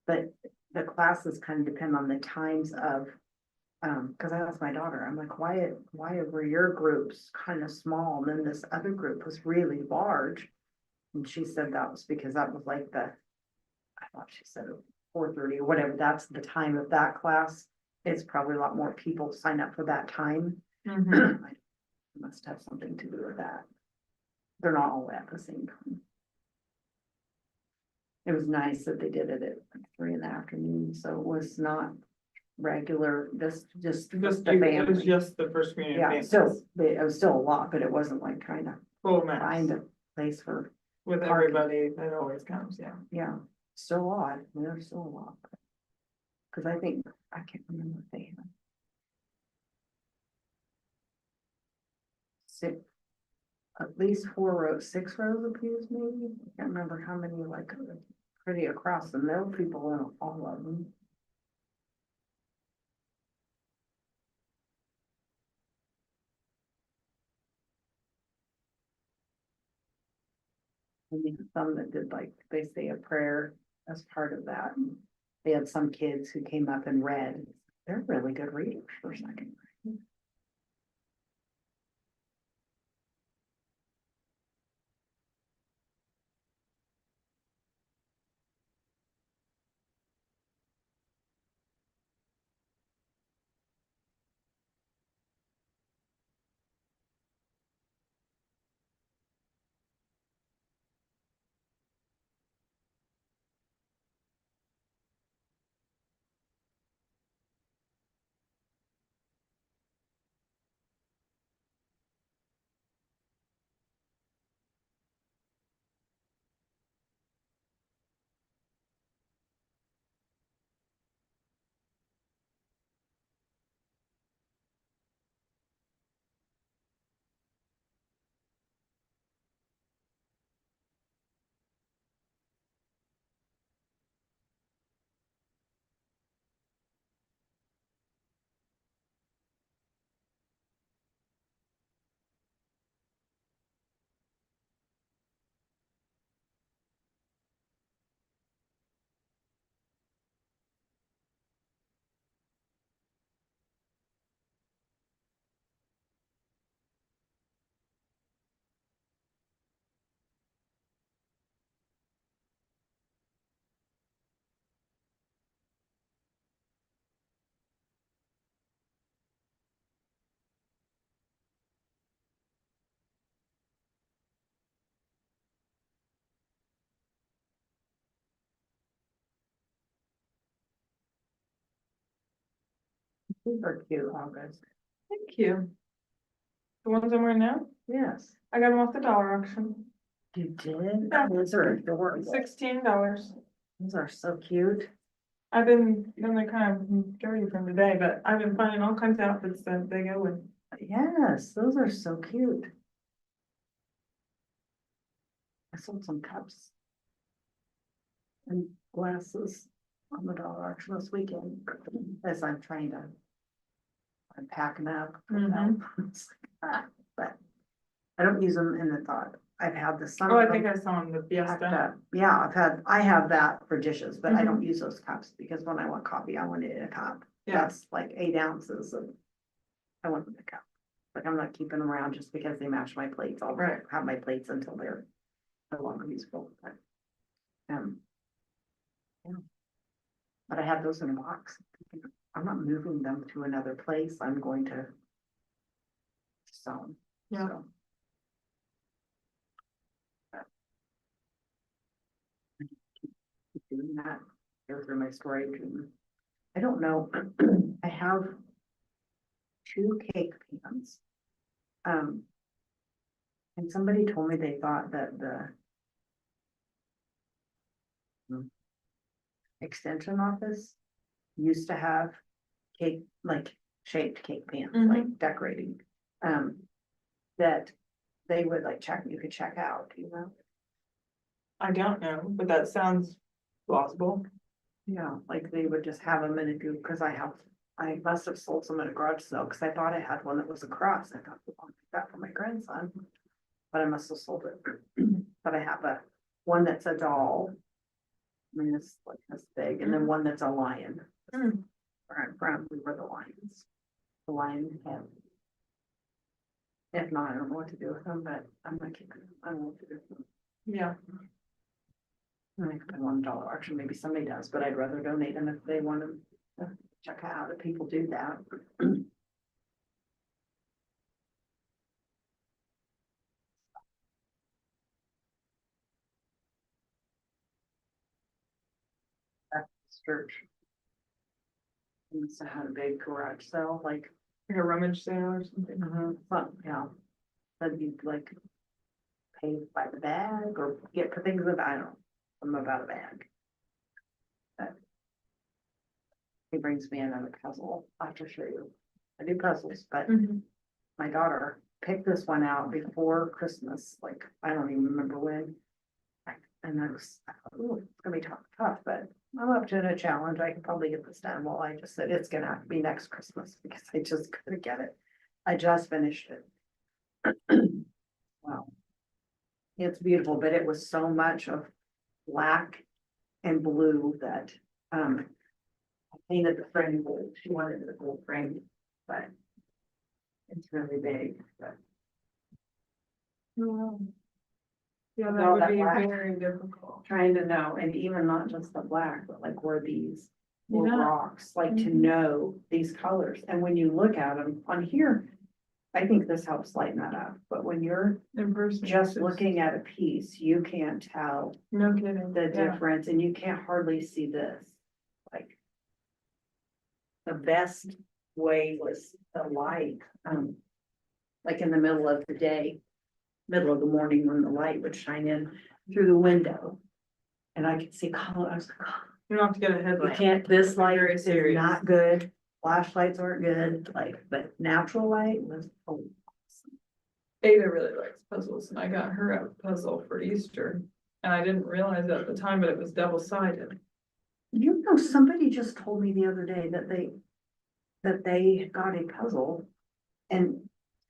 but the classes kind of depend on the times of, because I asked my daughter, I'm like, why were your groups kind of small, and then this other group was really large? And she said that was because that was like I thought she said 4:30 or whatever, that's the time of that class. It's probably a lot more people sign up for that time. Must have something to do with that. They're not all at the same time. It was nice that they did it at like 3 PM, so it was not regular, just the It was family. just the first community. Yeah, still, it was still a lot, but it wasn't like trying to Full mass. find a place for, With parking. everybody that always comes, yeah. yeah, still a lot, there's still a lot. Cause I think, I can't remember if they had. At least 6 rows of pews maybe, I can't remember how many, like, pretty across, and there were people in all of them. And then some that did like, they say a prayer as part of that, and they had some kids who came up and read, they're really good readers for second grade. These are cute, August. Thank you. The ones I'm wearing now, Yes. I got them off the dollar auction, You did? Yeah. Those are adorable. $16. Those are so cute. Then they kind of dirty from today, but I've been finding all kinds of outfits that they go with. Yes, those are so cute. I sold some cups. And glasses on the dollar auction this weekend, as I'm trying to. I'm packing up. It's like, but I don't use them in the thought. I've had the sun. Oh, I think I saw them, the Fiesta. Yeah, I have that for dishes, but I don't use those cups because when I want coffee, I want it in a cup. Yeah. That's like 8 ounces of. I want them in a cup. Like I'm not keeping them around just because they match my plates. I'll Right. have my plates until they're no longer useful. But, yeah. But I have those in a box. I'm not moving them to another place. I'm going to sell them. Yeah. So. Keep doing that, go through my storage and I don't know, I have 2 cake pans. And somebody told me they thought that the extension office used to have cake, like shaped cake pans, like decorating. That they would like check, you could check out, you know? I don't know, but that sounds plausible. Yeah, like they would just have them and if you, cause I must have sold some at a garage sale, cause I thought I had one that was a cross. I thought, I'll take that for my grandson. But I must have sold it. But I have one that's a doll. I mean, it's like this big, and then one that's a lion. We were the lions. The lion head. If not, I don't know what to do with them, but I'm not keeping them. I don't know what to do with them. Yeah. I could put $1 auction, maybe somebody does, but I'd rather donate them if they want to check out, if people do that. Church. We must have had a big garage sale, like, Like a rummage sale or something. yeah. That'd be like pay by the bag or get for things that I don't know, something about a bag. But he brings me another puzzle. I have to show you. I do puzzles, but my daughter picked this one out before Christmas, like, I don't even remember when. And I thought, ooh, it's gonna be tough, but I'm up to a challenge. I can probably get this done. Well, I just said it's gonna have to be next Christmas because I just couldn't get it. I just finished it. Wow. It's beautiful, but it was so much of black and blue that, I painted the frame gold. She wanted the gold frame, but it's really big, but. Yeah, that All would that be black. very difficult. Trying to know, and even not just the black, but like where these were Yeah. rocks, like to know these colors. And when you look at them on here, I think this helps lighten that up. But when you're In person. just looking at a piece, you can't tell No kidding. the Yeah. difference and you can't hardly see this. Like the best way was the light, like in the middle of the day, middle of the morning when the light would shine in through the window. And I could see color. I was like, oh, You don't have to get a you headlight. can't, this light Very is serious. not good. Flashlights aren't good, like, but natural light was, oh. Ada really likes puzzles and I got her a puzzle for Easter. And I didn't realize it at the time, but it was double-sided. You know, somebody just told me the other day that they got a puzzle and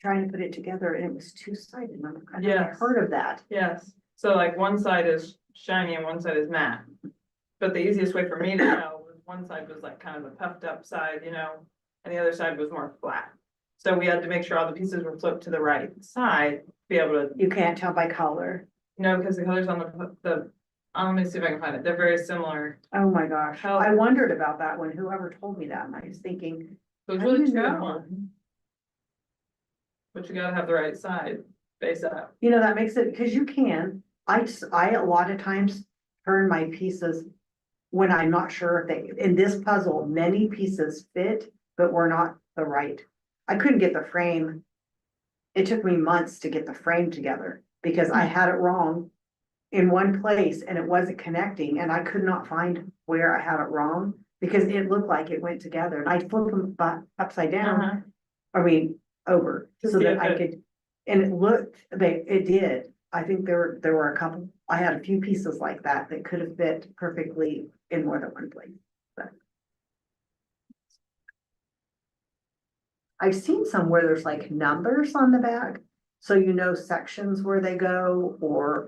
trying to put it together and it was 2-sided. I've never Yes. heard of that. Yes, so like one side is shiny and one side is matte. But the easiest way for me to know was one side was like kind of the puffed up side, you know, and the other side was more flat. So we had to make sure all the pieces were flipped to the right side to be able to, You can't tell by color. no, because the colors on the, let me see if I can find it. They're very similar. Oh my gosh. How- I wondered about that when whoever told me that and I was thinking, So it's How do really you 2 in know? 1. But you gotta have the right side face up. you know, that makes it, because you can, I a lot of times turn my pieces when I'm not sure if they, in this puzzle, many pieces fit, but were not the right. I couldn't get the frame. It took me months to get the frame together because I had it wrong in one place and it wasn't connecting and I could not find where I had it wrong because it looked like it went together and I flipped them upside down. I mean, over, To so see that if I it- could, and it did. I think there were a couple, I had a few pieces like that that could have fit perfectly in more than one place, but. I've seen some where there's like numbers on the back, so you know sections where they go, or,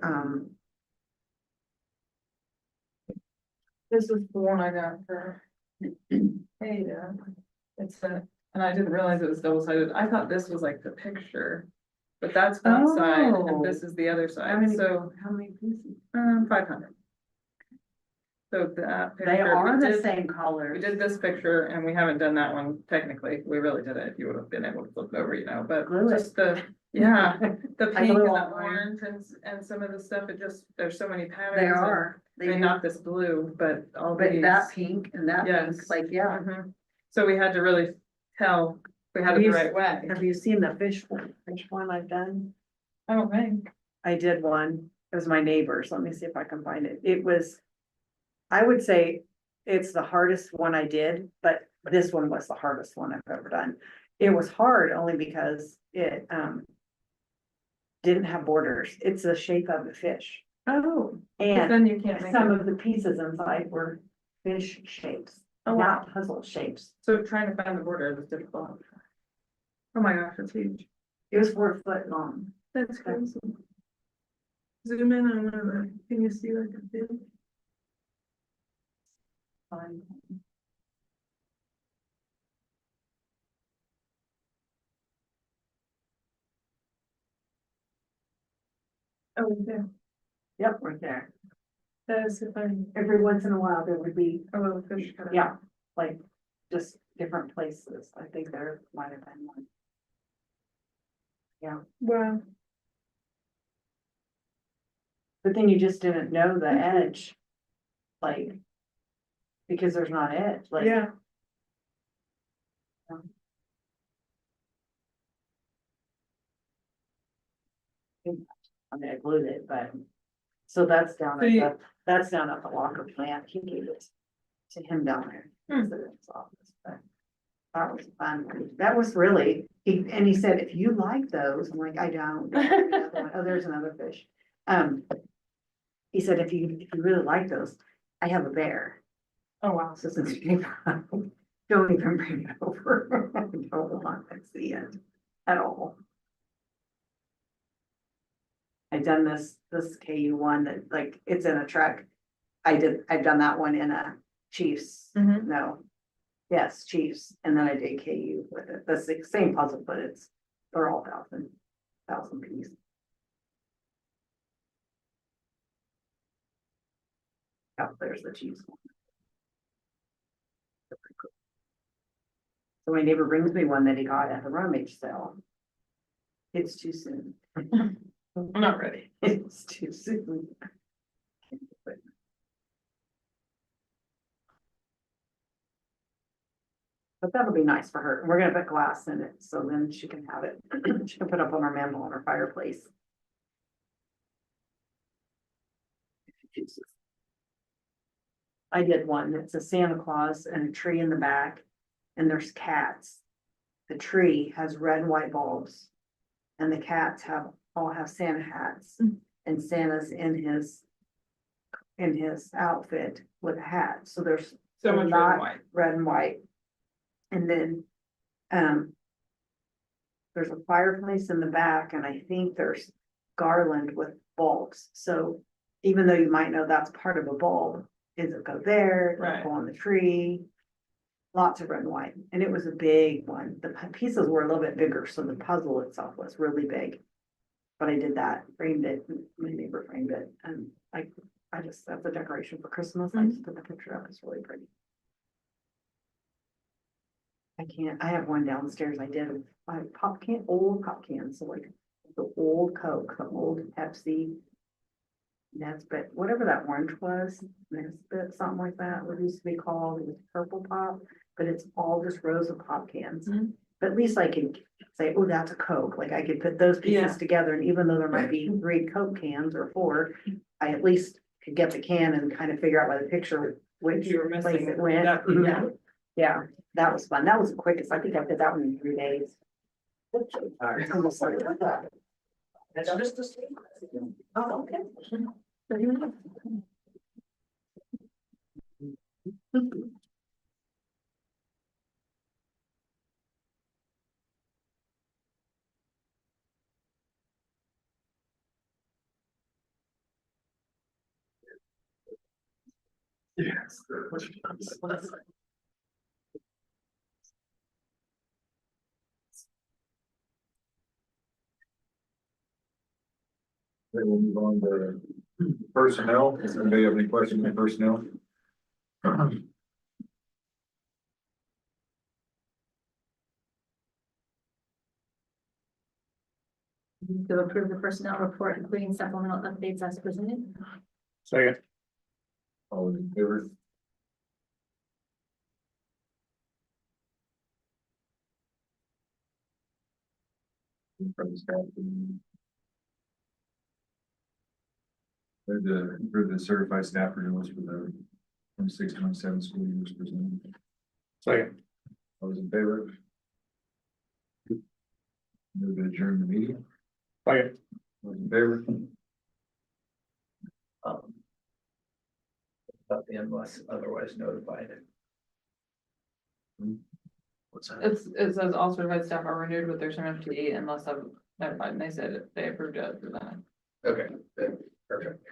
This is the one I got for. Hey, it's and I didn't realize it was double sided. I thought this was like the picture. But that's one side and this is the other side, so, how many pieces? 500. So that. They picture, are we the did- same We colors. did this picture and we haven't done that one technically. We really did it if you would have been able to flip it over, but Glue it. just the, yeah, the I pink and glue the all mine. orange and some of the stuff, it just, there's so many patterns. They and- are, they And do. not this blue, but all But these. that pink and that pink, Yes. like, yeah. Mhm. So we had to really tell, we had it the These- right way. Have you seen the fish one I've done? I don't think. I did one, it was my neighbor's, let me see if I can find it, it was. I would say it's the hardest one I did, but this one was the hardest one I've ever done. It was hard only because it, didn't have borders, it's the shape of the fish. Oh. But And then you can't make some it. of the pieces inside were fish shapes, Oh, wow. not puzzle shapes. So trying to find the border was difficult. Oh my gosh, it's huge. It was 4 foot long. That's crazy. Zoom in on the, can you see like a bit? Fine. Oh, there. Yep, right there. That is so funny. Every once in a while, there would be, A little fish. cut out. yeah, like just different places. I think there might have been one. Yeah, Wow. but then you just didn't know the edge. Like, because there's not edge, like. Yeah. I mean, I glued it, but, so that's down So at you- the, that's down at the locker plant. He gave it to him down there. Hmm. So it's office, but that was fun. That was really, he said, if you like those, I'm like, I don't. Oh, there's another fish. He said, if you really like those, I have a bear. Oh, wow. So since you don't even bring it over. I don't want to see it at all. I've done this KU one that like, it's in a truck. I've done that one in a Chiefs, Mhm. no. Yes, Chiefs, and then I did KU with it, that's the same puzzle, but they're all thousand piece. Oh, there's the Chiefs one. So my neighbor brings me one that he got at the rummage sale. It's too soon. I'm not ready. It's too soon. But that'll be nice for her. We're gonna put glass in it, so then she can have it. She can put up on her mantle on her fireplace. I did one. It's a Santa Claus and a tree in the back, and there's cats. The tree has red and white bulbs. And the cats all have Santa hats, and Santa's in his outfit with a hat, so there's So much red not and white. red and white. And then, there's a fireplace in the back, and I think there's garland with bulbs, so even though you might know that's part of a bulb, does it go there, does it Right. go on the tree? Lots of red and white, and it was a big one. The pieces were a little bit bigger, so the puzzle itself was really big. But I did that, framed it, my neighbor framed it, and that's a decoration for Christmas. I just put the picture up, it's really pretty. I have one downstairs I did, old pop cans, so like the old Coke, the old Pepsi. Nesbit, whatever that orange was, Nesbit, something like that, what it used to be called, it was purple pop. but it's all just rows of pop cans. Mhm. But at least I can say, oh, that's a Coke, like I could put those Yeah. pieces together, and even though there might be 3 Coke cans or 4, I at least could get the can and kind of figure out by the picture which You were place missing it went. that, Mhm. yeah. Yeah, that was fun. That was the quickest. I think I did that one in 3 days. Almost like that. That's just the same. Oh, okay. Yes. Then we'll move on to personnel. Does anybody have any questions on personnel? To approve the personnel report, including supplemental updates as presented. Second. All in favor? From the staff. To approve the certified staff renewals for the 26-27 school years presented. Second. All those in favor? Move to adjourn the meeting. Second. All those in favor? About the unless otherwise notified. What's that? It says all certified staff are renewed with their term FTE unless I'm notified, and they said they approved it for that. Okay, good, perfect.